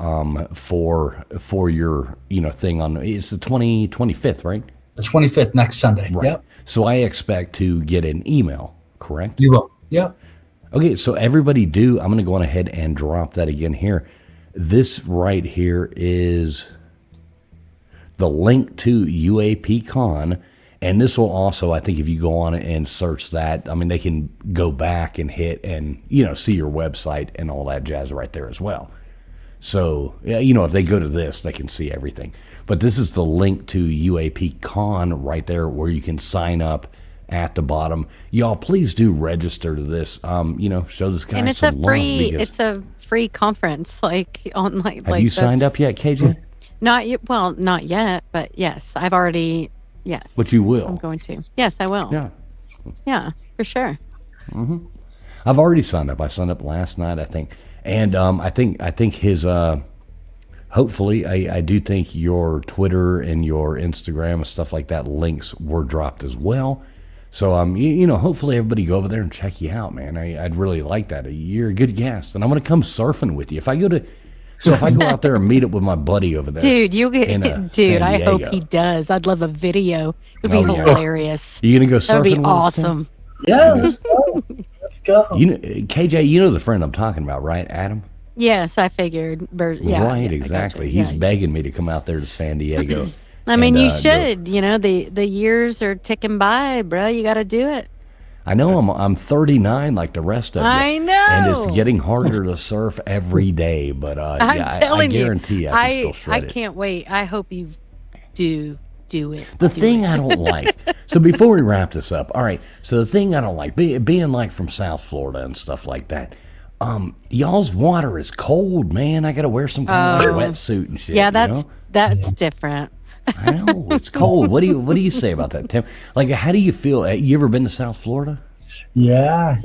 for your thing on it's the 25th, right? The 25th, next Sunday. Right. Yep, So I expect to get an email, correct? you will. Yep. Okay, so everybody I'm going to go on ahead and drop that again here. This right here is the link to UAPCon, and this will also, I think if you go on it and search that, I mean, they can go back and hit and, see your website and all that jazz right there as well. So, if they go to this, they can see everything. But this is the link to UAPCon right there where you can sign up at the bottom. Y'all, please do register to this. Show this guy And it's some a love. free because- it's a free conference, like online. Have you signed up yet, KJ? Not yet. Well, not yet, but yes, I've already. Yes, But you will. I'm going to. Yes, I will. Yeah. Yeah, for sure. I've already signed up. I signed up last night, I think. And I think his hopefully I do think your Twitter and your Instagram and stuff like that links were dropped as well. So hopefully everybody go over there and check you out, man. I'd really like that. You're a good guest, and I'm gonna come surfing with you. If I go out there and meet up with my buddy over there. Dude, you get in, dude. San I hope Diego. he does. I'd love a video. It'd be Oh, yeah. hilarious. You gonna go surfing? That would be with us, Tim? awesome. Yeah, let's go. Let's go. KJ, the friend I'm talking about, right? Adam? Yes, I figured. Yeah, Right, yeah, I exactly. gotcha. He's Yeah. begging me to come out there to San Diego. I mean, and, you go- should. The years are ticking by, bro. You got to do it. I know I'm 39 like the rest of you. I know. And it's getting harder to surf every day, but I'm telling I guarantee you, I can still shred I it. can't wait. I hope you do it. The thing I don't like, so before we wrap this up, all right, so the thing I don't like, being like from South Florida and stuff like that, y'all's water is cold, man. I got to wear some kind of like wetsuit and shit. Yeah, you know? that's different. I know it's cold. What do you say about that, Tim? Like, how do you feel? You ever been to South Florida? Yeah.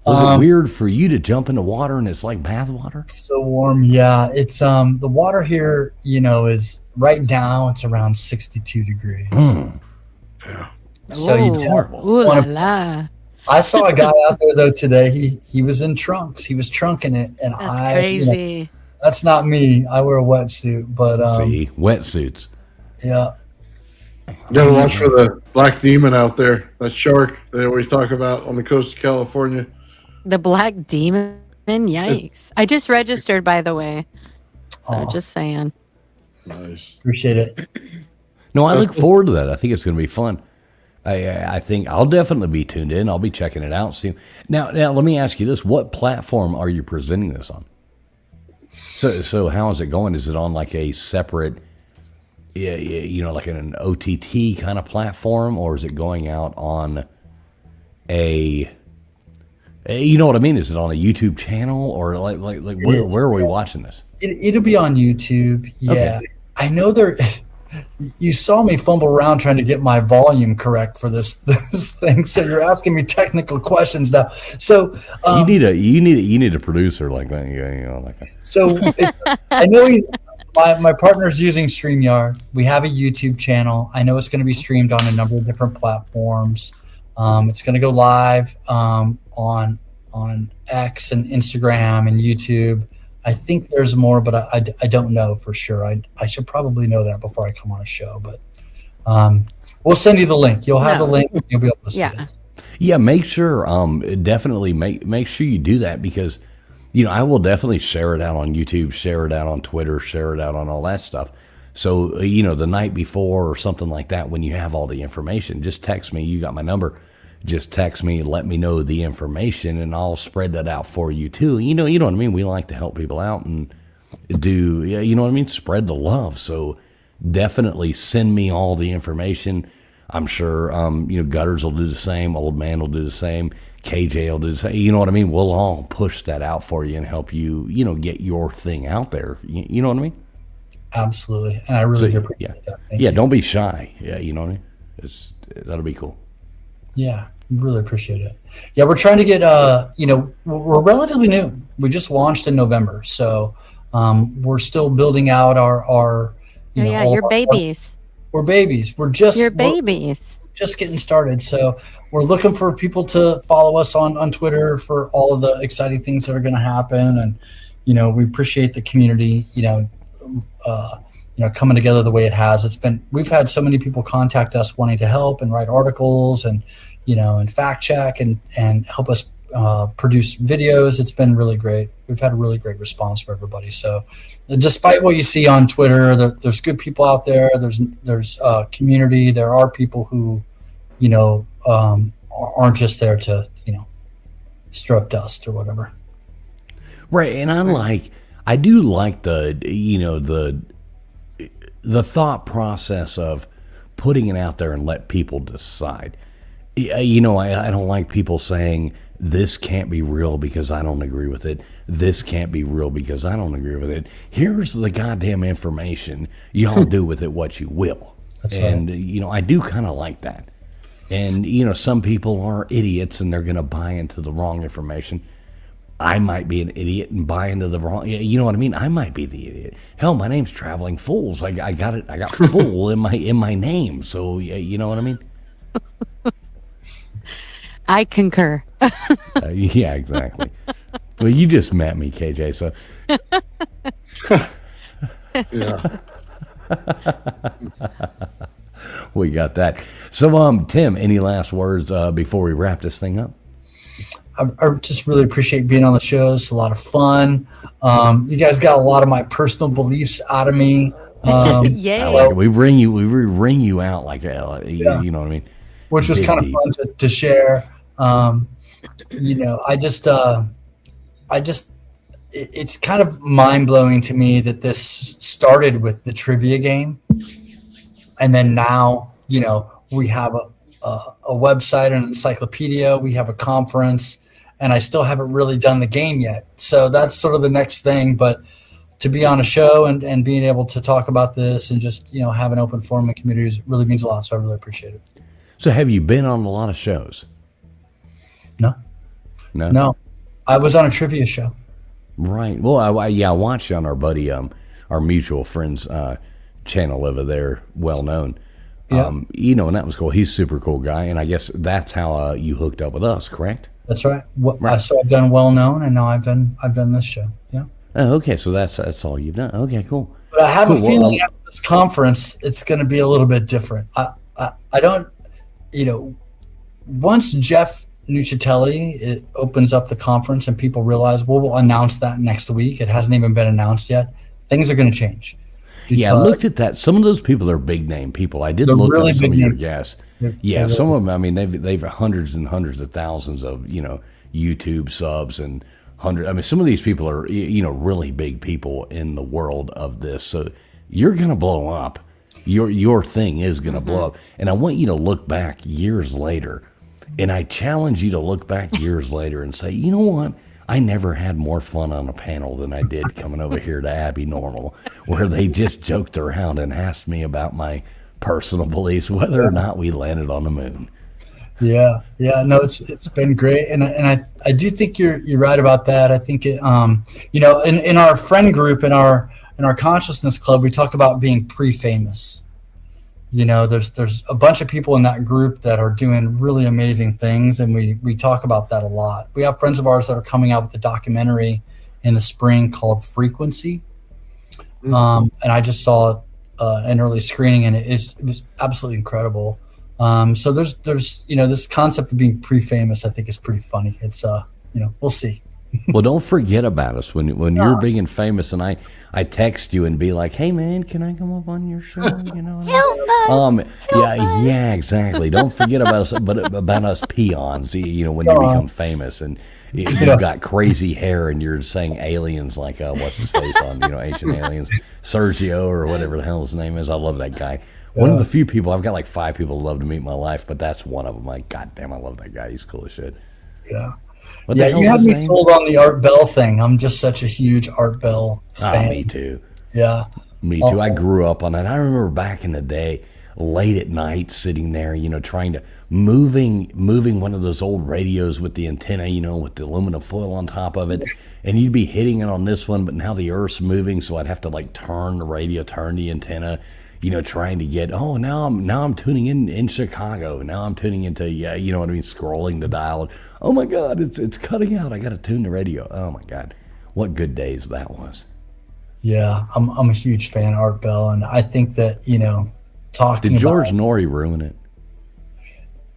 Was it weird for you to jump in the water and it's like bath water? So warm. Yeah, it's the water here, is right now it's around 62 degrees. So you Ooh, don't ooh la wanna- la. I saw a guy out there though today. He was in trunks. He was trunking it, and That's I crazy. that's not me. I wear a wetsuit, but See, wetsuits. yeah. You gotta watch for the black demon out there, that shark they always talk about on the coast of California. The black demon. Yikes! I just registered, by the way. So Aw. just saying. Nice. Appreciate it. No, I look forward to that. I think it's going to be fun. I think I'll definitely be tuned in. I'll be checking it out soon. Now, let me ask you this: what platform are you presenting this on? So how is it going? Is it on like a separate, like an OTT kind of platform, or is it going out on you know what I mean? Is it on a YouTube channel, or like where are we watching this? It'll be on YouTube. Yeah, Okay. I know there. You saw me fumble around trying to get my volume correct for this thing, so you're asking me technical questions now. So You need a producer like that. Like that. So I know my partner's using StreamYard. We have a YouTube channel. I know it's going to be streamed on a number of different platforms. It's going to go live on on X and Instagram and YouTube. I think there's more, but I don't know for sure. I should probably know that before I come on a show, but we'll send you the link. You'll have the link. You'll be able to see it. Yeah, make sure, definitely make sure you do that, because, I will definitely share it out on YouTube, share it out on Twitter, share it out on all that stuff. So, the night before or something like that, when you have all the information, just text me. You got my number. Just text me, let me know the information, and I'll spread that out for you too. You know what I mean? We like to help people out and do, you know what I mean? Spread the love. So definitely send me all the information. I'm sure, Gutters will do the same. Old Man will do the same. KJ will do the same. You know what I mean? We'll all push that out for you and help you, get your thing out there. You know what I mean? Absolutely. And I really do appreciate that. Thank you. Don't be shy. Yeah, you know what I mean? That'll be cool. Yeah, really appreciate it. Yeah, we're trying to get, we're relatively new. We just launched in November. So we're still building out our you're babies. We're babies. We're just getting started. So we're looking for people to follow us on Twitter for all of the exciting things that are going to happen. And, we appreciate the community, coming together the way it has. We've had so many people contact us wanting to help and write articles and, and fact check and help us produce videos. It's been really great. We've had a really great response from everybody. So despite what you see on Twitter, there's good people out there. There's community. There are people who, aren't just there to, stir up dust or whatever. Right. And I do like the thought process of putting it out there and let people decide. I don't like people saying this can't be real because I don't agree with it. This can't be real because I don't agree with it. Here's the goddamn information. Y'all do with it what you will. That's and, right. I do kind of like that. And, some people are idiots and they're going to buy into the wrong information. I might be an idiot and buy into the wrong. You know what I mean? I might be the idiot. Hell, my name's Traveling Fools. I got it. I got fool in my name. So you know what I mean? I concur. Yeah, exactly. Well, you just met me, KJ. So Yeah. we got that. So, Tim, any last words before we wrap this thing up? I just really appreciate being on the show. It's a lot of fun. You guys got a lot of my personal beliefs out of me. Yay. I like it. We ring you out like you know what I mean? Which was kind of fun to share. It's kind of mind blowing to me that this started with the trivia game. And then now, we have a website, an encyclopedia, we have a conference, and I still haven't really done the game yet. So that's sort of the next thing. But to be on a show and being able to talk about this and just, have an open forum and communities really means a lot. So I really appreciate it. So have you been on a lot of shows? No. I was on a trivia show. Right. Well, I watched you on our buddy, our mutual friend's channel over there, well known. Yeah. And that was cool. He's a super cool guy, and I guess that's how you hooked up with us, correct? That's right. So I've done well known, and now I've done this show. Yeah. Oh, okay. So that's all you've done. Okay, cool. But I have a feeling after this conference, it's going to be a little bit different. I don't, once Jeff Nucitelli opens up the conference and people realize, we'll announce that next week. It hasn't even been announced yet. Things are going to change. Yeah, I looked at that. Some of those people are big name people. I did look really at some of your name. guests. Yeah, some of them. I mean, they've hundreds and hundreds of thousands of YouTube subs and hundred. I mean, some of these people are really big people in the world of this. So you're gonna blow up. Your thing is gonna blow up. And I want you to look back years later, and I challenge you to look back years later and say, you know what? I never had more fun on a panel than I did coming over here to Abbinormal, where they just joked around and asked me about my personal beliefs, whether or not we landed on the moon. Yeah. No, it's been great, and I do think you're right about that. I think it, in our friend group, in our consciousness club, we talk about being pre-famous. there's a bunch of people in that group that are doing really amazing things, and we talk about that a lot. We have friends of ours that are coming out with a documentary in the spring called Frequency. And I just saw an early screening, and it was absolutely incredible. So there's this concept of being pre-famous, I think, is pretty funny. It's we'll see. Well, don't forget about us when you're big and famous, and I text you and be like, "Hey, man, can I come up on your show?" Help us. Yeah, exactly. Don't forget about us, but about us peons. When you become famous and you've got crazy hair and you're saying aliens like what's his face on Ancient Aliens, Sergio or whatever the hell his name is. I love that guy. One of the few people I've got like 5 people who love to meet in my life, but that's one of them. Like, goddamn, I love that guy. He's cool as shit. Yeah. You had me sold on the Art Bell thing. I'm just such a huge Art Bell fan. Me too. Yeah. Me too. I grew up on it. I remember back in the day, late at night, sitting there, trying to moving one of those old radios with the antenna, with the aluminum foil on top of it, and you'd be hitting it on this one, but now the Earth's moving, so I'd have to like turn the radio, turn the antenna, trying to get. Oh, now I'm tuning in Chicago. Now I'm tuning into scrolling the dial. Oh my God, it's cutting out. I got to tune the radio. Oh my God, what good days that was. Yeah, I'm a huge fan of Art Bell, and I think that talking. Did George Norrie ruin it?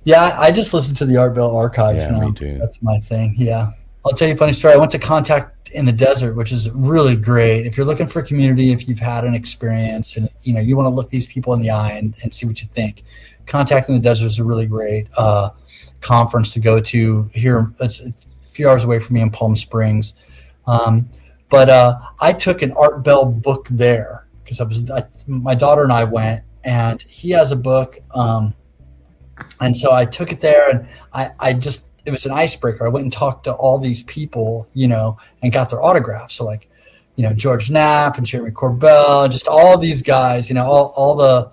Yeah, I just listen to the Art Bell archives now. Me too. That's my thing. Yeah, I'll tell you a funny story. I went to Contact in the Desert, which is really great. If you're looking for a community, if you've had an experience, and you want to look these people in the eye and see what you think, Contact in the Desert is a really great conference to go to. Here, it's a few hours away from me in Palm Springs. But I took an Art Bell book there because my daughter and I went, and he has a book. And so I took it there, and it was an icebreaker. I went and talked to all these people, and got their autographs. So like, George Knapp and Jeremy Corbell, just all these guys, all the,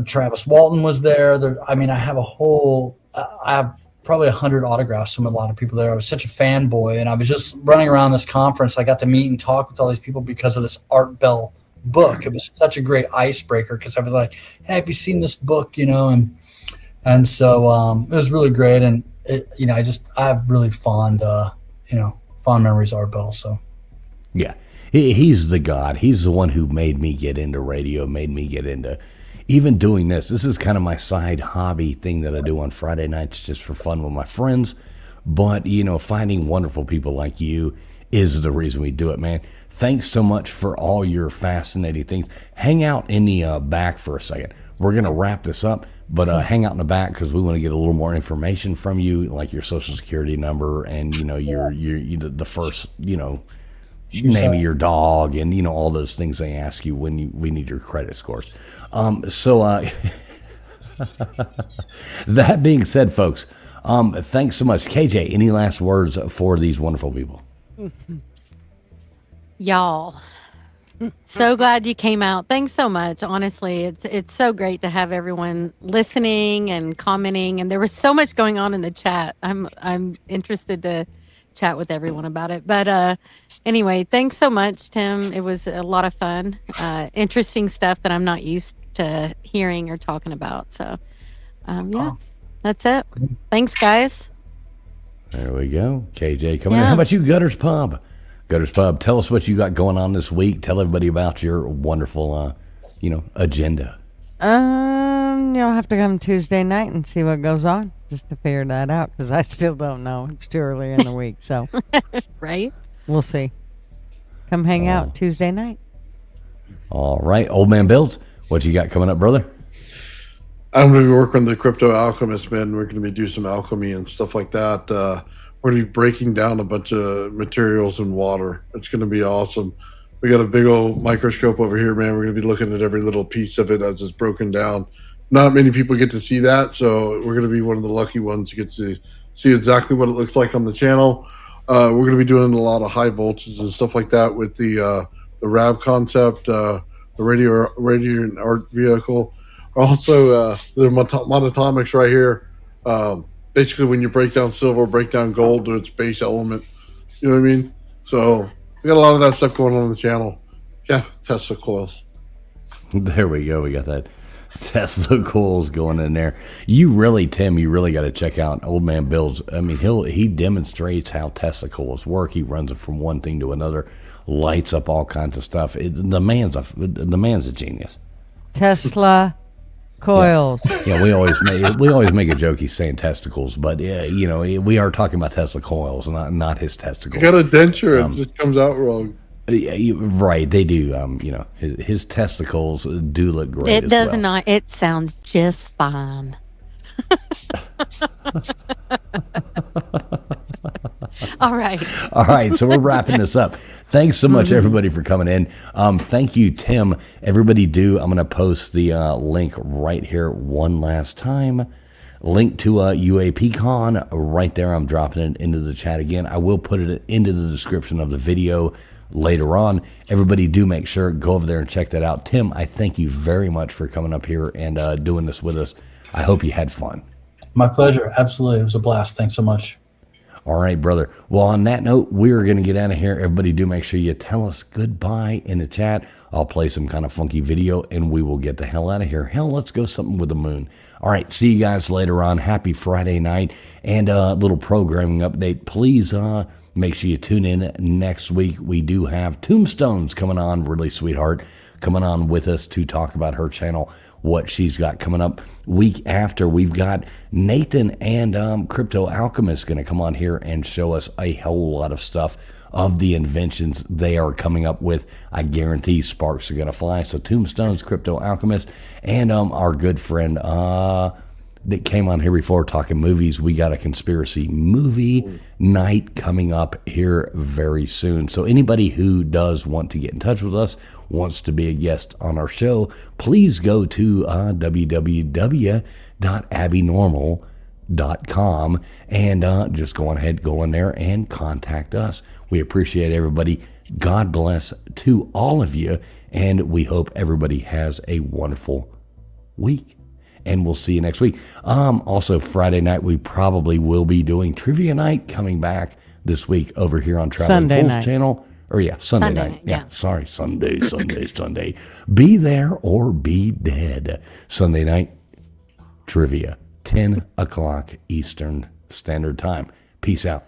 Travis Walton was there. I have probably 100 autographs from a lot of people there. I was such a fanboy, and I was just running around this conference. I got to meet and talk with all these people because of this Art Bell book. It was such a great icebreaker because I was like, "Hey, have you seen this book?" And so it was really great. And I have really fond memories of Art Bell. So yeah, he's the god. He's the one who made me get into radio, made me get into even doing this. This is kind of my side hobby thing that I do on Friday nights just for fun with my friends. But, finding wonderful people like you is the reason we do it, man. Thanks so much for all your fascinating things. Hang out in the back for a second. We're going to wrap this up, but hang out in the back because we want to get a little more information from you, like your social security number and, your the first, name of your dog and, all those things they ask you when we need your credit scores. That being said, folks, thanks so much. KJ, any last words for these wonderful people? Y'all, so glad you came out. Thanks so much. Honestly, it's so great to have everyone listening and commenting, and there was so much going on in the chat. I'm interested to chat with everyone about it. But anyway, thanks so much, Tim. It was a lot of fun. Interesting stuff that I'm not used to hearing or talking about. So that's it. Thanks, guys. There we go. KJ coming in. How about you, Gutters Pub? Gutters Pub, tell us what you got going on this week. Tell everybody about your wonderful, agenda. You'll have to come Tuesday night and see what goes on, just to figure that out, because I still don't know. It's too early in the week, so. Right? We'll see. Come hang out Tuesday night. All right. Old Man Builds, what you got coming up, brother? I'm going to be working with the Crypto Alchemist, man. We're going to be doing some alchemy and stuff like that. We're going to be breaking down a bunch of materials in water. It's going to be awesome. We got a big old microscope over here, man. We're going to be looking at every little piece of it as it's broken down. Not many people get to see that, so we're going to be one of the lucky ones who gets to see exactly what it looks like on the channel. We're going to be doing a lot of high voltages and stuff like that with the RAV concept, the radio and art vehicle. Also, the monatomics right here. Basically, when you break down silver, break down gold to its base element. You know what I mean? So we got a lot of that stuff going on the channel. Yeah, Tesla coils. There we go. We got that Tesla coils going in there. You really, Tim, you really got to check out Old Man Bill's. I mean, he demonstrates how Tesla coils work. He runs it from one thing to another, lights up all kinds of stuff. The man's a genius. Tesla coils. Yeah, we always make a joke. He's saying testicles, but yeah, you know, we are talking about Tesla coils, not his testicles. You got a denture, it just comes out wrong. Yeah, right. They do. You know, his testicles do look great. It does well. not. It sounds just fine. All right. So we're wrapping this up. Thanks so much, everybody, for coming in. Thank you, Tim. Everybody do. I'm going to post the link right here one last time. Link to UAPCon right there. I'm dropping it into the chat again. I will put it into the description of the video later on. Everybody do make sure, go over there and check that out. Tim, I thank you very much for coming up here and doing this with us. I hope you had fun. My pleasure. Absolutely. It was a blast. Thanks so much. All right, brother. Well, on that note, we're going to get out of here. Everybody do make sure you tell us goodbye in the chat. I'll play some kind of funky video, and we will get the hell out of here. Hell, let's go something with the moon. All right, see you guys later on. Happy Friday night. And a little programming update. Please make sure you tune in next week. We do have Tombstones coming on, really sweetheart, coming on with us to talk about her channel, what she's got coming up. Week after, we've got Nathan and Crypto Alchemist going to come on here and show us a whole lot of stuff of the inventions they are coming up with. I guarantee sparks are going to fly. So Tombstones, Crypto Alchemist, and our good friend that came on here before talking movies. We got a conspiracy movie night coming up here very soon. So anybody who does want to get in touch with us, wants to be a guest on our show, please go to www.abbinormal.com and just go in there and contact us. We appreciate everybody. God bless to all of you, and we hope everybody has a wonderful week. And we'll see you next week. Also, Friday night, we probably will be doing Trivia Night coming back this week over here on Traveling Sunday Fools night. channel. Or Sunday night. Yeah. Sorry, Sunday. Be there or be dead. Sunday night, trivia, 10 o'clock Eastern Standard Time. Peace out.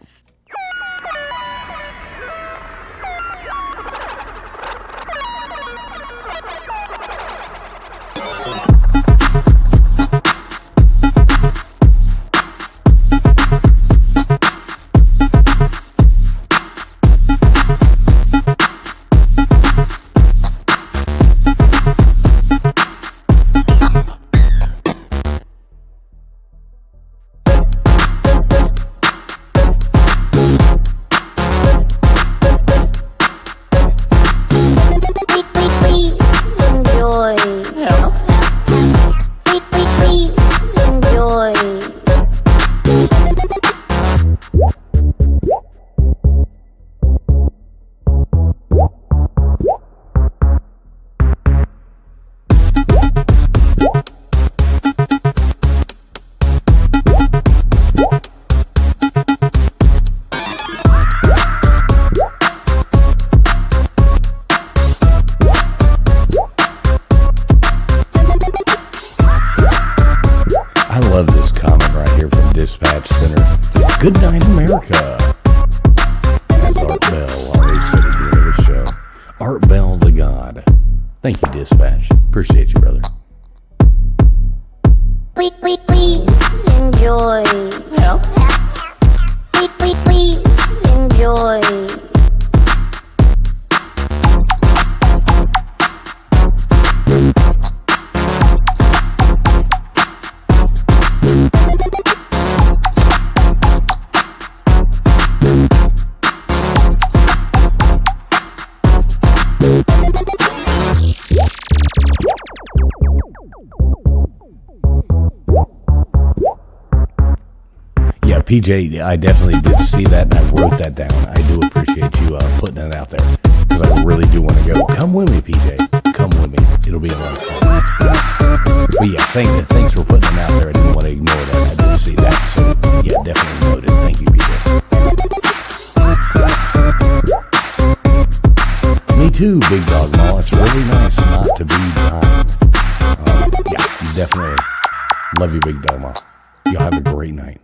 Good night, America. As Art Bell always said at the end of the show. Art Bell the God. Thank you, Dispatch. Appreciate you, brother. Please enjoy. Please enjoy. Yeah, PJ, I definitely did see that, and I wrote that down. I do appreciate you putting it out there, because I really do want to go. Come with me, PJ. Come with me. It'll be a lot of fun. But yeah, thanks for putting it out there. I didn't want to ignore that. I did see that. So yeah, definitely noted. Thank you, PJ. Me too, Big Dog Mall. It's really nice not to be behind. Yeah, definitely. Love you, Big Dog Mall. Y'all have a great night.